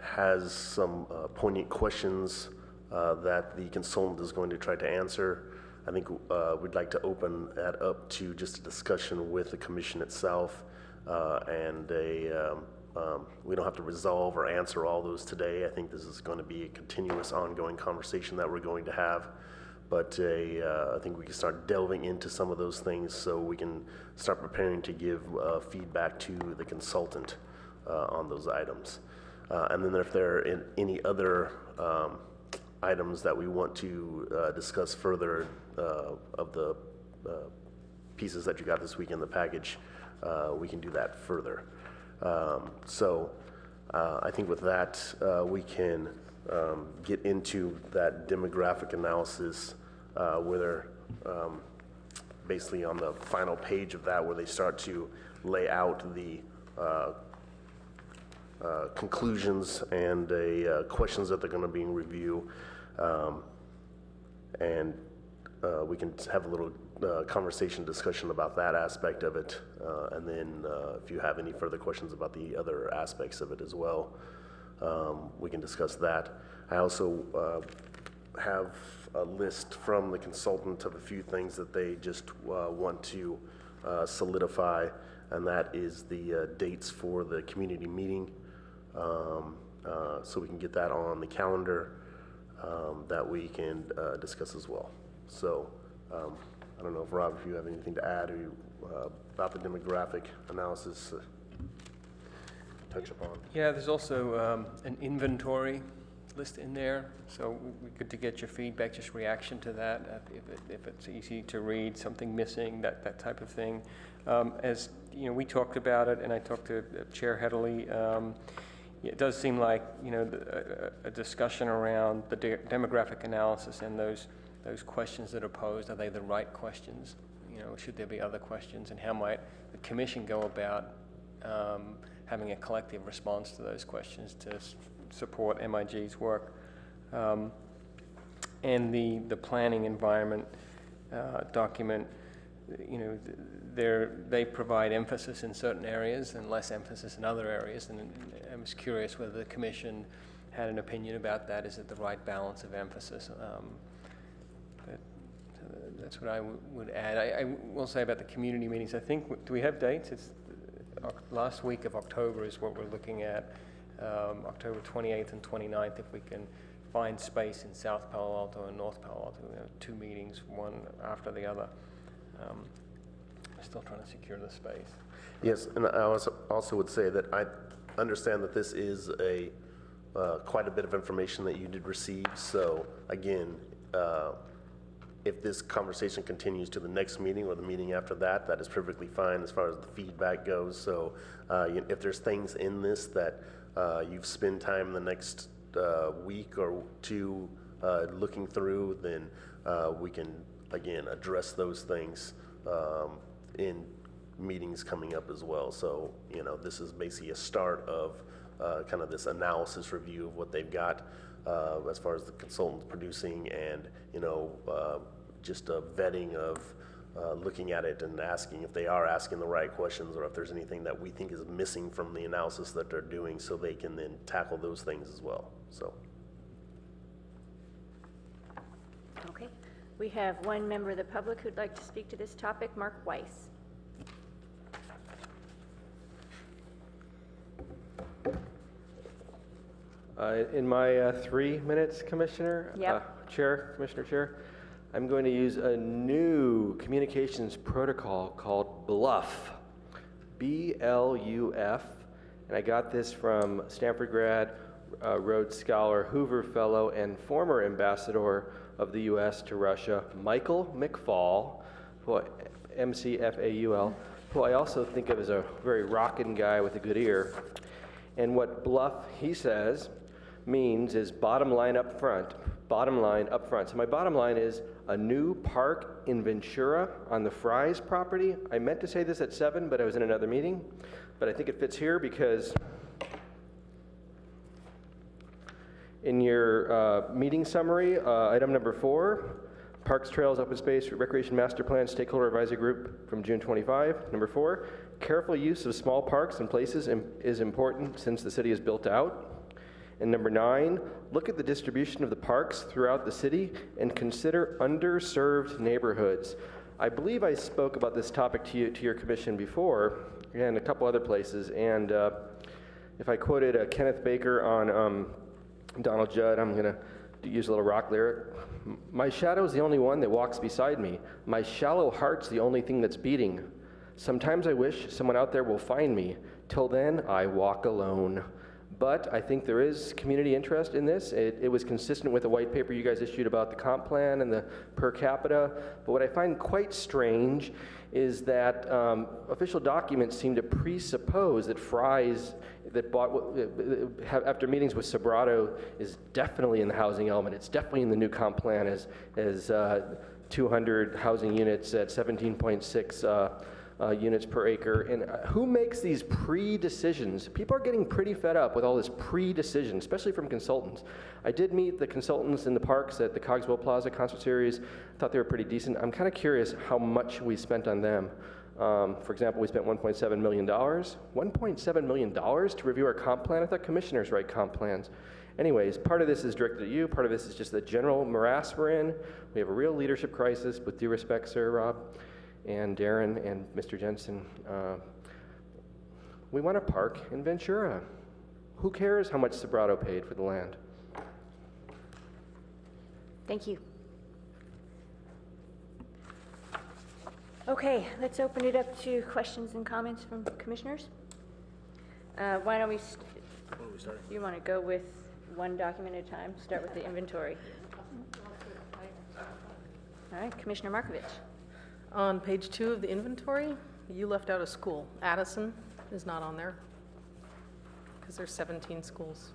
has some poignant questions that the consultant is going to try to answer. I think we'd like to open that up to just a discussion with the commission itself, and we don't have to resolve or answer all those today. I think this is going to be a continuous, ongoing conversation that we're going to have. But I think we can start delving into some of those things so we can start preparing to give feedback to the consultant on those items. And then if there are any other items that we want to discuss further of the pieces that you got this week in the package, we can do that further. So I think with that, we can get into that demographic analysis where they're basically on the final page of that, where they start to lay out the conclusions and questions that they're going to be in review. And we can have a little conversation, discussion about that aspect of it. And then if you have any further questions about the other aspects of it as well, we can discuss that. I also have a list from the consultant of a few things that they just want to solidify, and that is the dates for the community meeting. So we can get that on the calendar that we can discuss as well. So I don't know if Rob, if you have anything to add or about the demographic analysis touch upon. Yeah, there's also an inventory list in there, so we good to get your feedback, just reaction to that, if it's easy to read, something missing, that type of thing. As you know, we talked about it, and I talked to Chair Headley. It does seem like, you know, a discussion around the demographic analysis and those questions that are posed, are they the right questions? You know, should there be other questions, and how might the commission go about having a collective response to those questions to support MIG's work? And the planning environment document, they provide emphasis in certain areas and less emphasis in other areas, and I was curious whether the commission had an opinion about that. Is it the right balance of emphasis? That's what I would add. I will say about the community meetings, I think, do we have dates? It's last week of October is what we're looking at, October 28th and 29th, if we can find space in South Palo Alto and North Palo Alto. We have 2 meetings, one after the other. We're still trying to secure the space. Yes, and I also would say that I understand that this is quite a bit of information that you did receive. So again, if this conversation continues to the next meeting or the meeting after that, that is perfectly fine as far as the feedback goes. So if there's things in this that you've spent time the next week or two looking through, then we can, again, address those things in meetings coming up as well. So, this is basically a start of kind of this analysis review of what they've got as far as the consultants producing, and, just a vetting of looking at it and asking if they are asking the right questions, or if there's anything that we think is missing from the analysis that they're doing, so they can then tackle those things as well. So. Okay. We have one member of the public who'd like to speak to this topic, Mark Weiss. In my 3 minutes, Commissioner, Yep. Commissioner Chair, I'm going to use a new communications protocol called BLUF, B-L-U-F, and I got this from Stanford grad, Rhodes Scholar, Hoover Fellow, and former ambassador of the U.S. to Russia, Michael McFaul, M-C-F-A-U-L, who I also think of as a very rockin' guy with a good ear. And what BLUF, he says, means is bottom line up front. Bottom line up front. So my bottom line is a new park in Ventura on the Fry's property. I meant to say this at 7, but I was in another meeting. But I think it fits here because in your meeting summary, item number 4, Parks, Trails, Open Space, Recreation Master Plan Stakeholder Advisory Group from June 25. Number 4, careful use of small parks and places is important since the city is built out. And number 9, look at the distribution of the parks throughout the city and consider underserved neighborhoods. I believe I spoke about this topic to your commission before, and a couple other places. And if I quoted Kenneth Baker on Donald Judd, I'm going to use a little rock lyric. My shadow's the only one that walks beside me. My shallow heart's the only thing that's beating. Sometimes I wish someone out there will find me. Till then, I walk alone. But I think there is community interest in this. It was consistent with the white paper you guys issued about the comp plan and the per capita. But what I find quite strange is that official documents seem to presuppose that Fry's, after meetings with Sobrato, is definitely in the housing element. It's definitely in the new comp plan as 200 housing units at 17.6 units per acre. And who makes these pre-decisions? People are getting pretty fed up with all this pre-decision, especially from consultants. I did meet the consultants in the parks at the Cogswell Plaza Concert Series. I thought they were pretty decent. I'm kind of curious how much we spent on them. For example, we spent $1.7 million. $1.7 million to review our comp plan? I thought commissioners write comp plans. Anyways, part of this is directed at you. Part of this is just the general morass we're in. We have a real leadership crisis, with due respect, Sir Rob, and Darren, and Mr. Jensen. We want a park in Ventura. Who cares how much Sobrato paid for the land? Thank you. Okay, let's open it up to questions and comments from commissioners. Why don't we, you want to go with one document at a time? Start with the inventory. All right, Commissioner Markovich. On page 2 of the inventory, you left out a school. Addison is not on there because there's 17 schools.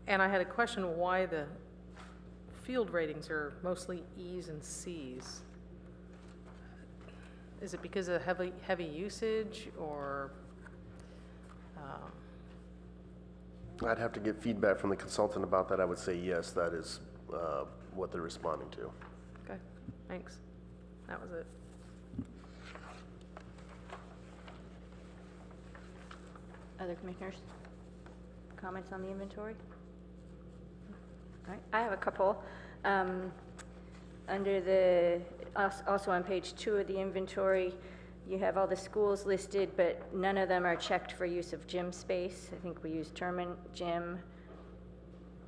And I had a question why the field ratings are mostly E's and C's. Is it because of heavy usage, or? I'd have to get feedback from the consultant about that. I would say yes, that is what they're responding to. Okay. Thanks. That was it. Other commissioners? Comments on the inventory? All right, I have a couple. Under the, also on page 2 of the inventory, you have all the schools listed, but none of them are checked for use of gym space. I think we use Terman Gym.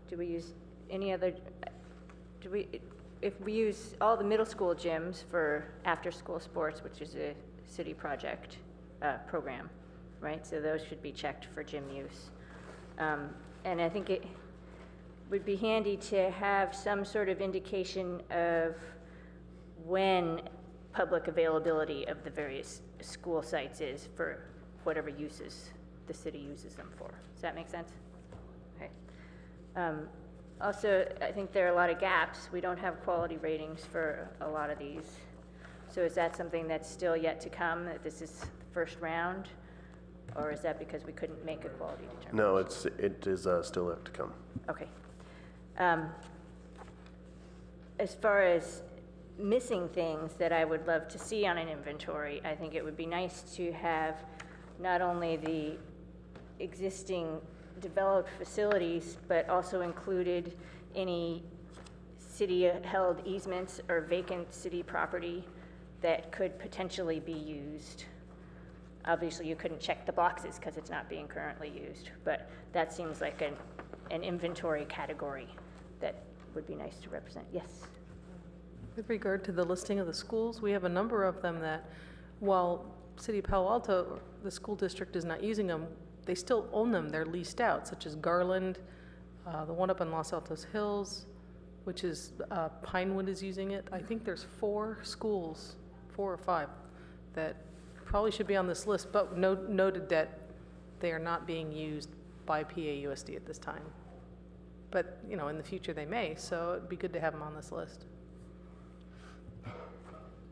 Do we use any other, if we use all the middle school gyms for after-school sports, which is a city project program, right? So those should be checked for gym use. And I think it would be handy to have some sort of indication of when public availability of the various school sites is for whatever uses the city uses them for. Does that make sense? Okay. Also, I think there are a lot of gaps. We don't have quality ratings for a lot of these. So is that something that's still yet to come, that this is the first round? Or is that because we couldn't make a quality determination? No, it is still yet to come. Okay. As far as missing things that I would love to see on an inventory, I think it would be nice to have not only the existing developed facilities, but also included any city-held easements or vacant city property that could potentially be used. Obviously, you couldn't check the boxes because it's not being currently used, but that seems like an inventory category that would be nice to represent. Yes? With regard to the listing of the schools, we have a number of them that, while City of Palo Alto, the school district is not using them, they still own them. They're leased out, such as Garland, the one up in Los Altos Hills, which is Pinewood is using it. I think there's 4 schools, 4 or 5, that probably should be on this list, but noted that they are not being used by PAUSD at this time. But, you know, in the future they may, so it'd be good to have them on this list.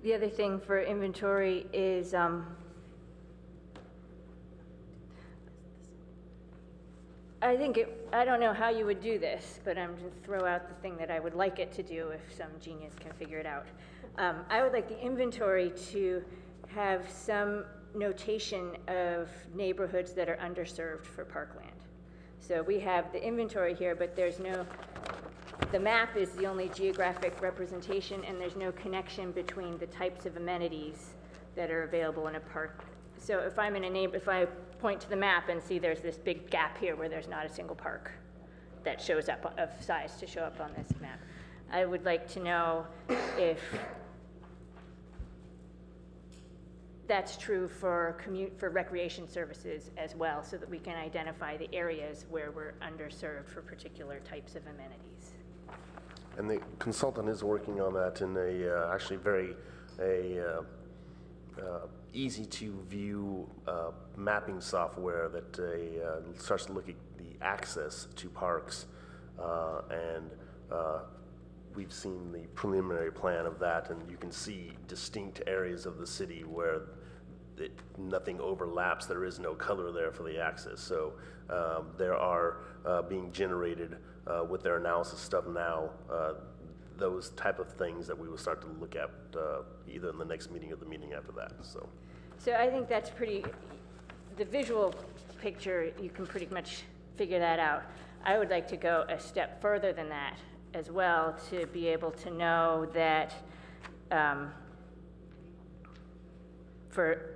The other thing for inventory is I don't know how you would do this, but I'm going to throw out the thing that I would like it to do if some genius can figure it out. I would like the inventory to have some notation of neighborhoods that are underserved for parkland. So we have the inventory here, but there's no, the map is the only geographic representation, and there's no connection between the types of amenities that are available in a park. So if I'm in a if I point to the map and see there's this big gap here where there's not a single park that shows up of size to show up on this map, I would like to know if that's true for recreation services as well, so that we can identify the areas where we're underserved for particular types of amenities. And the consultant is working on that in a actually very easy to view mapping software that starts to look at the access to parks, and we've seen the preliminary plan of that, and you can see distinct areas of the city where nothing overlaps. There is no color there for the access. So there are being generated with their analysis stuff now, those type of things that we will start to look at either in the next meeting or the meeting after that. So I think that's the visual picture, you can pretty much figure that out. I would like to go a step further than that as well, to be able to know that for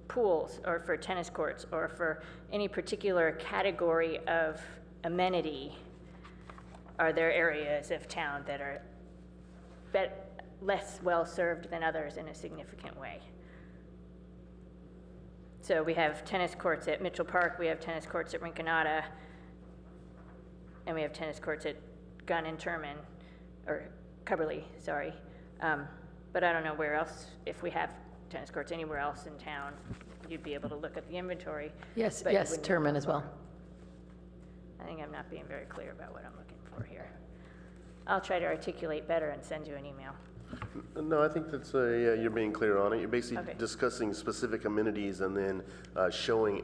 pools or for tennis courts or for any particular category of amenity, are there areas of town that are less well served than others in a significant way? So we have tennis courts at Mitchell Park, we have tennis courts at Rinconada, and we have tennis courts at Gunn and Terman, or Cubberley, sorry. But I don't know where else, if we have tennis courts anywhere else in town, you'd be able to look at the inventory. Yes, but yes, Terman as well. I think I'm not being very clear about what I'm looking for here. I'll try to articulate better and send you an email. no, I think that's you're being clear on it. You're basically discussing specific amenities and then showing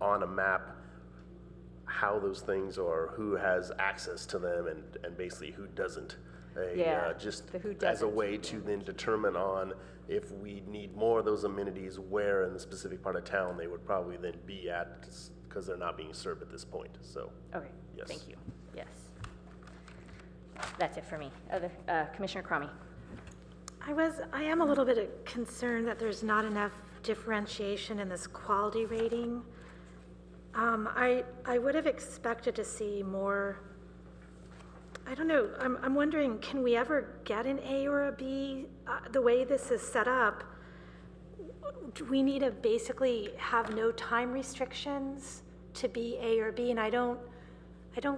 on a map how those things are, who has access to them, and basically who doesn't. Yeah, just the who as a doesn't. way to then determine on if we need more of those amenities, where in the specific part of town they would probably then be at, because they're not being served at this point, so. Okay, Yes. thank you. Yes. That's it for me. Commissioner Cromie. I am a little bit concerned that there's not enough differentiation in this quality rating. I would have expected to see more. I don't know, I'm wondering, can we ever get an A or a B? The way this is set up, do we need to basically have no time restrictions to be A or B? And I don't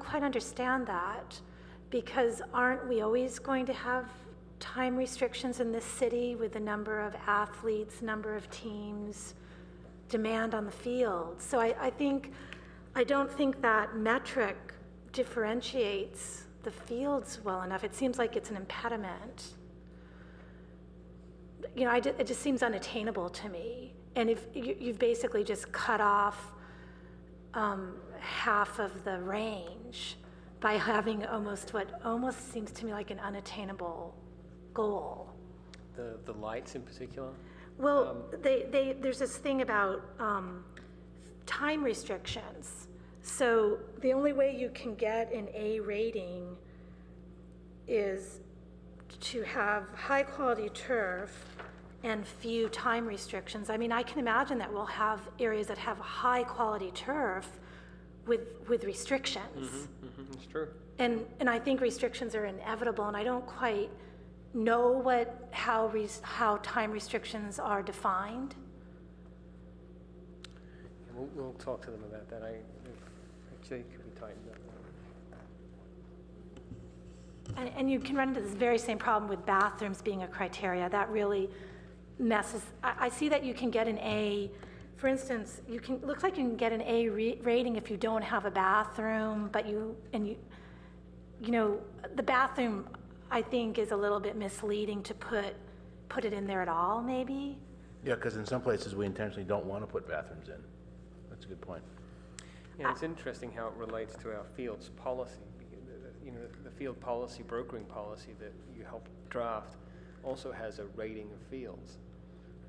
quite understand that, because aren't we always going to have time restrictions in this city with the number of athletes, number of teams, demand on the field? So I don't think that metric differentiates the fields well enough. It seems like it's an impediment. You know, it just seems unattainable to me. And if you've basically just cut off half of the range by having what almost seems to me like an unattainable goal. The lights in particular? Well, there's this thing about time restrictions. So the only way you can get an A rating is to have high quality turf and few time restrictions. I mean, I can imagine that we'll have areas that have high quality turf with restrictions. It's true. And I think restrictions are inevitable, and I don't quite know how time restrictions are defined. We'll talk to them about that. Actually, could be tightened up. And you can run into this very same problem with bathrooms being a criteria. That really messes. I see that you can get an A. For instance, looks like you can get an A rating if you don't have a bathroom, but you know, the bathroom, I think, is a little bit misleading to put it in there at all, maybe. Yeah, because in some places we intentionally don't want to put bathrooms in. That's a good point. Yeah, it's interesting how it relates to our fields policy. You know, the field policy, brokering policy that you helped draft also has a rating of fields.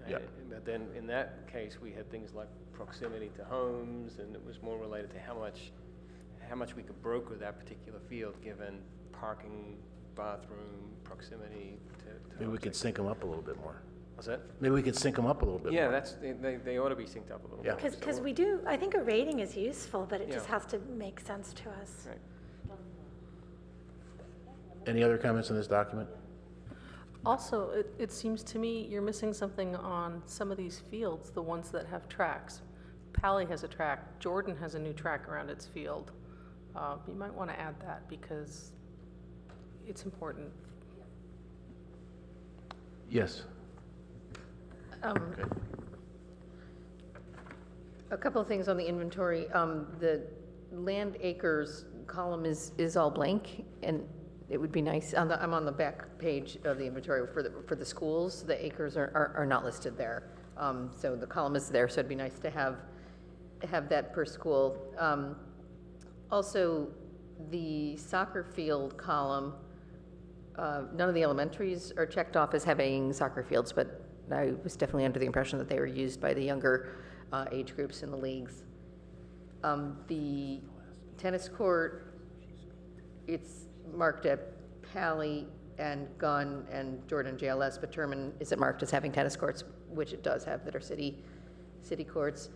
Right? Yep. But then in that case, we had things like proximity to homes, and it was more related to how much we could broker that particular field given parking, bathroom, proximity to Maybe we could sync them up a little bit more. What's that? Maybe we could sync them up a little bit Yeah, more. they ought to be synced up a little Yeah. bit. Because we do, I think a rating is useful, but it just Yeah. has to make sense to us. Right. Any other comments on this document? Also, it seems to me you're missing something on some of these fields, the ones that have tracks. Palo has a track. Jordan has a new track around its field. You might want to add that because it's important. Yes. Okay. A couple of things on the inventory. The land acres column is all blank, and it would be nice, I'm on the back page of the inventory for the schools. The acres are not listed there. So the column is there, so it'd be nice to have that per school. Also, the soccer field column, none of the elementaries are checked off as having soccer fields, but I was definitely under the impression that they were used by the younger age groups in the leagues. The tennis court, it's marked at Pally and Gunn and Jordan JLS, but Terman isn't marked as having tennis courts, which it does have that are city courts.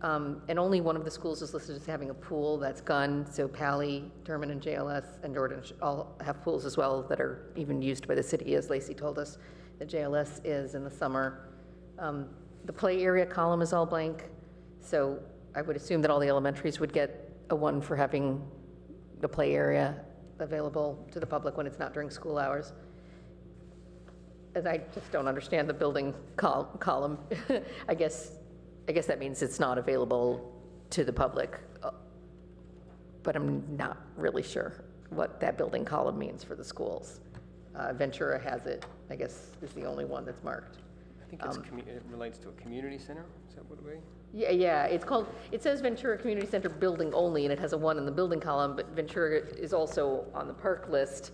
And only one of the schools is listed as having a pool, that's Gunn, so Pally, Terman, and JLS, and Jordan all have pools as well that are even used by the city, as Lacey told us. The JLS is in the summer. The play area column is all blank, so I would assume that all the elementaries would get a 1 for having the play area available to the public when it's not during school hours. And I just don't understand the building column. I guess that means it's not available to the public, but I'm not really sure what that building column means for the schools. Ventura has it, I guess, is the only one that's marked. I think it relates to a community center. Is that what it would be? Yeah, it says Ventura Community Center building only, and it has a 1 in the building column, but Ventura is also on the park list.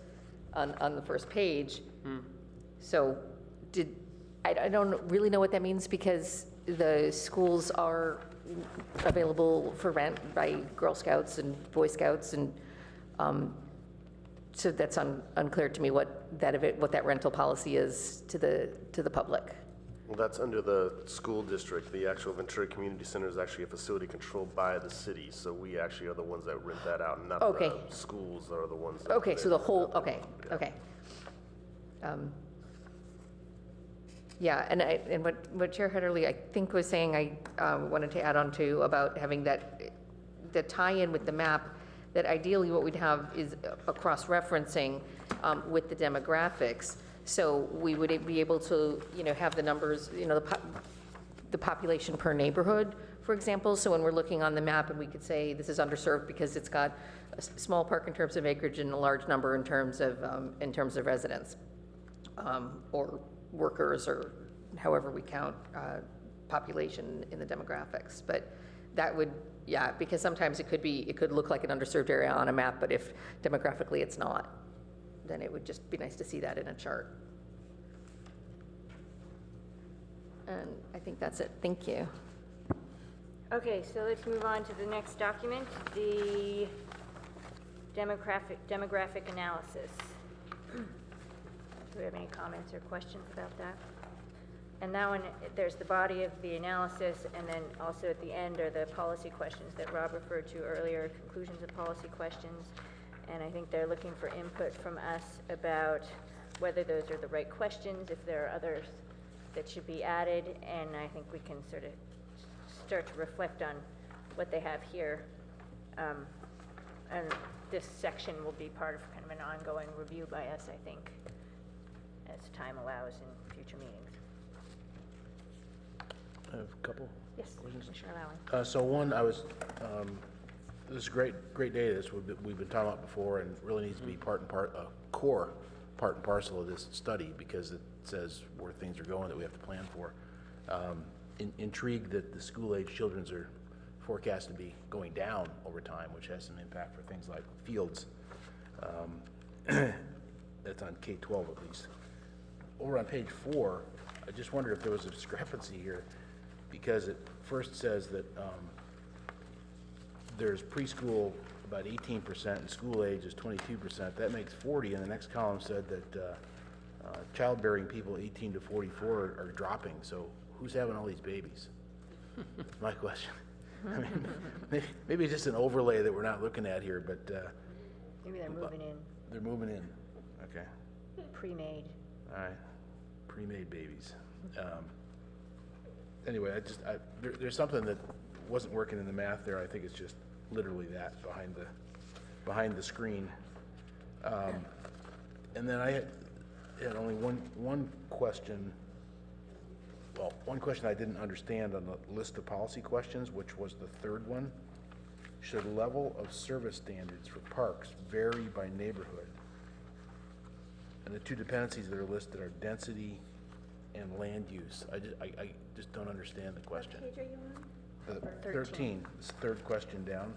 on the first page. So I don't really know what that means, because the schools are available for rent by Girl Scouts and Boy Scouts, and so that's unclear to me what that rental policy is to the public. Well, that's under the school district. The actual Ventura Community Center is actually a facility controlled by the city, so we actually are the ones that rent that out, not Okay. the schools are the ones that. Okay, so the whole, okay. Yeah, and what Chair Hederle, I think, was saying, I wanted to add on to about having the tie-in with the map, that ideally what we'd have is a cross-referencing with the demographics. So we would be able to, have the numbers, the population per neighborhood, for example. So when we're looking on the map and we could say this is underserved because it's got a small park in terms of acreage and a large number in terms of residents or workers, or however we count population in the demographics. But that would, because sometimes it could look like an underserved area on a map, but if demographically it's not, then it would just be nice to see that in a chart. And I think that's it. Thank you. Okay, so let's move on to the next document, the demographic analysis. Do we have any comments or questions about that? And that one, there's the body of the analysis, and then also at the end are the policy questions that Rob referred to earlier, conclusions of policy questions. And I think they're looking for input from us about whether those are the right questions, if there are others that should be added, and I think we can sort of start to reflect on what they have here. And this section will be part of kind of an ongoing review by us, I think, as time allows in future meetings. I have a couple. Yes, Commissioner Lowing. So one, this is great data. This we've been talking about before, and really needs to be part and parcel of this study, because it says where things are going that we have to plan for. Intrigued that the school-age children's are forecast to be going down over time, which has some impact for things like fields. That's on K-12 at least. Over on page 4, I just wondered if there was a discrepancy here, because it first says that there's preschool about 18% and school age is 22%. That makes 40, and the next column said that childbearing people 18 to 44 are dropping. So who's having all these babies? My question. I mean, maybe it's just an overlay that we're not looking at here, but Maybe they're moving in. They're moving in. Okay. Pre-made. All right. Pre-made babies. Anyway, there's something that wasn't working in the math there. I think it's just literally that behind the screen. And then I had only one question. Well, one question I didn't understand on the list of policy questions, which was the third one. Should level of service standards for parks vary by neighborhood? And the two dependencies that are listed are density and land use. I just don't understand the question. What page are you on? 13, this third question down.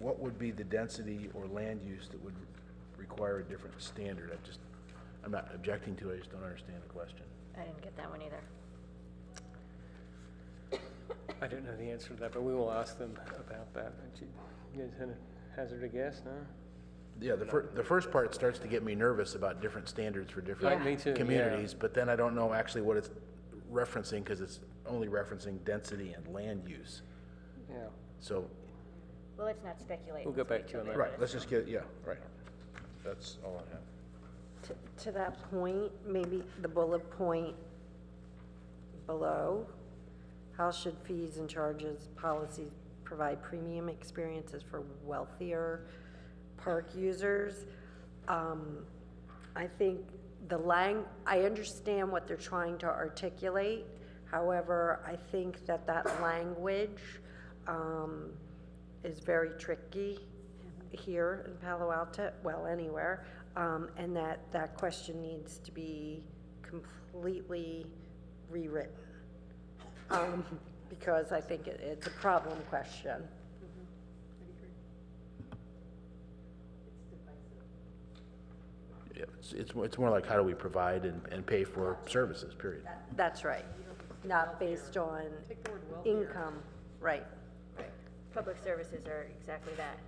What would be the density or land use that would require a different standard? I'm not objecting to it, I just don't understand the question. I didn't get that one either. I don't know the answer to that, but we will ask them about that. You guys had a hazard a guess, no? Yeah, the first part starts to get me nervous about different standards for different Me too, communities, yeah. but then I don't know actually what it's referencing, because it's only referencing density and land use. Yeah. So, Well, let's not speculate. We'll go back to you on that. right, let's just get, right. That's all I have. To that point, maybe the bullet point below, how should fees and charges policies provide premium experiences for wealthier park users? I think I understand what they're trying to articulate. However, I think that language is very tricky here in Palo Alto, well, anywhere, and that question needs to be completely rewritten, because I think it's a problem question. It's more like how do we provide and pay for services, period. That's right, not based on income, right. Public services are exactly that.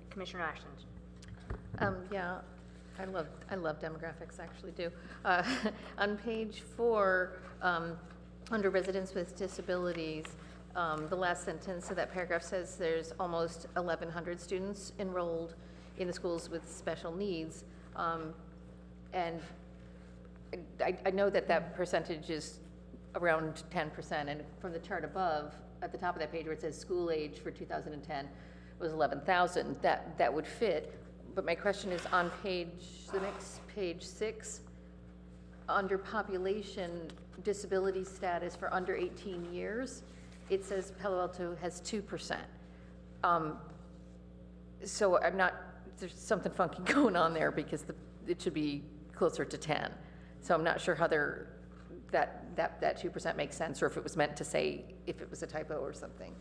Commissioner Ashland. Yeah, I love demographics, I actually do. On page 4, under residents with disabilities, the last sentence of that paragraph says there's almost 1,100 students enrolled in the schools with special needs. And I know that percentage is around 10%, and from the chart above, at the top of that page where it says school age for 2010 was 11,000, that would fit. But my question is on the next page 6, under population disability status for under 18 years, it says Palo Alto has 2%. So there's something funky going on there because it should be closer to 10. So I'm not sure how that 2% makes sense, or if it was meant to say if it was a typo or something.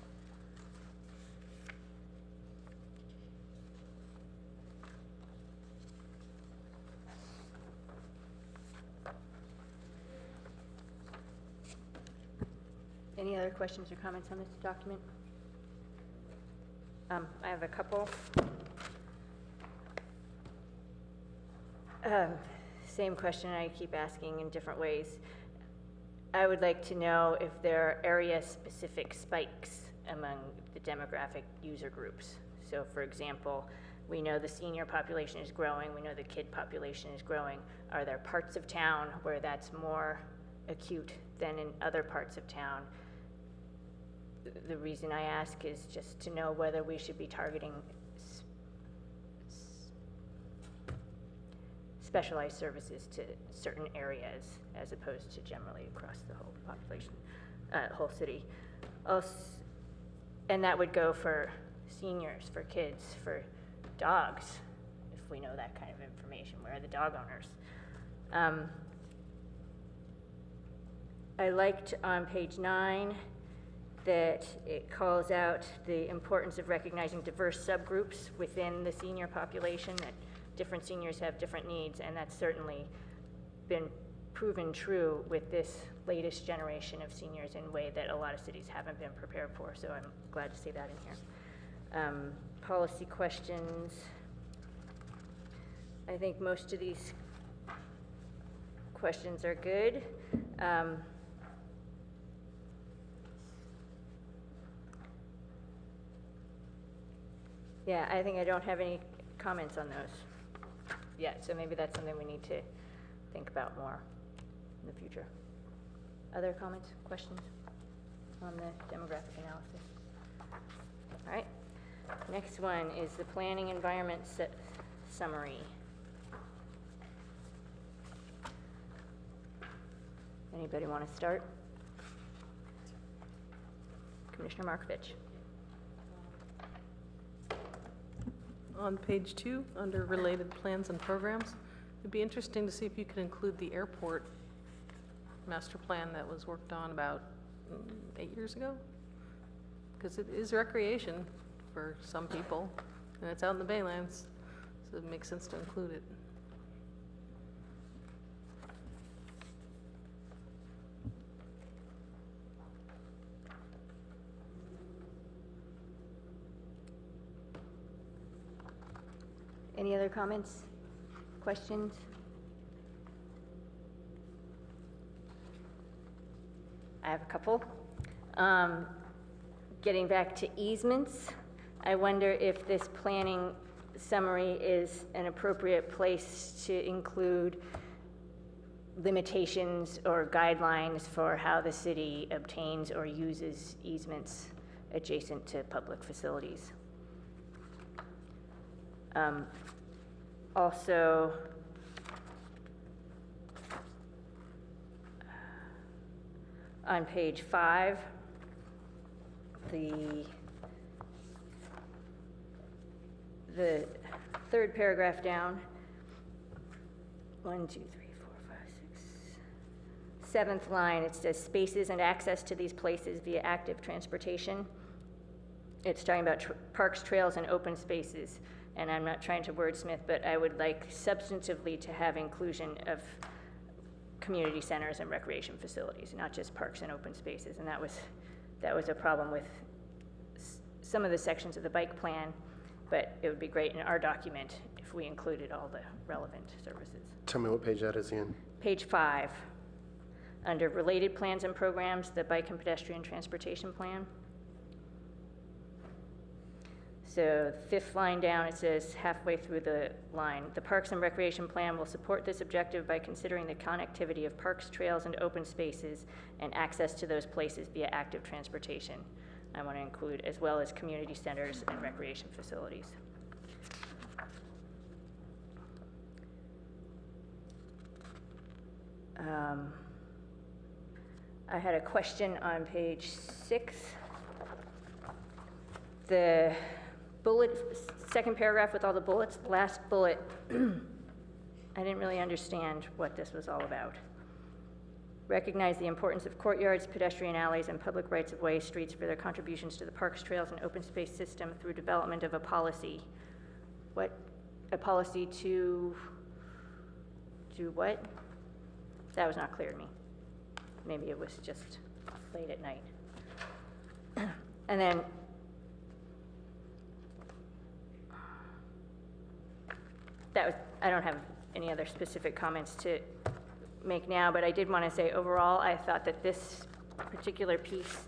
Any other questions or comments on this document? I have a couple. Same question I keep asking in different ways. I would like to know if there are area-specific spikes among the demographic user groups. So, for example, we know the senior population is growing, we know the kid population is growing. Are there parts of town where that's more acute than in other parts of town? The reason I ask is just to know whether we should be targeting specialized services to certain areas as opposed to generally across the whole population, whole city. And that would go for seniors, for kids, for dogs, if we know that kind of information. Where are the dog owners? I liked on page 9 that it calls out the importance of recognizing diverse subgroups within the senior population, that different seniors have different needs, and that's certainly been proven true with this latest generation of seniors in a way that a lot of cities haven't been prepared for, so I'm glad to see that in here. Policy questions. I think most of these questions are good. Yeah, I think I don't have any comments on those yet, so maybe that's something we need to think about more in the future. Other comments, questions on the demographic analysis? All right, next one is the planning environment summary. Anybody want to start? Commissioner Markovich. On page 2, under related plans and programs, it'd be interesting to see if you could include the airport master plan that was worked on about 8 years ago, because it is recreation for some people, and it's out in the Baylands, so it makes sense to include it. Any other comments, questions? I have a couple. Getting back to easements, I wonder if this planning summary is an appropriate place to include limitations or guidelines for how the city obtains or uses easements adjacent to public facilities. Also, on page 5, the third paragraph down, 1, 2, 3, 4, 5, 6, 7th line, it says spaces and access to these places via active transportation. it's talking about parks, trails, and open spaces. And I'm not trying to wordsmith, but I would like substantively to have inclusion of community centers and recreation facilities, not just parks and open spaces. And that was a problem with some of the sections of the bike plan, but it would be great in our document if we included all the relevant services. Tell me what page that is again. Page 5, under related plans and programs, the bike and pedestrian transportation plan. So 5th line down, it says halfway through the line, the Parks and Recreation Plan will support this objective by considering the connectivity of parks, trails, and open spaces and access to those places via active transportation. I want to include as well as community centers and recreation facilities. I had a question on page 6. The second paragraph with all the bullets, last bullet, I didn't really understand what this was all about. Recognize the importance of courtyards, pedestrian alleys, and public rights-of-way streets for their contributions to the parks, trails, and open space system through development of a policy. What, a policy to do what? That was not clear to me. Maybe it was just late at night. And then I don't have any other specific comments to make now, but I did want to say overall, I thought that this particular piece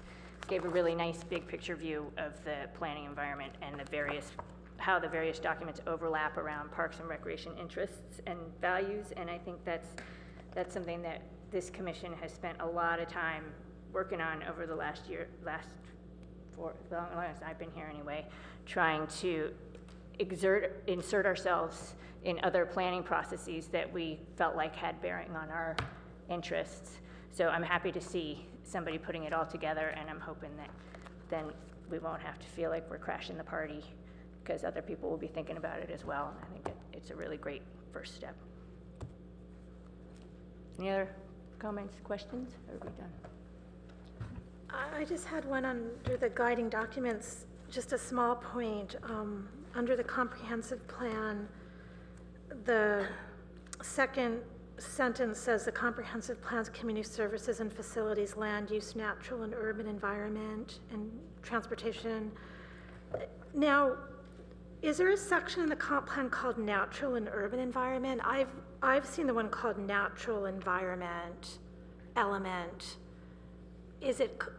gave a really nice big picture view of the planning environment and how the various documents overlap around parks and recreation interests and values, and I think that's something that this commission has spent a lot of time working on over the last for as long as I've been here anyway, trying to insert ourselves in other planning processes that we felt like had bearing on our interests. So I'm happy to see somebody putting it all together, and I'm hoping that then we won't have to feel like we're crashing the party because other people will be thinking about it as well. I think it's a really great first step. Any other comments, questions, or are we done? I just had one under the guiding documents, just a small point. Under the comprehensive plan, the second sentence says the comprehensive plan's community services and facilities, land use, natural and urban environment, and transportation. Now, is there a section in the comp plan called natural and urban environment? I've seen the one called natural environment element.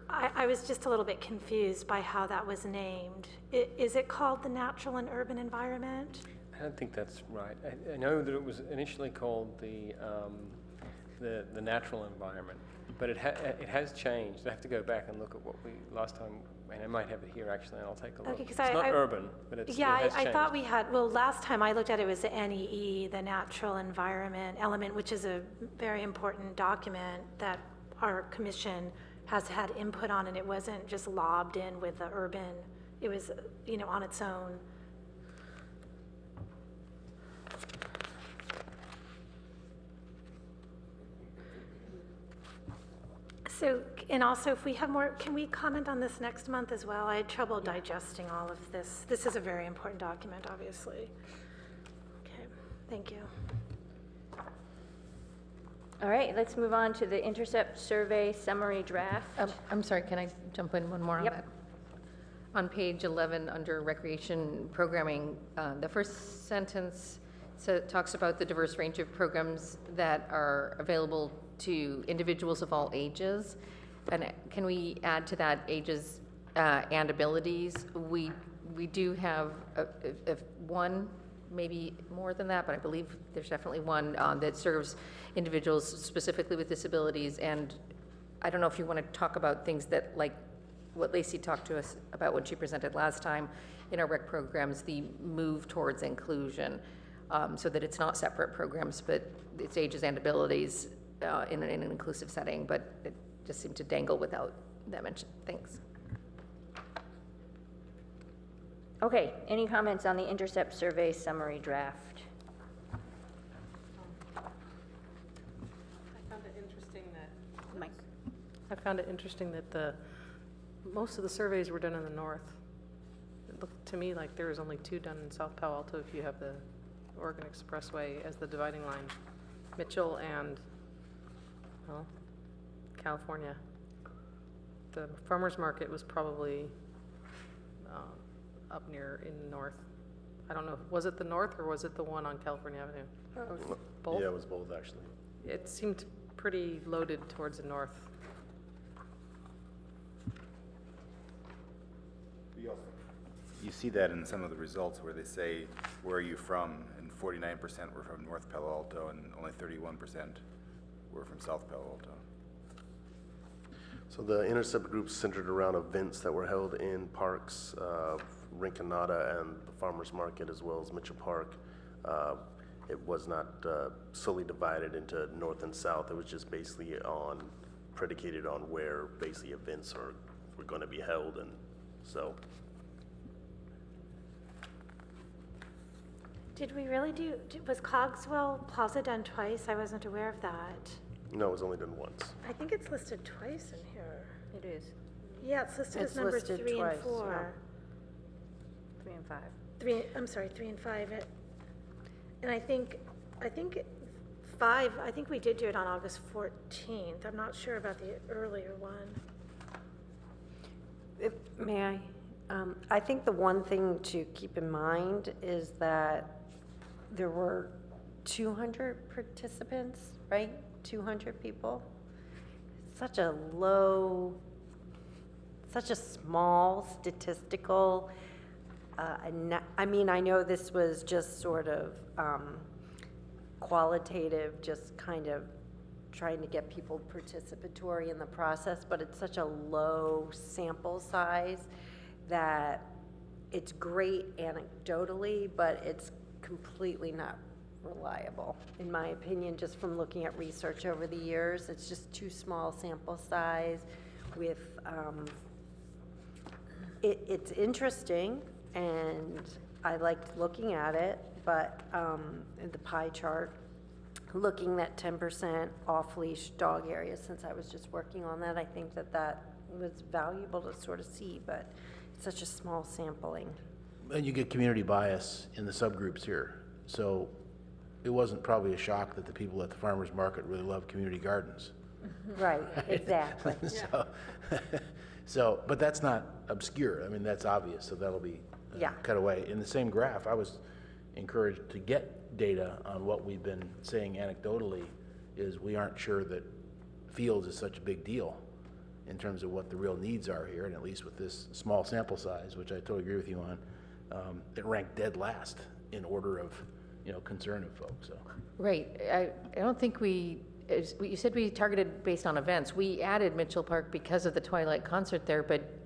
I was just a little bit confused by how that was named. Is it called the natural and urban environment? I don't think that's right. I know that it was initially called the natural environment, but it has changed. I have to go back and look at what we last time, and I might have it here actually, and I'll take a look. Okay, it's not urban, but it has changed. I thought we had, well, last time I looked at it was the NEE, the natural environment element, which is a very important document that our commission has had input on, and it wasn't just lobbed in with the urban. It was, on its own. So, and also if we have more, can we comment on this next month as well? I had trouble digesting all of this. This is a very important document, obviously. Okay, thank you. All right, let's move on to the intercept survey summary draft. I'm sorry, can I jump in one more on that? On page 11, under recreation programming, the first sentence talks about the diverse range of programs that are available to individuals of all ages. And can we add to that ages and abilities? We do have one, maybe more than that, but I believe there's definitely one that serves individuals specifically with disabilities. And I don't know if you want to talk about things that, like what Lacey talked to us about when she presented last time in our rec programs, the move towards inclusion, so that it's not separate programs, but it's ages and abilities in an inclusive setting, but it just seemed to dangle without that mention. Thanks. Okay, any comments on the intercept survey summary draft? I found it interesting that most of the surveys were done in the north. looked to me like there was only 2 done in South Palo Alto if you have the Oregon Expressway as the dividing line. Mitchell and, well, California. The farmer's market was probably up near in the north. I don't know, was it the north or was it the one on California Avenue? Both? Yeah, it was both, actually. It seemed pretty loaded towards the north. You see that in some of the results where they say, where are you from? And 49% were from North Palo Alto and only 31% were from South Palo Alto. So the intercept groups centered around events that were held in parks, Rinconada and the Farmers Market, as well as Mitchell Park. It was not solely divided into north and south. It was just basically predicated on where basically events were going to be held, and so. Did we really was Cogswell Plaza done twice? I wasn't aware of that. No, it was only done once. I think it's listed twice in here. It is. Yeah, it's listed as number 3 and 4. 3 and 5. 3 and 5. And I think 5, I think we did do it on August 14th. I'm not sure about the earlier one. May I? I think the one thing to keep in mind is that there were 200 participants, right? 200 people. Such a small statistical, I mean, I know this was just sort of qualitative, just kind of trying to get people participatory in the process, but it's such a low sample size that it's great anecdotally, but it's completely not reliable, in my opinion, just from looking at research over the years. It's just too small sample size with, it's interesting, and I liked looking at it, but in the pie chart, looking at 10% off-leash dog areas, since I was just working on that, I think that was valuable to sort of see, but it's such a small sampling. And you get community bias in the subgroups here. So it wasn't probably a shock that the people at the farmer's market really love community gardens. Right, exactly. But that's not obscure. I mean, that's obvious, so that'll be cut away. In the same graph, I was encouraged to get data on what we've been saying anecdotally, is we aren't sure that fields is such a big deal in terms of what the real needs are here, and at least with this small sample size, which I totally agree with you on, it ranked dead last in order of concern of folks. So. Right. I don't think you said we targeted based on events. We added Mitchell Park because of the Twilight concert there, but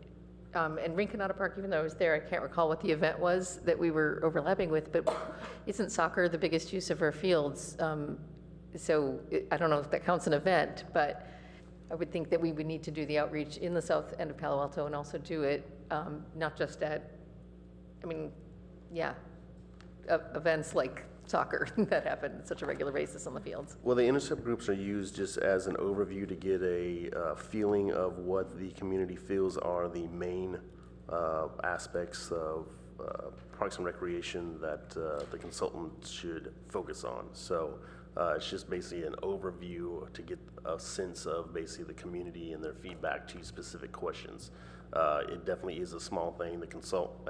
and Rinconada Park, even though I was there, I can't recall what the event was that we were overlapping with, but isn't soccer the biggest use of our fields? So I don't know if that counts an event, but I would think that we would need to do the outreach in the south end of Palo Alto and also do it not just at, events like soccer that happen on such a regular basis on the fields. Well, the intercept groups are used just as an overview to get a feeling of what the community feels are the main aspects of Parks and Recreation that the consultant should focus on. So it's just basically an overview to get a sense of basically the community and their feedback to specific questions. It definitely is a small thing.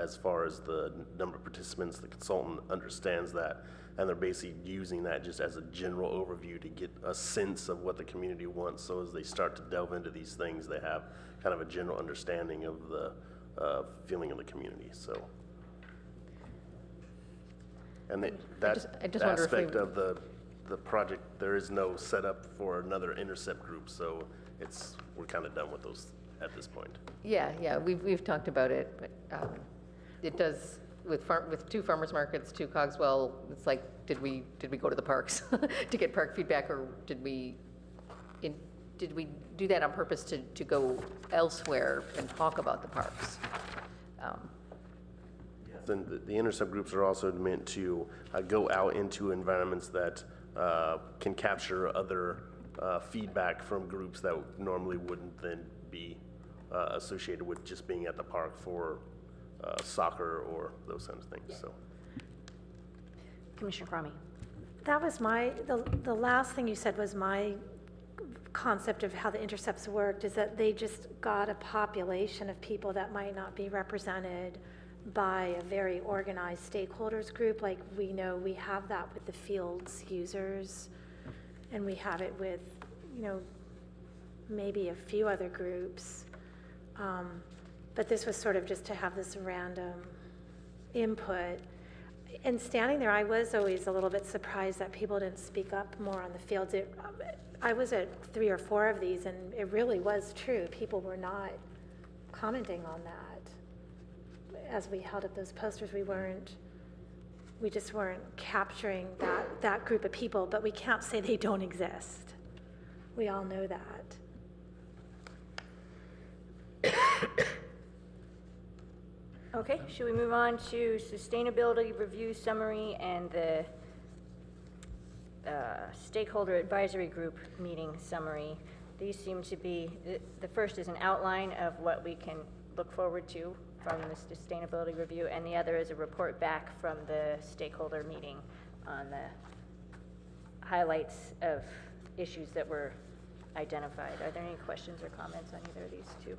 As far as the number of participants, the consultant understands that, and they're basically using that just as a general overview to get a sense of what the community wants. So as they start to delve into these things, they have kind of a general understanding of the feeling of the community. So, and that aspect of the project, there is no setup for another intercept group. So we're kind of done with those at this point. Yeah, we've talked about it, but it does with 2 farmers markets, 2 Cogswell. It's like, did we go to the parks to get park feedback, or did we do that on purpose to go elsewhere and talk about the parks? Then the intercept groups are also meant to go out into environments that can capture other feedback from groups that normally wouldn't then be associated with just being at the park for soccer or those kinds of things, so. Commissioner Cromie. That was the last thing you said was my concept of how the intercepts worked, is that they just got a population of people that might not be represented by a very organized stakeholders group. Like we know we have that with the fields users, and we have it with, maybe a few other groups. But this was sort of just to have this random input. And standing there, I was always a little bit surprised that people didn't speak up more on the fields. I was at 3 or 4 of these, and it really was true. People were not commenting on that. As we held up those posters, we just weren't capturing that group of people, but we can't say they don't exist. We all know that. Okay, should we move on to sustainability review summary and the stakeholder advisory group meeting summary? These seem to be, the first is an outline of what we can look forward to from the sustainability review, and the other is a report back from the stakeholder meeting on the highlights of issues that were identified. Are there any questions or comments on either of these two?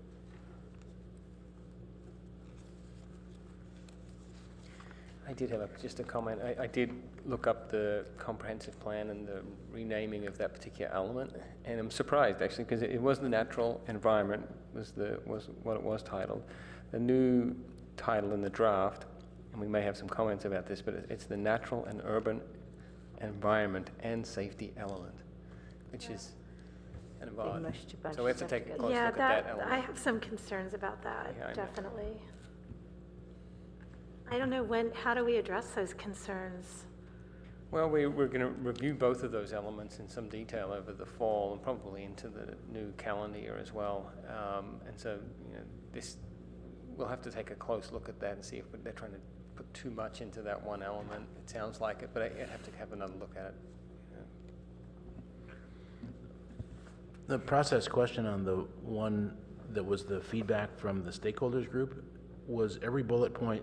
I did have just a comment. I did look up the comprehensive plan and the renaming of that particular element, and I'm surprised actually, because it was the natural environment was what it was titled. The new title in the draft, and we may have some comments about this, but it's the natural and urban environment and safety element, which is kind of odd. So we have to take a close look at that element. I have some concerns about that, Yeah, definitely. I don't know how do we address those concerns? Well, we're going to review both of those elements in some detail over the fall and probably into the new calendar year as well. And so, we'll have to take a close look at that and see if they're trying to put too much into that one element. It sounds like it, but I have to have another look at it. The process question on the one that was the feedback from the stakeholders group, was every bullet point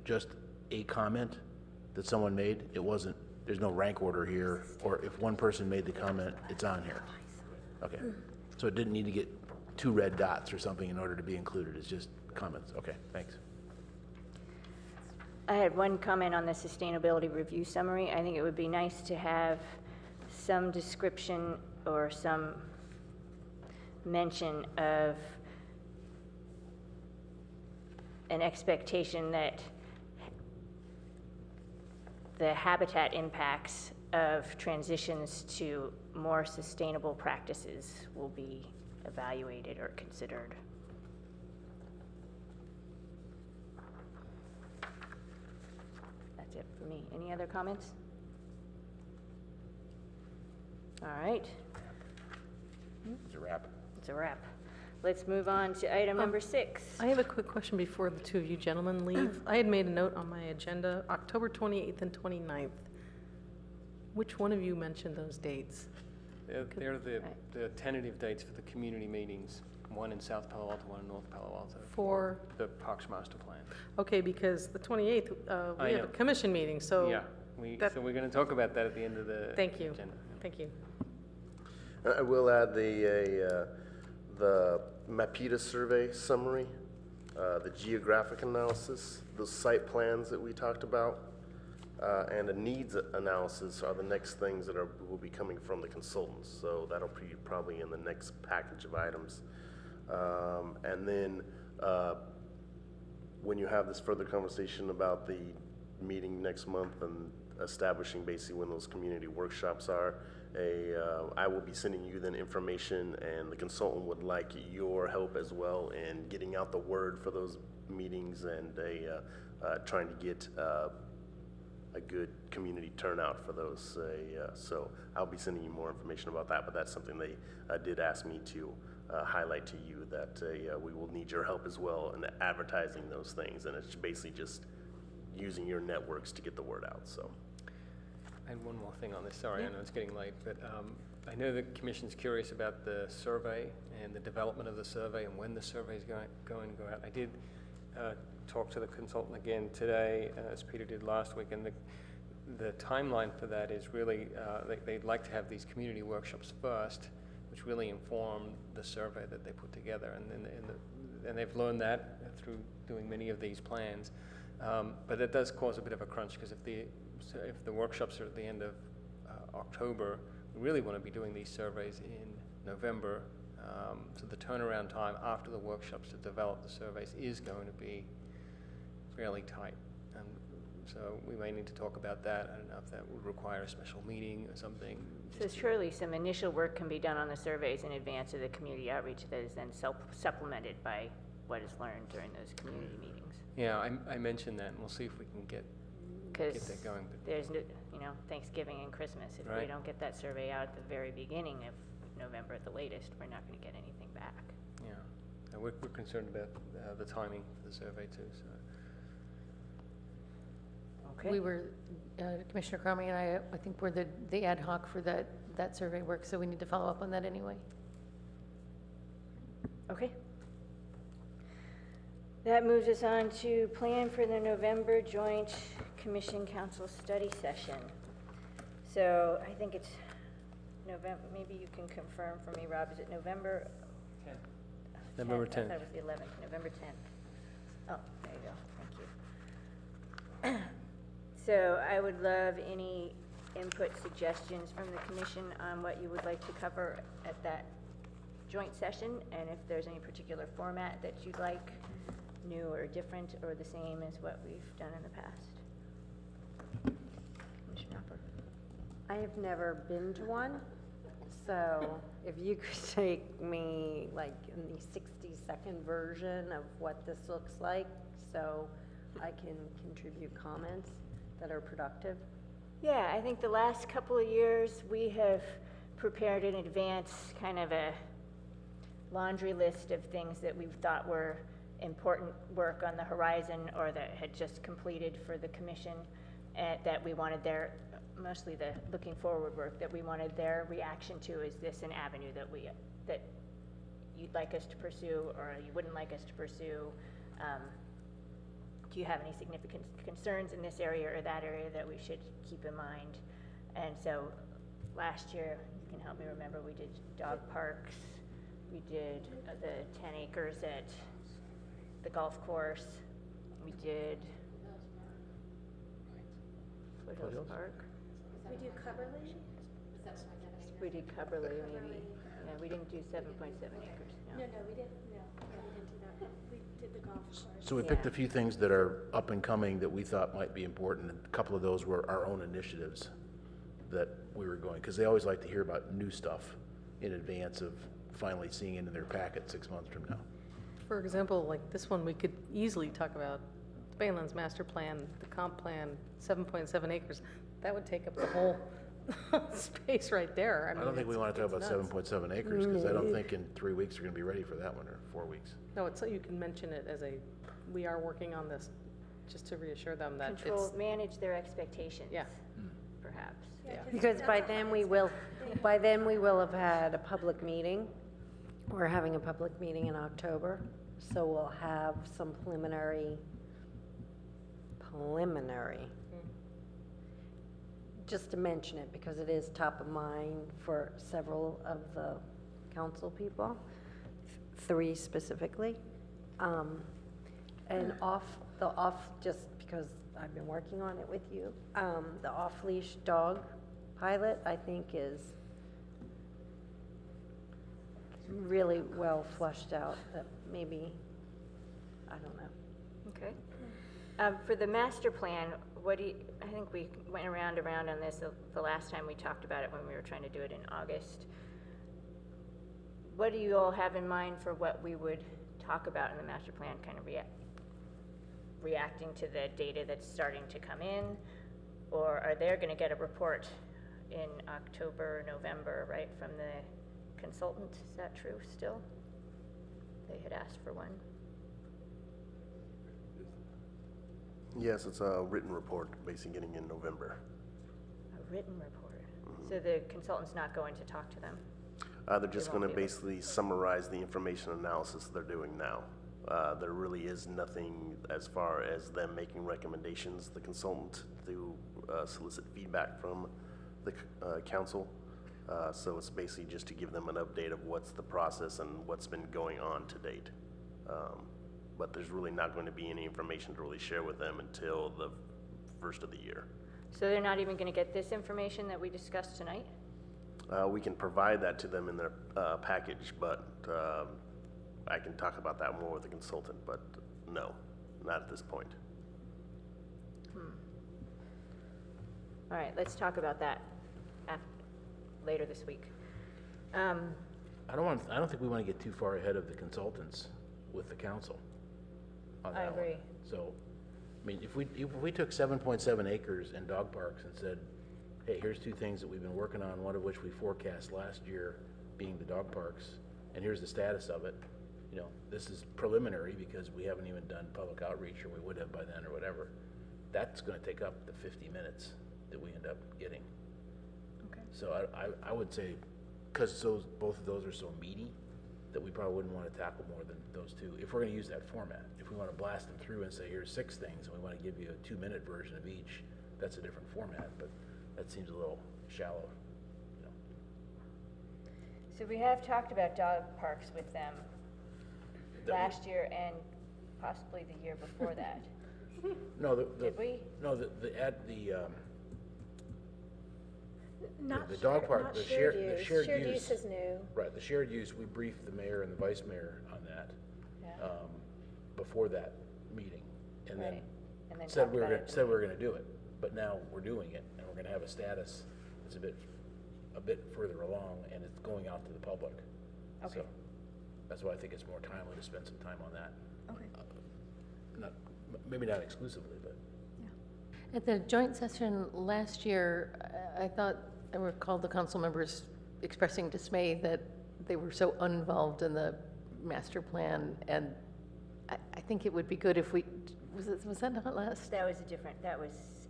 just a comment that someone made? It wasn't, there's no rank order here, or if one person made the comment, it's on here. Okay. So it didn't need to get 2 red dots or something in order to be included. It's just comments. Okay, thanks. I had one comment on the sustainability review summary. I think it would be nice to have some description or some mention of an expectation that the habitat impacts of transitions to more sustainable practices will be evaluated or considered. That's it for me. Any other comments? All right. It's a wrap. It's a wrap. Let's move on to item number 6. I have a quick question before the 2 of you gentlemen leave. I had made a note on my agenda, October 28th and 29th. Which one of you mentioned those dates? They're the tentative dates for the community meetings, one in South Palo Alto, one in North Palo Alto. For? The Parks Master Plan. Okay, because the 28th, we have a commission meeting, so. Yeah, so we're going to talk about that at the end of the Thank you. agenda. Thank you. I will add the MAPITA survey summary, the geographic analysis, those site plans that we talked about, and a needs analysis are the next things that will be coming from the consultants. So that'll be probably in the next package of items. And then when you have this further conversation about the meeting next month and establishing basically when those community workshops are, I will be sending you then information, and the consultant would like your help as well in getting out the word for those meetings and trying to get a good community turnout for those. So I'll be sending you more information about that, but that's something they did ask me to highlight to you, that we will need your help as well in advertising those things, and it's basically just using your networks to get the word out. So. And one more thing on this, sorry, I know it's getting late, but I know the Commission's curious about the survey and the development of the survey and when the survey is going to go out. I did talked to the consultant again today, as Peter did last week, and the timeline for that is really, they'd like to have these community workshops first, which really inform the survey that they put together, and they've learned that through doing many of these plans. But it does cause a bit of a crunch, because if the workshops are at the end of October, we really want to be doing these surveys in November. So the turnaround time after the workshops to develop the surveys is going to be fairly tight. And so we may need to talk about that. I don't know if that would require a special meeting or something. So surely some initial work can be done on the surveys in advance of the community outreach that is then supplemented by what is learned during those community meetings. Yeah, I mentioned that, and we'll see if we can get that going. But there's, Thanksgiving and Christmas. If we don't get that survey out at the very beginning of November at the latest, we're not going to get anything back. Yeah, and we're concerned about the timing for the survey too. So. Okay. We were, Commissioner Cromie and I think we're the ad hoc for that survey work, so we need to follow up on that anyway. Okay. That moves us on to plan for the November Joint Commission Council Study Session. So I think it's November, maybe you can confirm for me, Rob, is it November 10th? November 10th. I thought it was the 11th, November 10th. Oh, there you go, thank you. So I would love any input, suggestions from the commission on what you would like to cover at that joint session, and if there's any particular format that you'd like, new or different or the same as what we've done in the past. Commissioner Hopper. I have never been to one, so if you could take me like in the 60-second version of what this looks like, so I can contribute comments that are productive. Yeah, I think the last couple of years we have prepared in advance kind of a laundry list of things that we thought were important work on the horizon or that had just completed for the commission, that we wanted their, mostly the looking forward work, that we wanted their reaction to. Is this an avenue that you'd like us to pursue or you wouldn't like us to pursue? Do you have any significant concerns in this area or that area that we should keep in mind? And so last year, you can help me remember, we did dog parks, we did the 10 acres at the golf course, we did Foothills Park. We do Coverly? We did Coverly, maybe. Yeah, we didn't do 7.7 acres. No, we didn't. No, we didn't do that. We did the golf course. So we picked a few things that are up and coming that we thought might be important. And a couple of those were our own initiatives that we were going, because they always like to hear about new stuff in advance of finally seeing it in their packet 6 months from now. For example, like this one, we could easily talk about the Baylands Master Plan, the comp plan, 7.7 acres. That would take up the whole space right there. I don't think we want to talk about 7.7 acres, because I don't think in 3 weeks we're going to be ready for that one, or 4 weeks. No, it's so you can mention it as we are working on this, just to reassure them that manage their expectations. Yeah. Perhaps. Yeah. Because by then we will have had a public meeting. We're having a public meeting in October, so we'll have some preliminary, just to mention it, because it is top of mind for several of the council people, 3 specifically. And just because I've been working on it with you, the off-leash dog pilot, I think, is really well flushed out. That maybe, I don't know. Okay. For the master plan, I think we went around on this the last time we talked about it when we were trying to do it in August. What do you all have in mind for what we would talk about in the master plan, kind of reacting to the data that's starting to come in? Or are they going to get a report in October, November, right, from the consultant? Is that true still? They had asked for one. Yes, it's a written report, basically getting in November. A written report. So the consultant's not going to talk to them? They're just going to basically summarize the information analysis they're doing now There really is nothing as far as them making recommendations, the consultant to solicit feedback from the council. So it's basically just to give them an update of what's the process and what's been going on to date. But there's really not going to be any information to really share with them until the first of the year. So they're not even going to get this information that we discussed tonight? We can provide that to them in their package, but I can talk about that more with the consultant, but no, not at this point. All right, let's talk about that later this week. I don't think we want to get too far ahead of the consultants with the council on that one. I agree. So, I mean, if we took 7.7 acres in dog parks and said, hey, here's two things that we've been working on, one of which we forecast last year being the dog parks, and here's the status of it. You know, this is preliminary because we haven't even done public outreach, or we would have by then or whatever. That's going to take up the 50 minutes that we end up getting. Okay. So I would say, because both of those are so meaty, that we probably wouldn't want to tackle more than those two, if we're going to use that format. If we want to blast them through and say, here's 6 things, and we want to give you a 2-minute version of each, that's a different format, but that seems a little shallow, you know. So we have talked about dog parks with them last year and possibly the year before that. No, Did we? No, the dog park, Not the shared shared use. Shared use. use is new. Right, the shared use, we briefed the mayor and the vice mayor on that, Yeah. before that meeting. And then Right. And then said talked we were about gonna, it. said we were gonna do it, but now we're doing it, and we're gonna have a status that's a bit further along, and it's going out to the public. Okay. So that's why I think it's more timely to spend some time on that. Okay. Maybe not exclusively, but. At the joint session last year, I recalled the council members expressing dismay that they were so uninvolved in the master plan, and I think it would be good if was that not last? That was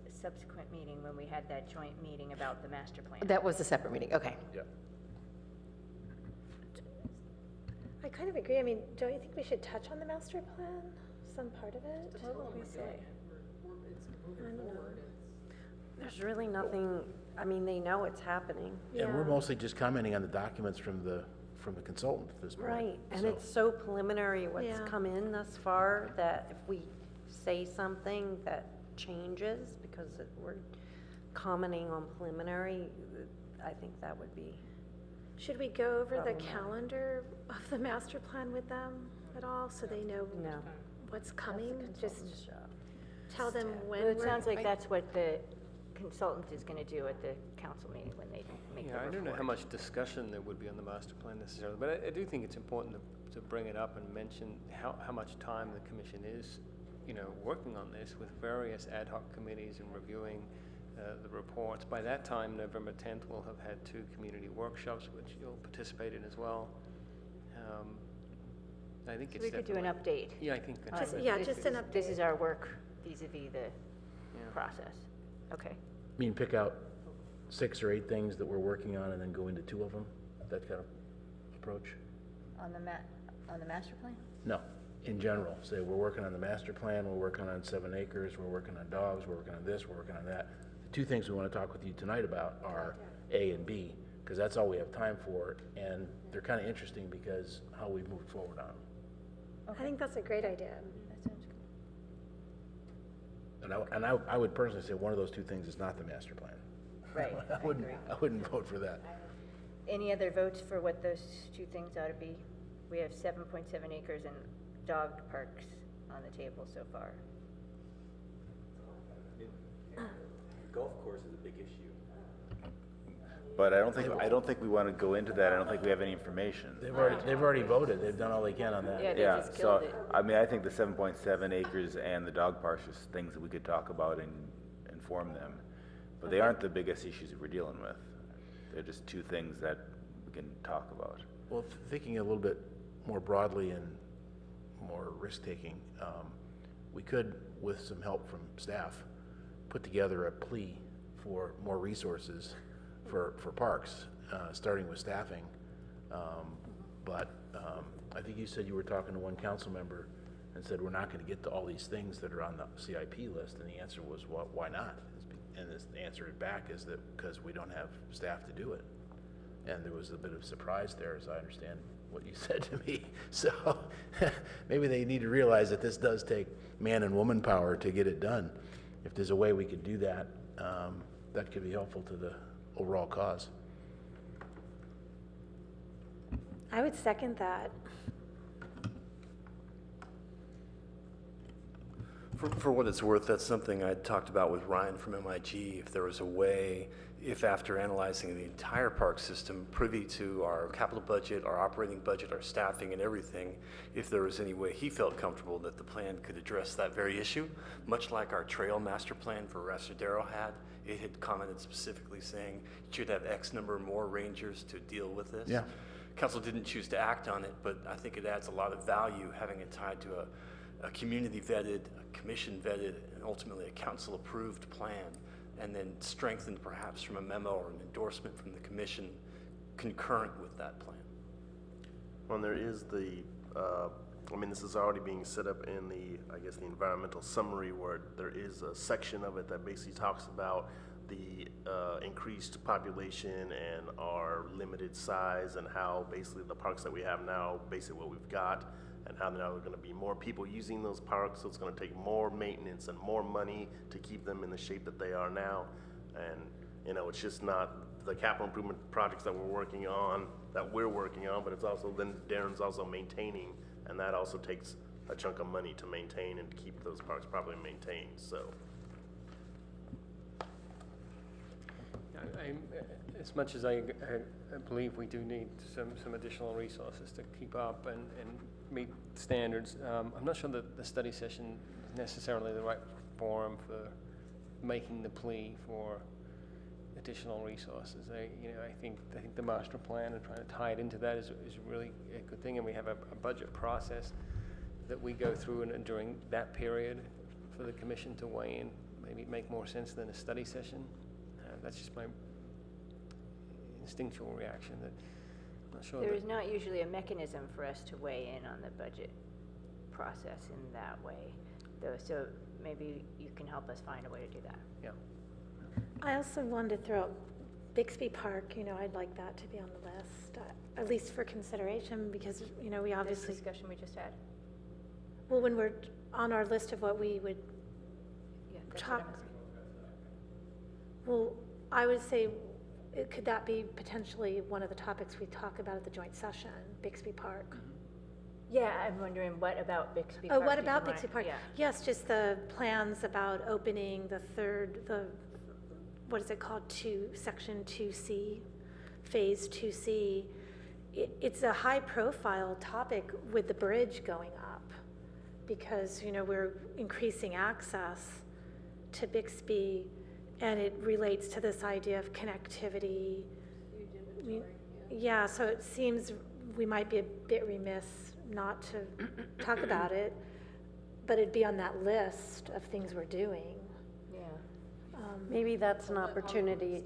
a subsequent meeting when we had that joint meeting about the master plan. That was a separate meeting, okay. Yeah. I kind of agree. I mean, don't you think we should touch on the master plan? Some part of it? There's really nothing, I mean, they know it's happening. And we're mostly just commenting on the documents from the consultant at this point. Right, and So- it's so preliminary what's Yeah. come in thus far that if we say something that changes because we're commenting on preliminary, I think that would be. Should we go over the Problematic. calendar of the master plan with them at all, so they know No. what's coming? Just tell them when Well, it we're. sounds like that's what the consultant is going to do at the council meeting when they make the Yeah, report. I don't know how much discussion there would be on the master plan necessarily, but I do think it's important to bring it up and mention how much time the commission is, working on this with various ad hoc committees and reviewing the reports. By that time, November 10th, we'll have had 2 community workshops, which you'll participate in as well. I think So it's we could do an definitely- update. Yeah, I think that's Just- right. yeah, just an update. This is our work vis-à-vis the process. Okay. I mean, pick out 6 or 8 things that we're working on and then go into 2 of them, that kind of approach? On the master plan? No, in general, say we're working on the master plan, we're working on 7 acres, we're working on dogs, we're working on this, we're working on that. The 2 things we want to talk with you tonight about are A and B, because that's all we have time for, and they're kind of interesting because how we've moved forward on them. I think that's a great idea. That sounds good. And I would personally say one of those 2 things is not the master plan. Right, I agree. I wouldn't vote for that. Any other votes for what those 2 things ought to be? We have 7.7 acres and dog parks on the table so far. Golf course is a big issue. But I don't think we want to go into that. I don't think we have any information. They've already voted, they've done all they can on that. Yeah, they just so, killed it. I mean, I think the 7.7 acres and the dog parks are things that we could talk about and inform them. But they aren't the biggest issues that we're dealing with. They're just 2 things that we can talk about. Well, thinking a little bit more broadly and more risk-taking, we could, with some help from staff, put together a plea for more resources for parks, starting with staffing. But I think you said you were talking to one council member and said, we're not going to get to all these things that are on the CIP list, and the answer was, well, why not? And the answer back is that because we don't have staff to do it. And there was a bit of surprise there, as I understand what you said to me. So maybe they need to realize that this does take man and woman power to get it done. If there's a way we could do that, that could be helpful to the overall cause. I would second that. For what it's worth, that's something I talked about with Ryan from MIG. If there was a way, if after analyzing the entire park system, privy to our capital budget, our operating budget, our staffing and everything, if there was any way he felt comfortable that the plan could address that very issue, much like our trail master plan for Rasodero had. It had commented specifically saying you should have X number more rangers to deal with this. Yeah. Council didn't choose to act on it, but I think it adds a lot of value having it tied to a community vetted, a commission vetted, and ultimately a council approved plan, and then strengthened perhaps from a memo or an endorsement from the commission concurrent with that plan. Well, there is the, this is already being set up in the, I guess, the environmental summary, where there is a section of it that basically talks about the increased population and our limited size, and how basically the parks that we have now, basically what we've got, and how now there are going to be more people using those parks, so it's going to take more maintenance and more money to keep them in the shape that they are now. And it's just not the capital improvement projects that we're working on, but it's also then Darren's also maintaining, and that also takes a chunk of money to maintain and keep those parks properly maintained. So as much as I believe we do need some additional resources to keep up and meet standards, I'm not sure that the study session is necessarily the right forum for making the plea for additional resources. I think the master plan and trying to tie it into that is really a good thing, and we have a budget process that we go through, and during that period for the commission to weigh in maybe make more sense than a study session. That's just my instinctual reaction. That I'm not sure. There is not usually a mechanism for us to weigh in on the budget process in that way, though. So maybe you can help us find a way to do that. Yeah. I also wanted to throw out Bixby Park. I'd like that to be on the list, at least for consideration, because we obviously this discussion we just had. Well, when we're on our list of what we would talk. Well, I would say, could that be potentially one of the topics we talk about at the joint session, Bixby Park? Yeah, I'm wondering, what about Bixby Park? Oh, what about Bixby Park? Yeah. Yes, just the plans about opening what is it called, Section 2C, Phase 2C. It's a high-profile topic with the bridge going up, because, we're increasing access to Bixby, and it relates to this idea of connectivity. Yeah, so it seems we might be a bit remiss not to talk about it, but it'd be on that list of things we're doing. Yeah. Maybe that's an opportunity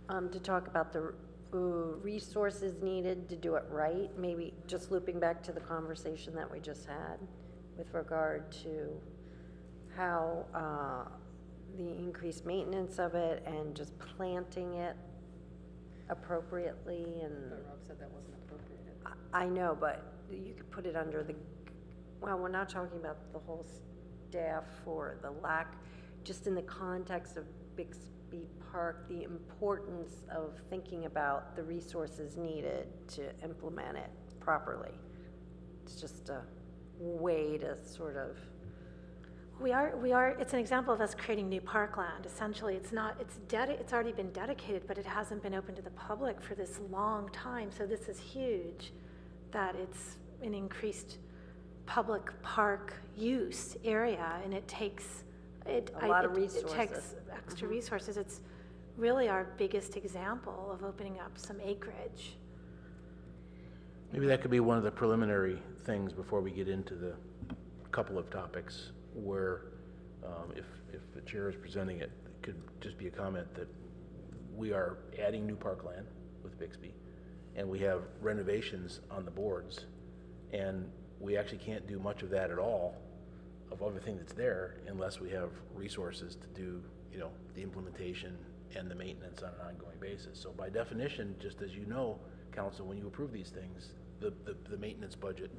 to talk about the resources needed to do it right. Maybe just looping back to the conversation that we just had with regard to how the increased maintenance of it and just planting it appropriately. And Rob said that wasn't appropriate. I know, but you could put it under we're not talking about the whole staff for the lack, just in the context of Bixby Park, the importance of thinking about the resources needed to implement it properly. It's just a way to sort of. It's an example of us creating new parkland. Essentially, it's already been dedicated, but it hasn't been open to the public for this long time. So this is huge, that it's an increased public park use area, and it takes a lot of resources. It takes extra resources. It's really our biggest example of opening up some acreage. Maybe that could be one of the preliminary things before we get into the couple of topics, where if the chair is presenting it, it could just be a comment that we are adding new parkland with Bixby, and we have renovations on the boards, and we actually can't do much of that at all of everything that's there unless we have resources to do, you know, the implementation and the maintenance on an ongoing basis. So by definition, just as you know, council, when you approve these things, the maintenance budget,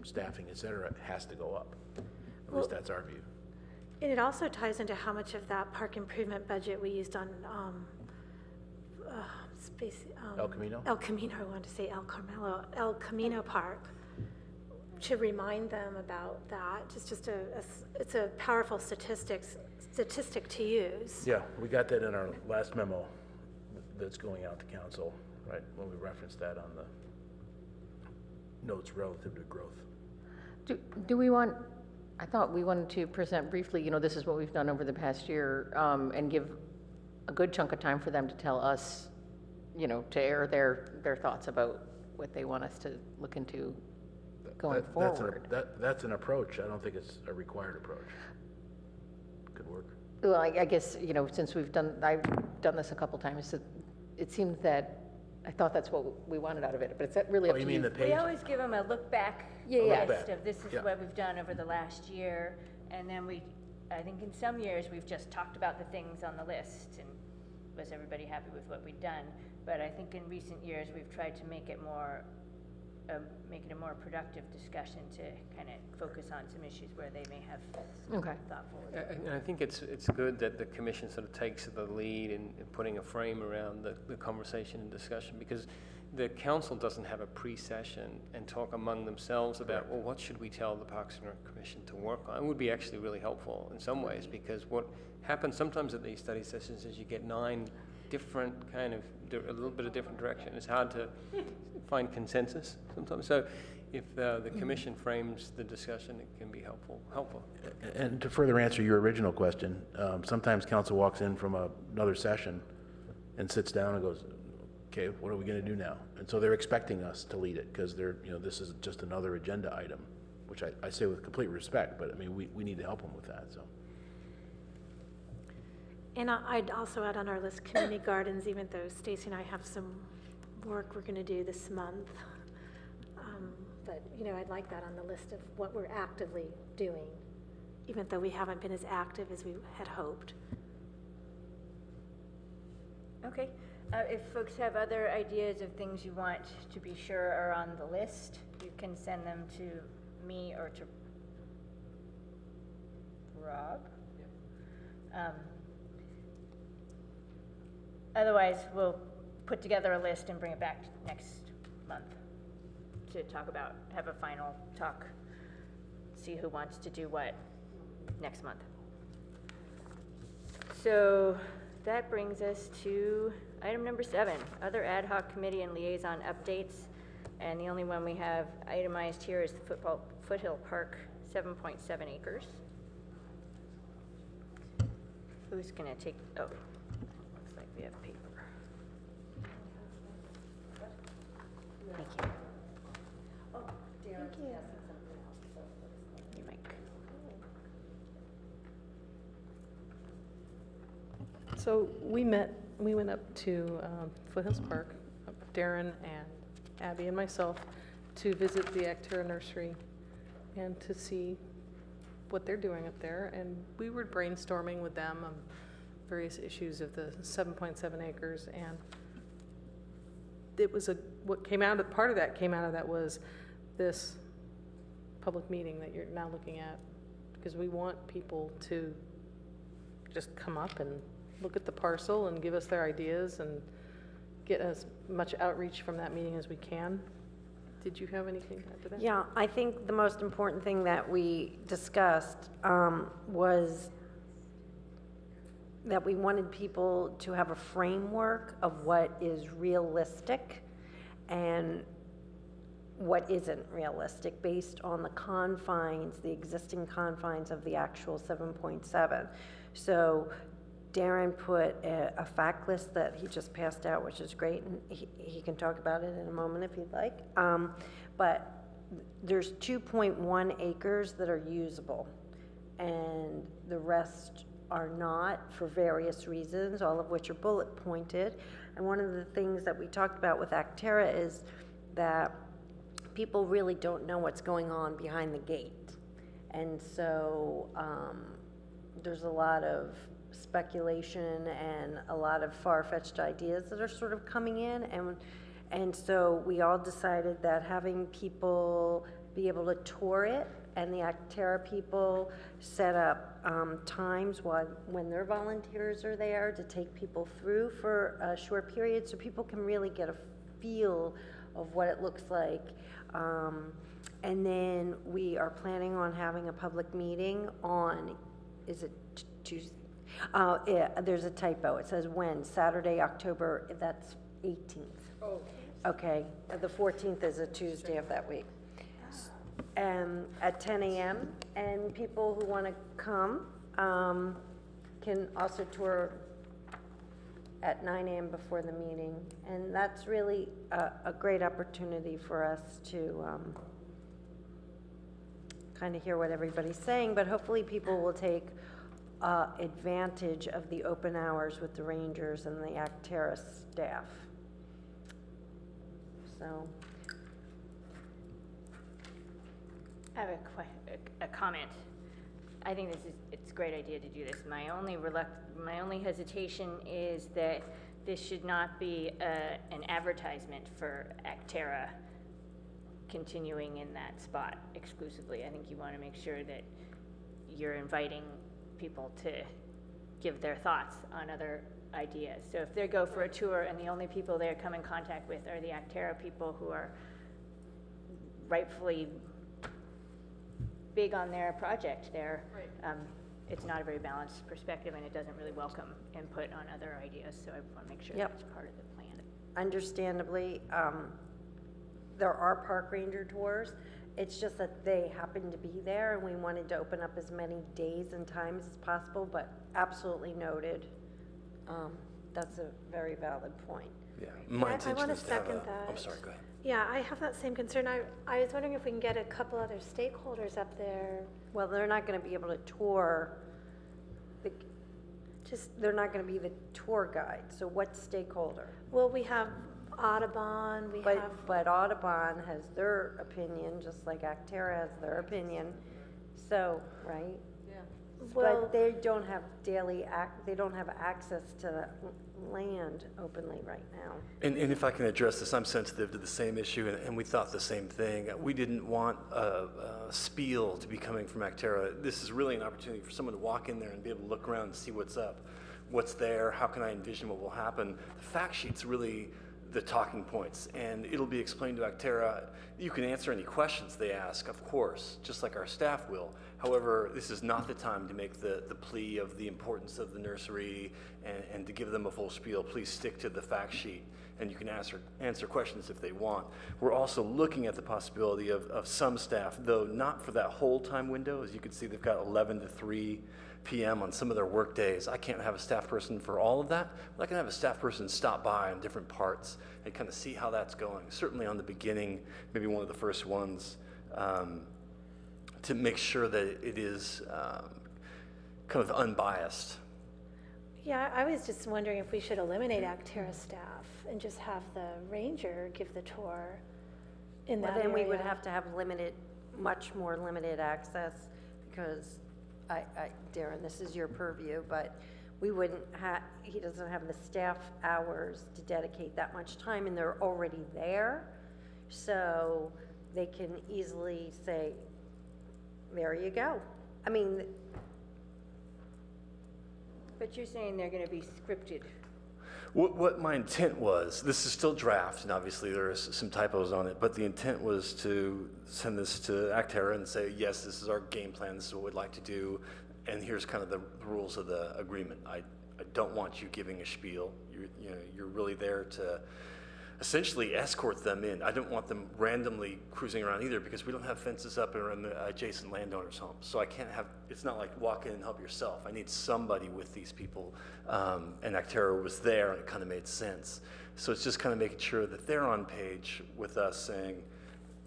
staffing, et cetera, has to go up. At least that's our view. And it also ties into how much of that park improvement budget we used on El Camino? El Camino, I wanted to say El Camino Park, to remind them about that. It's a powerful statistic to use. Yeah, we got that in our last memo that's going out to council, right, when we referenced that on the notes relative to growth. Do we want, I thought we wanted to present briefly, you know, this is what we've done over the past year, and give a good chunk of time for them to tell us, you know, to air their thoughts about what they want us to look into going forward. That's an approach. I don't think it's a required approach. Could work. Well, I guess, you know, since I've done this a couple times, it seemed that, I thought that's what we wanted out of it, but it's really up to you. You mean the page? We always give them a look back list of this is what we've done over the last year, and then I think in some years, we've just talked about the things on the list, and was everybody happy with what we'd done? But I think in recent years, we've tried to make it a more productive discussion to kind of focus on some issues where they may have thought forward. And I think it's good that the commission sort of takes the lead in putting a frame around the conversation and discussion, because the council doesn't have a pre-session and talk among themselves about, well, what should we tell the Parks and Rec Commission to work on? It would be actually really helpful in some ways, because what happens sometimes at these study sessions is you get 9 different kind of, a little bit of different direction. It's hard to find consensus sometimes. So if the commission frames the discussion, it can be helpful. And to further answer your original question, sometimes council walks in from another session and sits down and goes, okay, what are we going to do now? And so they're expecting us to lead it, because this is just another agenda item, which I say with complete respect, but I mean, we need to help them with that, so. And I'd also add on our list community gardens, even though Stacy and I have some work we're going to do this month. But, you know, I'd like that on the list of what we're actively doing, even though we haven't been as active as we had hoped. Okay. If folks have other ideas of things you want to be sure are on the list, you can send them to me or to Rob. Otherwise, we'll put together a list and bring it back next month to talk about, have a final talk, see who wants to do what next month. So that brings us to item number 7, other ad hoc committee and liaison updates. And the only one we have itemized here is the Foothill Park, 7.7 acres. Who's gonna take, looks like we have paper. Thank you. Oh, Darren, Thank you. Your mic. So we went up to Foothills Park, Darren and Abby and myself, to visit the Actera Nursery and to see what they're doing up there. And we were brainstorming with them on various issues of the 7.7 acres. And it was part of that came out of that was this public meeting that you're now looking at, because we want people to just come up and look at the parcel and give us their ideas and get as much outreach from that meeting as we can. Did you have anything to add to that? Yeah, I think the most important thing that we discussed was that we wanted people to have a framework of what is realistic and what isn't realistic based on the confines, the existing confines of the actual 7.7. So Darren put a fact list that he just passed out, which is great, and he can talk about it in a moment if you'd like. But there's 2.1 acres that are usable, and the rest are not for various reasons, all of which are bullet pointed. And one of the things that we talked about with Actera is that people really don't know what's going on behind the gate. And so there's a lot of speculation and a lot of far-fetched ideas that are sort of coming in, and so we all decided that having people be able to tour it, and the Actera people set up times when their volunteers are there to take people through for a short period, so people can really get a feel of what it looks like. And then we are planning on having a public meeting on, is it Tuesday? Yeah, there's a typo. It says when, Saturday, October, that's 18th. Oh. Okay, the 14th is a Tuesday of that week. At 10 a.m. And people who want to come can also tour at 9 a.m. before the meeting. And that's really a great opportunity for us to kind of hear what everybody's saying, but hopefully people will take advantage of the open hours with the Rangers and the Actera staff. So. I have a comment. I think it's a great idea to do this. My only hesitation is that this should not be an advertisement for Actera continuing in that spot exclusively. I think you want to make sure that you're inviting people to give their thoughts on other ideas. So if they go for a tour and the only people they come in contact with are the Actera people who are rightfully big on their project there, it's not a very balanced perspective, and it doesn't really welcome input on other ideas, so I want to make sure that's part of the plan. Understandably, there are park ranger tours. It's just that they happen to be there, and we wanted to open up as many days and times as possible, but absolutely noted. That's a very valid point. Yeah, my I intention want to is to have second a, that. I'm sorry, go ahead. Yeah, I have that same concern. I was wondering if we can get a couple other stakeholders up there. Well, they're not going to be able to tour. They're not going to be the tour guide. So what stakeholder? Well, we have Audubon. But Audubon has their opinion, just like Actera has their opinion. So, right? Yeah. Well, But they don't have they don't have access to the land openly right now. And if I can address this, I'm sensitive to the same issue, and we thought the same thing. We didn't want a spiel to be coming from Actera. This is really an opportunity for someone to walk in there and be able to look around and see what's up, what's there, how can I envision what will happen. The fact sheet's really the talking points, and it'll be explained to Actera. You can answer any questions they ask, of course, just like our staff will. However, this is not the time to make the plea of the importance of the nursery and to give them a full spiel. Please stick to the fact sheet, and you can answer questions if they want. We're also looking at the possibility of some staff, though not for that whole time window. As you can see, they've got 11 to 3 p.m. on some of their work days. I can't have a staff person for all of that, but I can have a staff person stop by on different parts and kind of see how that's going. Certainly on the beginning, maybe one of the first ones, to make sure that it is kind of unbiased. yeah, I was just wondering if we should eliminate Actera staff and just have the ranger give the tour in that Well, then we would area. have to have much more limited access, because Darren, this is your purview, but we wouldn't have, he doesn't have the staff hours to dedicate that much time, and they're already there. So they can easily say, there you go. I mean, But you're saying they're going to be scripted. What my intent was, this is still draft, and obviously there are some typos on it, but the intent was to send this to Actera and say, yes, this is our game plan, this is what we'd like to do, and here's kind of the rules of the agreement. I don't want you giving a spiel. You're really there to essentially escort them in. I don't want them randomly cruising around either, because we don't have fences up around the adjacent landowners' homes. So I can't have, it's not like walk in and help yourself. I need somebody with these people. And Actera was there, and it kind of made sense. So it's just kind of making sure that they're on page with us, saying,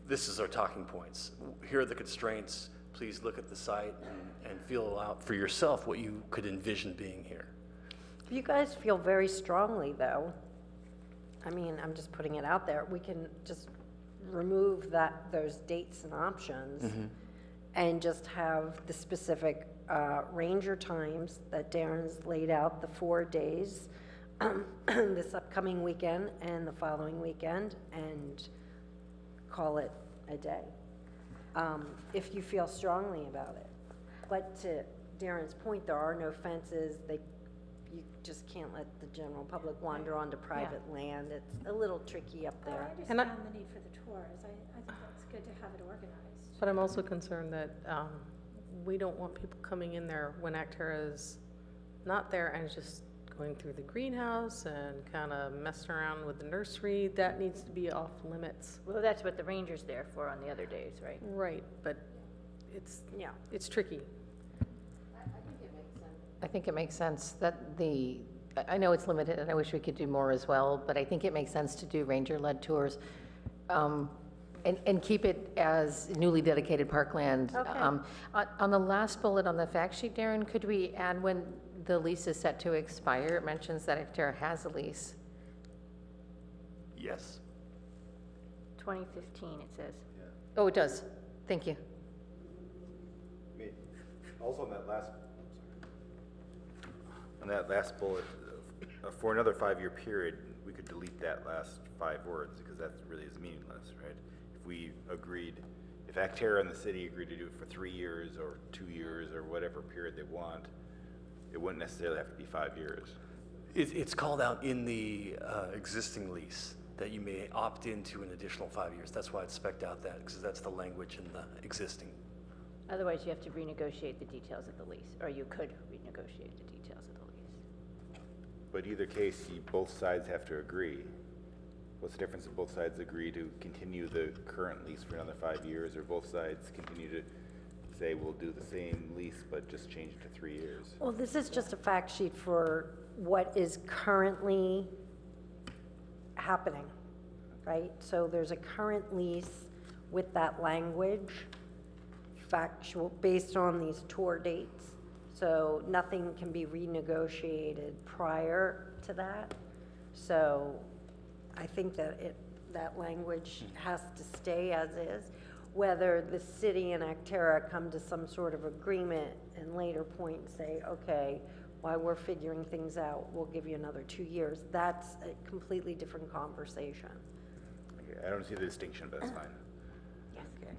this is our talking points. Here are the constraints. Please look at the site and feel out for yourself what you could envision being here. you guys feel very strongly, though, I mean, I'm just putting it out there, we can just remove those dates and options and just have the specific ranger times that Darren's laid out, the 4 days, this upcoming weekend and the following weekend, and call it a day, if you feel strongly about it. But to Darren's point, there are no fences. You just can't let the general public wander onto private land. It's a little tricky up there. I understand the need for the tours. I think that's good to have it organized. But I'm also concerned that we don't want people coming in there when Actera is not there and just going through the greenhouse and kind of messing around with the nursery. That needs to be off limits. Well, that's what the ranger's there for on the other days, right? Right, but it's tricky. I think it makes sense that I know it's limited and I wish we could do more as well, but I think it makes sense to do ranger-led tours and keep it as newly dedicated parkland. Okay. On the last bullet on the fact sheet, Darren, could we add when the lease is set to expire? It mentions that Actera has a lease. Yes. 2015, it says. Oh, it does. Thank you. Also on that last bullet, for another 5-year period, we could delete that last 5 words because that really is meaningless, right? If we agreed, if Actera and the city agreed to do it for 3 years or 2 years or whatever period they want, it wouldn't necessarily have to be 5 years. It's called out in the existing lease that you may opt into an additional 5 years. That's why it's spec'd out that, because that's the language in the existing. Otherwise, you have to renegotiate the details of the lease, or you could renegotiate the details of the lease. But either case, both sides have to agree. What's the difference if both sides agree to continue the current lease for another 5 years, or both sides continue to say we'll do the same lease but just change it to 3 years? Well, this is just a fact sheet for what is currently happening, right? So there's a current lease with that language, factual, based on these tour dates. So nothing can be renegotiated prior to that. So I think that that language has to stay as is. Whether the city and Actera come to some sort of agreement and later point say, okay, while we're figuring things out, we'll give you another 2 years. That's a completely different conversation. Okay, I don't see the distinction, but that's fine. Yes. Okay.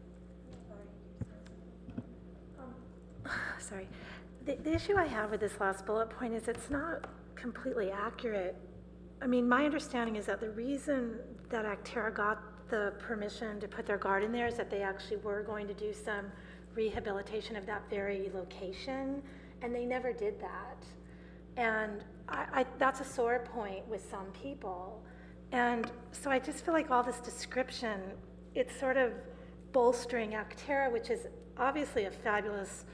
Sorry. The issue I have with this last bullet point is it's not completely accurate. I mean, my understanding is that the reason that Actera got the permission to put their garden there is that they actually were going to do some rehabilitation of that very location, and they never did that. And that's a sore point with some people. And so I just feel like all this description, it's sort of bolstering Actera, which is obviously a fabulous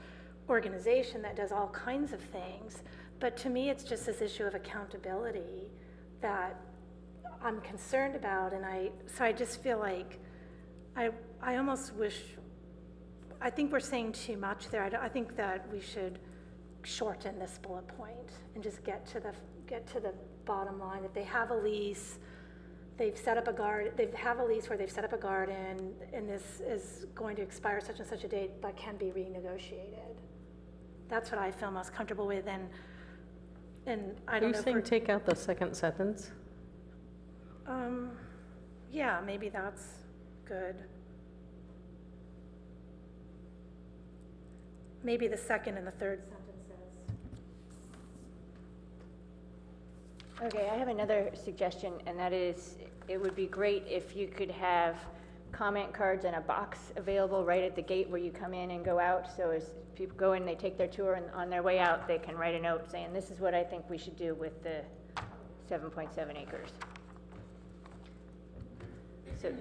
organization that does all kinds of things. But to me, it's just this issue of accountability that I'm concerned about. And so I just feel like I almost wish, I think we're saying too much there. I think that we should shorten this bullet point and just get to the bottom line. If they have a lease, they've set up a garden, they have a lease where they've set up a garden, and this is going to expire such and such a date, but can be renegotiated. That's what I feel most comfortable with, and I don't know. Are you saying take out the second sentence? Yeah, maybe that's good. Maybe the second and the third sentences. Okay, I have another suggestion, and that is, it would be great if you could have comment cards and a box available right at the gate where you come in and go out, so as people go in, they take their tour, and on their way out, they can write a note saying, this is what I think we should do with the 7.7 acres. So,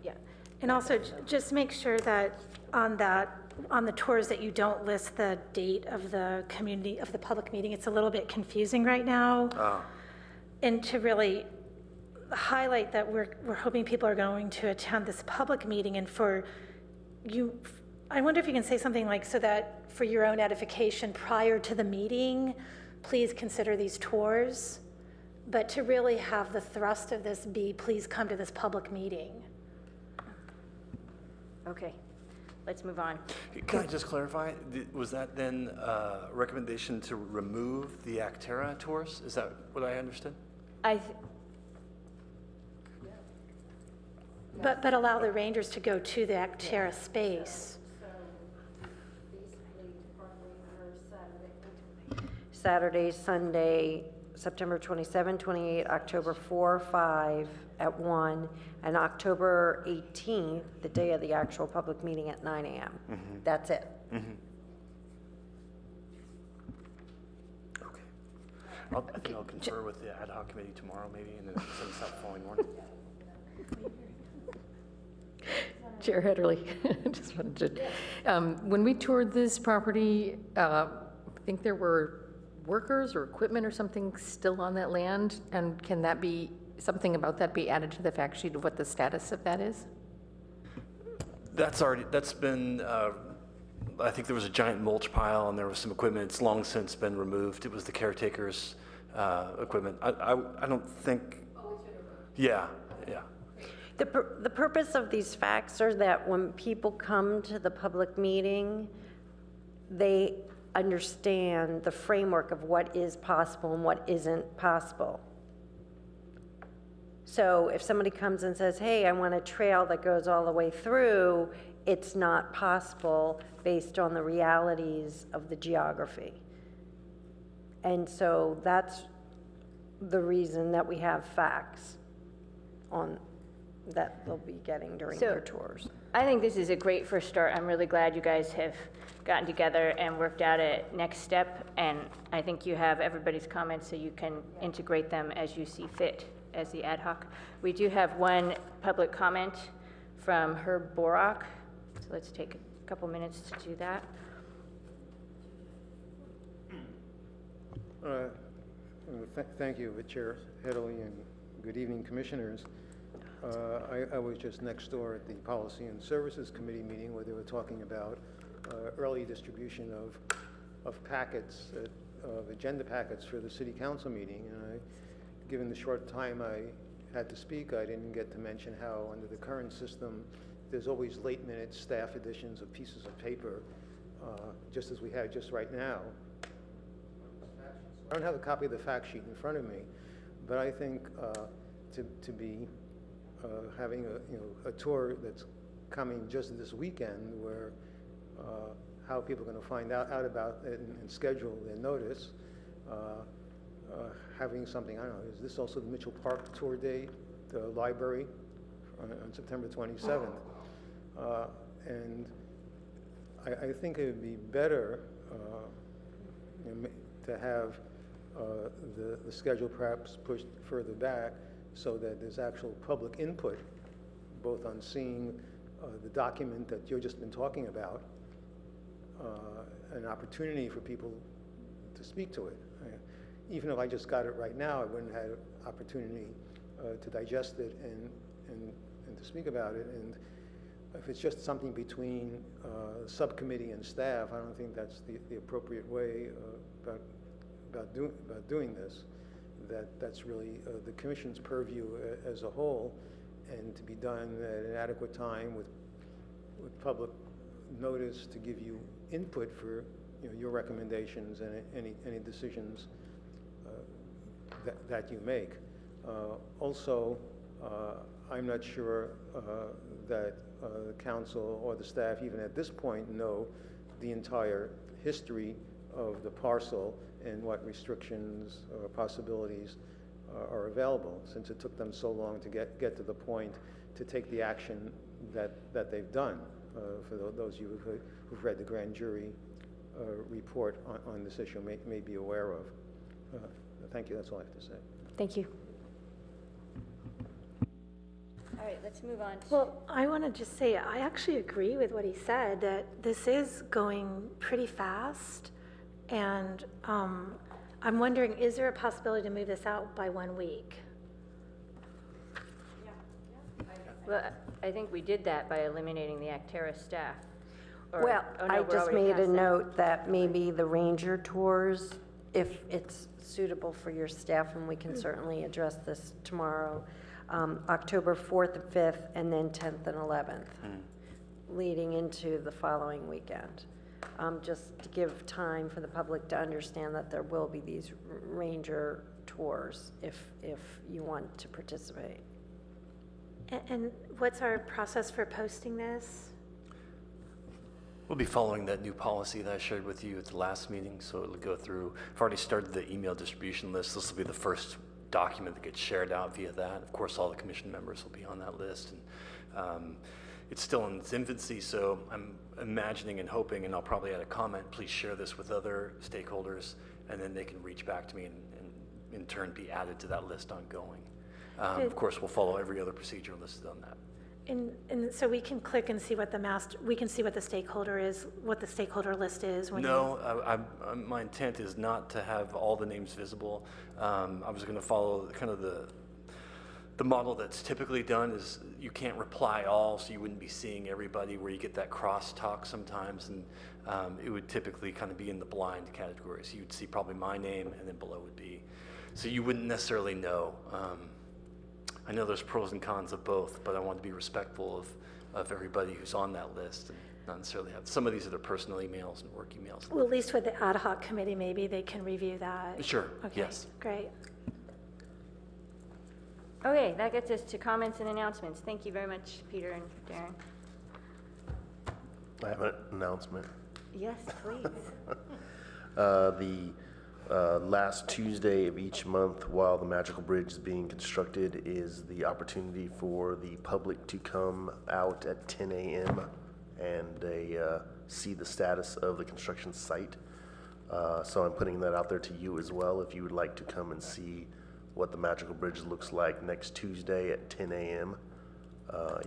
yeah. And also, just make sure that on the tours that you don't list the date of the public meeting. It's a little bit confusing right now. Oh. And to really highlight that we're hoping people are going to attend this public meeting, and for you, I wonder if you can say something like, so that for your own edification prior to the meeting, please consider these tours, but to really have the thrust of this be, please come to this public meeting. Okay. let's move on. Can I just clarify? Was that then a recommendation to remove the Actera tours? Is that what I understood? But allow the rangers to go to the Actera space. Saturday, Sunday, September 27, 28, October 4, 5 at 1, and October 18th, the day of the actual public meeting at 9 a.m. That's it. Okay. I think I'll confer with the ad hoc committee tomorrow maybe, and then send this out the following morning. Chair Hedderly, just wanted to, when we toured this property, I think there were workers or equipment or something still on that land, and can that be, something about that be added to the fact sheet of what the status of that is? That's been, I think there was a giant mulch pile and there was some equipment. It's long since been removed. It was the caretaker's equipment. I don't think, yeah. The purpose of these facts are that when people come to the public meeting, they understand the framework of what is possible and what isn't possible. So if somebody comes and says, hey, I want a trail that goes all the way through, it's not possible based on the realities of the geography. And so that's the reason that we have facts on that they'll be getting during their tours. I think this is a great first start. I'm really glad you guys have gotten together and worked out a next step, and I think you have everybody's comments so you can integrate them as you see fit as the ad hoc. We do have one public comment from Herb Borak, so let's take a couple minutes to do that. Thank you, Chair Hedderly, and good evening, Commissioners. I was just next door at the Policy and Services Committee meeting where they were talking about early distribution of packets, of agenda packets for the City Council meeting. And given the short time I had to speak, I didn't get to mention how under the current system, there's always late-minute staff editions of pieces of paper, just as we had just right now. I don't have a copy of the fact sheet in front of me, but I think to be having a tour that's coming just this weekend, where how people are going to find out about it and schedule their notice, having something, I don't know, is this also the Mitchell Park tour date, the library on September 27th? And I think it would be better to have the schedule perhaps pushed further back so that there's actual public input, both on seeing the document that you've just been talking about, an opportunity for people to speak to it. Even if I just got it right now, I wouldn't have opportunity to digest it and to speak about it. And if it's just something between subcommittee and staff, I don't think that's the appropriate way about doing this. That's really the Commission's purview as a whole, and to be done at an adequate time with public notice to give you input for your recommendations and any decisions that you make. Also, I'm not sure that the council or the staff, even at this point, know the entire history of the parcel and what restrictions or possibilities are available, since it took them so long to get to the point to take the action that they've done. For those of you who've read the grand jury report on this issue may be aware of. Thank you, that's all I have to say. Thank you. All right, let's move on. Well, I want to just say, I actually agree with what he said, that this is going pretty fast. And I'm wondering, is there a possibility to move this out by 1 week? Well, I think we did that by eliminating the Actera staff. Well, I just made a note that maybe the ranger tours, if it's suitable for your staff, and we can certainly address this tomorrow, October 4th and 5th, and then 10th and 11th. leading into the following weekend. Just to give time for the public to understand that there will be these ranger tours if you want to participate. And what's our process for posting this? We'll be following that new policy that I shared with you at the last meeting, so it'll go through. I've already started the email distribution list. This will be the first document that gets shared out via that. Of course, all the commission members will be on that list. And it's still in its infancy, so I'm imagining and hoping, and I'll probably add a comment, please share this with other stakeholders, and then they can reach back to me and in turn be added to that list ongoing. Of course, we'll follow every other procedure listed on that. And so we can click and see what we can see what the stakeholder is, what the stakeholder list is. No, my intent is not to have all the names visible. I was going to follow kind of the model that's typically done is you can't reply all, so you wouldn't be seeing everybody where you get that crosstalk sometimes, and it would typically kind of be in the blind category. So you'd see probably my name, and then below would be, so you wouldn't necessarily know. I know there's pros and cons of both, but I want to be respectful of everybody who's on that list and not necessarily have, some of these are their personal emails and work emails. Well, at least with the ad hoc committee, maybe they can review that. Sure, Okay, yes. great. Okay, that gets us to comments and announcements. Thank you very much, Peter and Darren. I have an announcement. Yes, please. The last Tuesday of each month while the Magical Bridge is being constructed is the opportunity for the public to come out at 10 a.m. and see the status of the construction site. So I'm putting that out there to you as well. If you would like to come and see what the Magical Bridge looks like next Tuesday at 10 a.m.,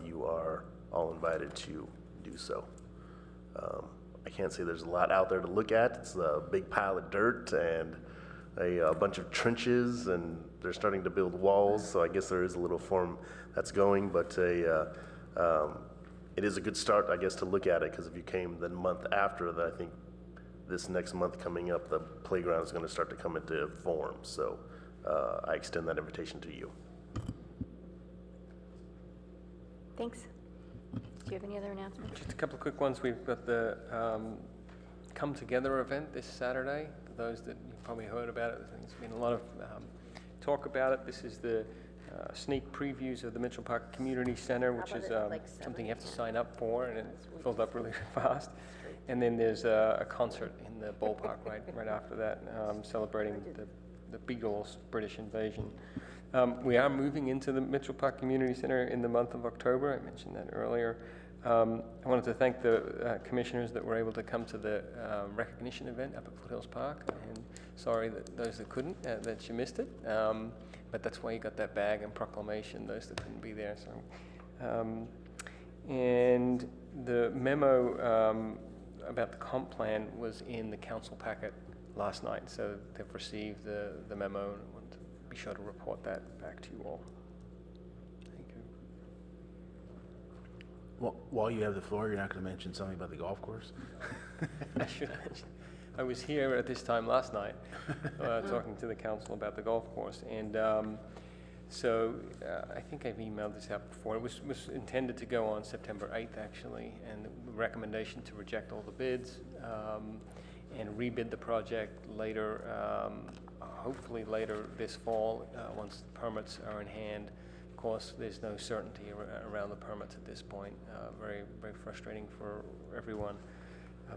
you are all invited to do so. I can't say there's a lot out there to look at. It's a big pile of dirt and a bunch of trenches, and they're starting to build walls, so I guess there is a little form that's going, but it is a good start, I guess, to look at it, because if you came the month after that, I think this next month coming up, the playground is going to start to come into form, so I extend that invitation to you. Thanks. Do you have any other announcements? Just a couple of quick ones. We've got the Come Together event this Saturday. For those that you've probably heard about it, there's been a lot of talk about it. This is the sneak previews of the Mitchell Park Community Center, which is something you have to sign up for, and it fills up really fast. And then there's a concert in the ballpark right after that, celebrating the Beatles' British invasion. We are moving into the Mitchell Park Community Center in the month of October. I mentioned that earlier. I wanted to thank the commissioners that were able to come to the recognition event up at Foothills Park, and sorry that those that couldn't, that you missed it. But that's why you got that bag and proclamation, those that couldn't be there. So, and the memo about the comp plan was in the council packet last night, so they've received the memo, and I want to be sure to report that back to you all. Thank you. Well, while you have the floor, you're not going to mention something about the golf course? I should mention. I was here at this time last night talking to the council about the golf course, and so I think I've emailed this out before. It was intended to go on September 8th, actually, and the recommendation to reject all the bids and rebid the project later, hopefully later this fall, once the permits are in hand. Of course, there's no certainty around the permits at this point. Very, very frustrating for everyone.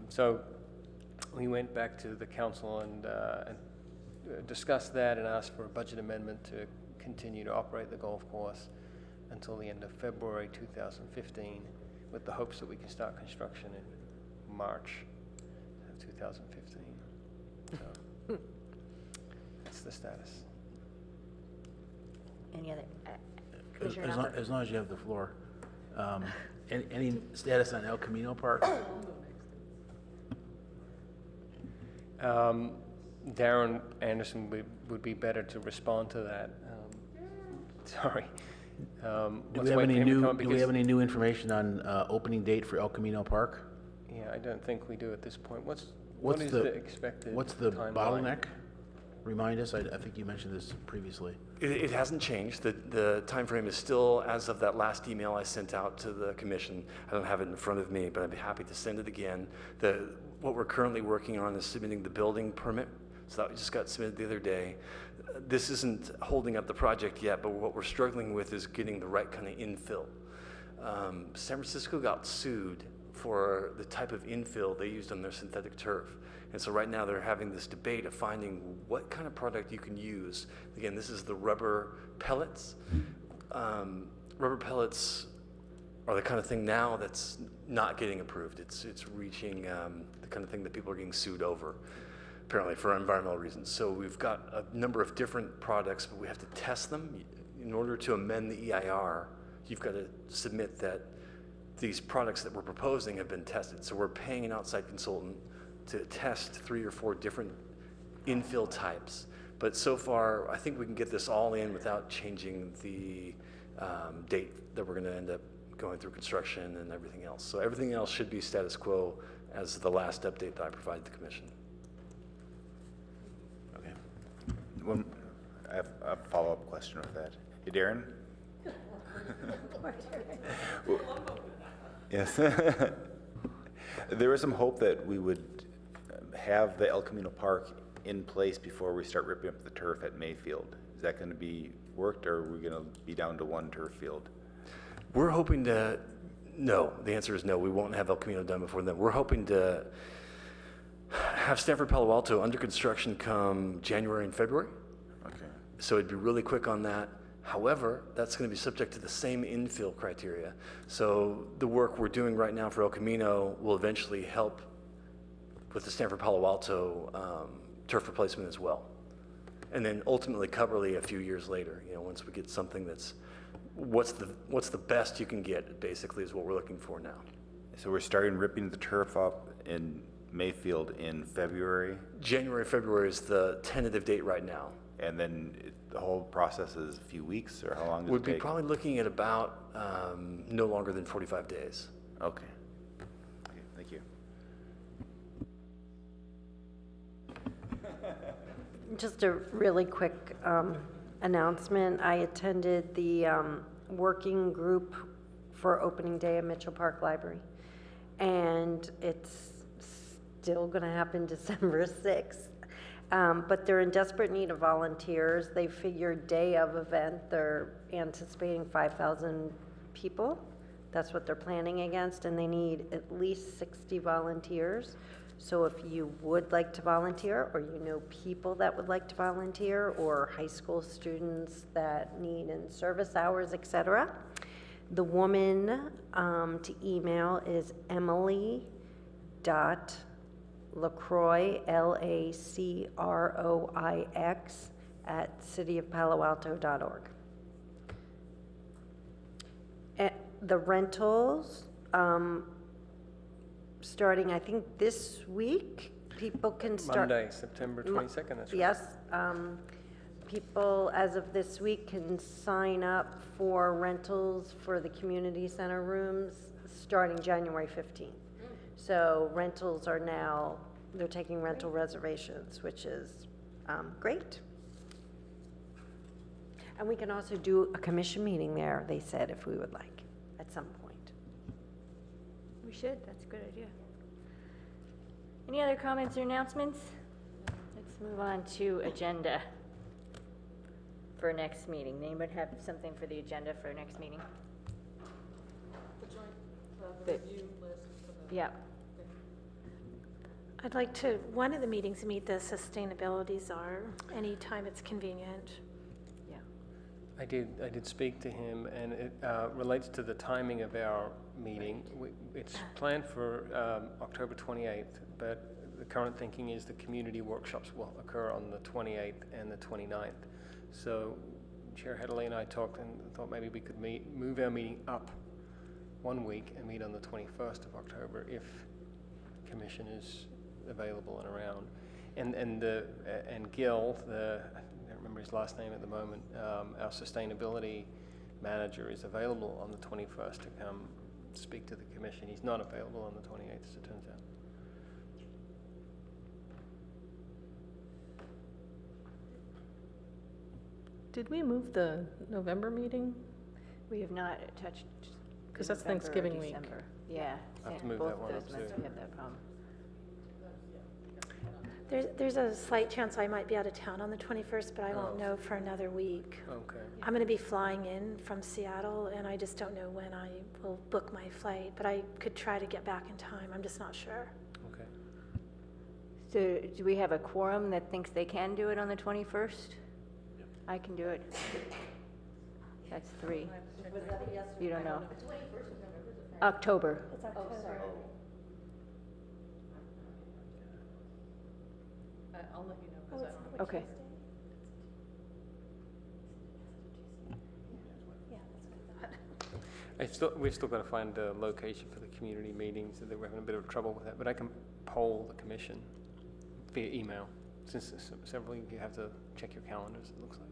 So we went back to the council and discussed that and asked for a budget amendment to continue to operate the golf course until the end of February 2015, with the hopes that we can start construction in March of 2015. So that's the status. Any other? As long as you have the floor. Any status on El Camino Park? Darren Anderson would be better to respond to that. Sorry. Do we have any new information on opening date for El Camino Park? Yeah, I don't think we do at this point. What is the expected What's the timeline? bottleneck remind us? I think you mentioned this previously. It hasn't changed. The timeframe is still as of that last email I sent out to the commission. I don't have it in front of me, but I'd be happy to send it again. What we're currently working on is submitting the building permit. So that just got submitted the other day. This isn't holding up the project yet, but what we're struggling with is getting the right kind of infill. San Francisco got sued for the type of infill they used on their synthetic turf. And so right now they're having this debate of finding what kind of product you can use. Again, this is the rubber pellets. Rubber pellets are the kind of thing now that's not getting approved. It's reaching the kind of thing that people are getting sued over, apparently for environmental reasons. So we've got a number of different products, but we have to test them. In order to amend the EIR, you've got to submit that these products that we're proposing have been tested. So we're paying an outside consultant to test 3 or 4 different infill types. But so far, I think we can get this all in without changing the date that we're going to end up going through construction and everything else. So everything else should be status quo as the last update that I provided the commission. Okay. I have a follow-up question with that. Hey, Darren? Yes. There was some hope that we would have the El Camino Park in place before we start ripping up the turf at Mayfield. Is that going to be worked, or are we going to be down to 1 turf field? We're hoping to, no, the answer is no, we won't have El Camino done before then. We're hoping to have Stanford Palo Alto under construction come January and February. Okay. So it'd be really quick on that. However, that's going to be subject to the same infill criteria. So the work we're doing right now for El Camino will eventually help with the Stanford Palo Alto turf replacement as well. And then ultimately Coverly a few years later, once we get something that's, what's the best you can get, basically, is what we're looking for now. So we're starting ripping the turf up in Mayfield in February? January, February is the tentative date right now. And then the whole process is a few weeks, or how long does it take? We'd be probably looking at about no longer than 45 days. Okay. Okay, thank you. Just a really quick announcement. I attended the working group for opening day at Mitchell Park Library, and it's still going to happen December 6th. But they're in desperate need of volunteers. They figure day of event, they're anticipating 5,000 people. That's what they're planning against, and they need at least 60 volunteers. So if you would like to volunteer, or you know people that would like to volunteer, or high school students that need in service hours, etc., the woman to email is Emily.LaCroix, LACROIX, @cityofpaloalto.org. The rentals, starting, I think, this week, people can start. Monday, September 22nd, that's right. Yes. People, as of this week, can sign up for rentals for the community center rooms starting January 15th. So rentals are now, they're taking rental reservations, which is great. And we can also do a commission meeting there, they said, if we would like, at some point. We should, that's a good idea. Any other comments or announcements? Let's move on to agenda for next meeting. Anyone have something for the agenda for next meeting? The joint review list. Yeah. I'd like to, one of the meetings, meet the sustainability czar anytime it's convenient. Yeah. I did speak to him, and it relates to the timing of our meeting. It's planned for October 28th, but the current thinking is the community workshops will occur on the 28th and the 29th. So Chair Headley and I talked and thought maybe we could move our meeting up 1 week and meet on the 21st of October if commission is available and around. And Gil, I don't remember his last name at the moment, our sustainability manager, is available on the 21st to come speak to the commission. He's not available on the 28th, as it turns out. Did we move the November meeting? We have not touched. Because that's November or Thanksgiving week. December. Yeah. I have to yeah, move both that one those up, months too. we have that problem. There's a slight chance I might be out of town on the 21st, but I won't know for another week. Okay. I'm going to be flying in from Seattle, and I just don't know when I will book my flight, but I could try to get back in time. I'm just not sure. Okay. So do we have a quorum that thinks they can do it on the 21st? I can do it. That's 3. You don't know. October. It's October. I'll let you know, Oh, because it's I don't not Okay. Yeah, that's what I thought. We've still got to find a location for the community meetings. We're having a bit of trouble with that, but I can poll the commission via email. Since several of you have to check your calendars, it looks like.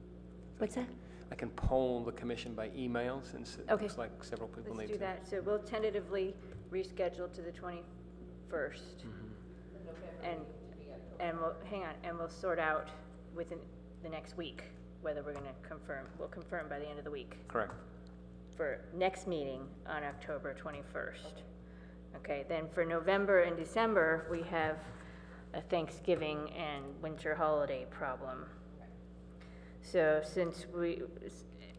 What's that? I can poll the commission by email since it Okay. looks like several people Let's need do to. that. So we'll tentatively reschedule to the 21st. And we'll, hang on, and we'll sort out within the next week whether we're going to confirm. We'll confirm by the end of the week Correct. for next meeting on October 21st. Okay, then for November and December, we have a Thanksgiving and winter holiday problem. So since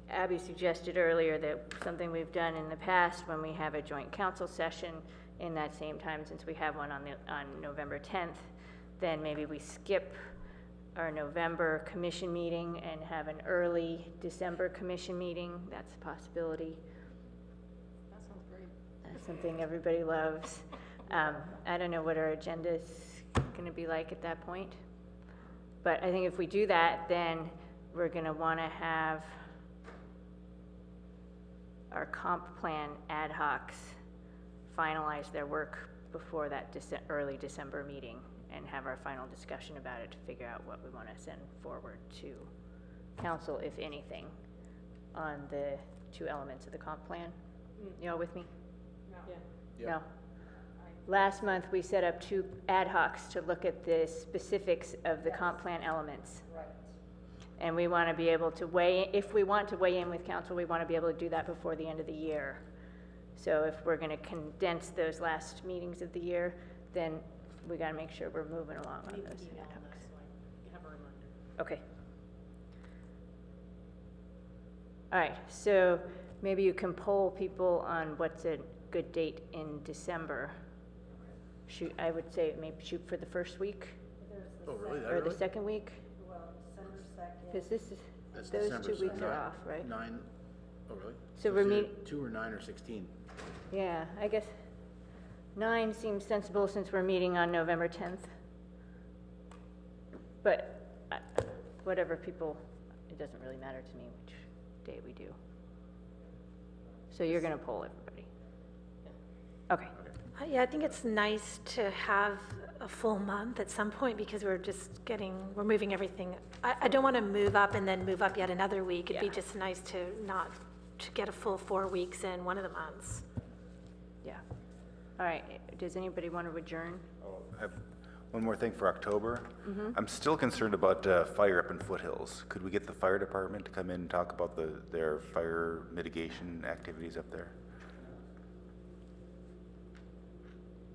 Abby suggested earlier that something we've done in the past when we have a joint council session in that same time, since we have one on November 10th, then maybe we skip our November commission meeting and have an early December commission meeting. That's a possibility. That sounds great. That's something everybody loves. I don't know what our agenda is going to be like at that point. But I think if we do that, then we're going to want to have our comp plan ad hocs finalize their work before that early December meeting and have our final discussion about it to figure out what we want to send forward to council, if anything, on the 2 elements of the comp plan. You all with me? Yeah. No. Last month, we set up 2 ad hocs to look at the specifics of the comp plan elements. Right. And we want to be able to if we want to weigh in with council, we want to be able to do that before the end of the year. So if we're going to condense those last meetings of the year, then we got to make sure we're moving along on those ad hocs. Have a reminder. Okay. All right, so maybe you can poll people on what's a good date in December. Shoot, I would say maybe shoot for the first week. Oh, really? That Or the early? second week, Well, December 2nd. because this is, That's those December, 2 so weeks are 9 off, right? 9, oh, really? So we're it's either meet- 2 or 9 or 16. Yeah, I guess 9 seems sensible since we're meeting on November 10th. But whatever people, it doesn't really matter to me which day we do. So you're going to poll everybody? Okay. Yeah, I think it's nice to have a full month at some point because we're moving everything. I don't want to move up and then move up yet another week. It'd be Yeah. just nice to get a full 4 weeks in one of the months. Yeah. All right, does anybody want to adjourn? Oh, I have one more thing for October. Mm-hmm. I'm still concerned about fire up in Foothills. Could we get the fire department to come in and talk about their fire mitigation activities up there?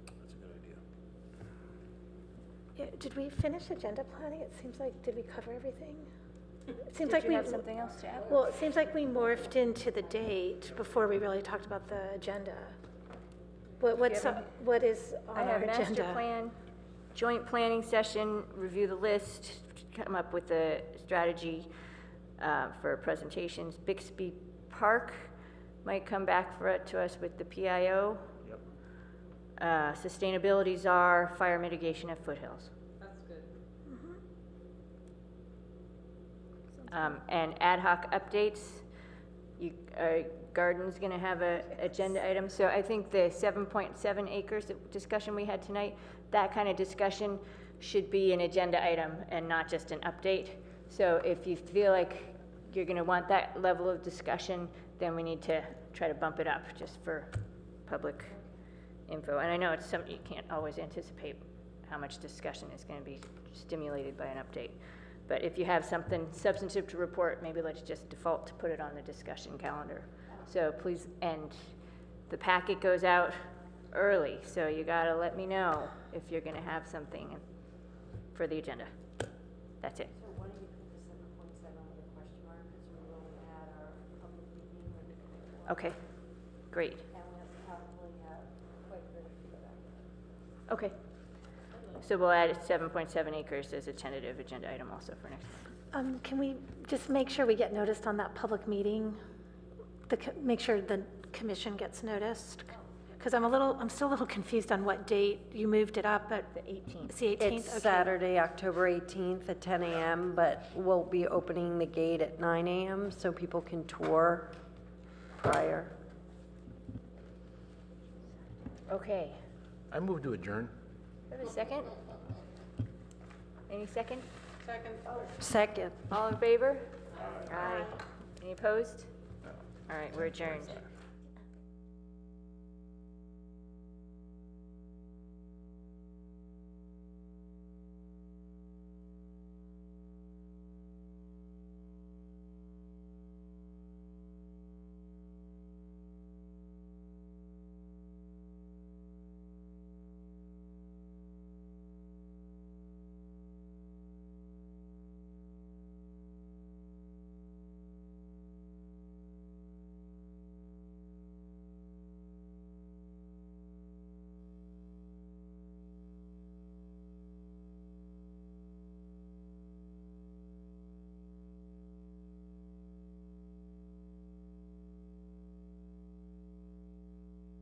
That's a good idea. Yeah, did we finish agenda planning? It seems like, did we cover everything? It seems Did like you we have something else to add? Well, it seems like we morphed into the date before we really talked about the agenda. What is on I our have agenda? master plan, joint planning session, review the list, come up with a strategy for presentations. Bixby Park might come back to us with the PIO. Yep. Sustainability czar, fire mitigation at Foothills. That's good. And ad hoc updates. Garden's going to have a agenda item. So I think the 7.7 acres discussion we had tonight, that kind of discussion should be an agenda item and not just an update. So if you feel like you're going to want that level of discussion, then we need to try to bump it up just for public info. And I know it's something you can't always anticipate how much discussion is going to be stimulated by an update. But if you have something substantive to report, maybe let's just default to put it on the discussion calendar. So please, and the packet goes out early, so you gotta let me know if you're gonna have something for the agenda. That's it. So why don't you put the 7.7 with a question mark, because we will add our public meeting and Okay, great. we'll probably have quite a bit of feedback. Okay. So we'll add 7.7 acres as a tentative agenda item also for next. Can we just make sure we get noticed on that public meeting? Make sure the commission gets noticed? Because I'm still a little confused on what date you moved it up, but. The 18th. It's the 18th? It's Okay. Saturday, October 18th at 10 a.m., but we'll be opening the gate at 9 a.m. so people can tour prior. Okay. I move to adjourn. Have a second? Any second? Second. All in favor? Aye. Any opposed? All right, we're adjourned.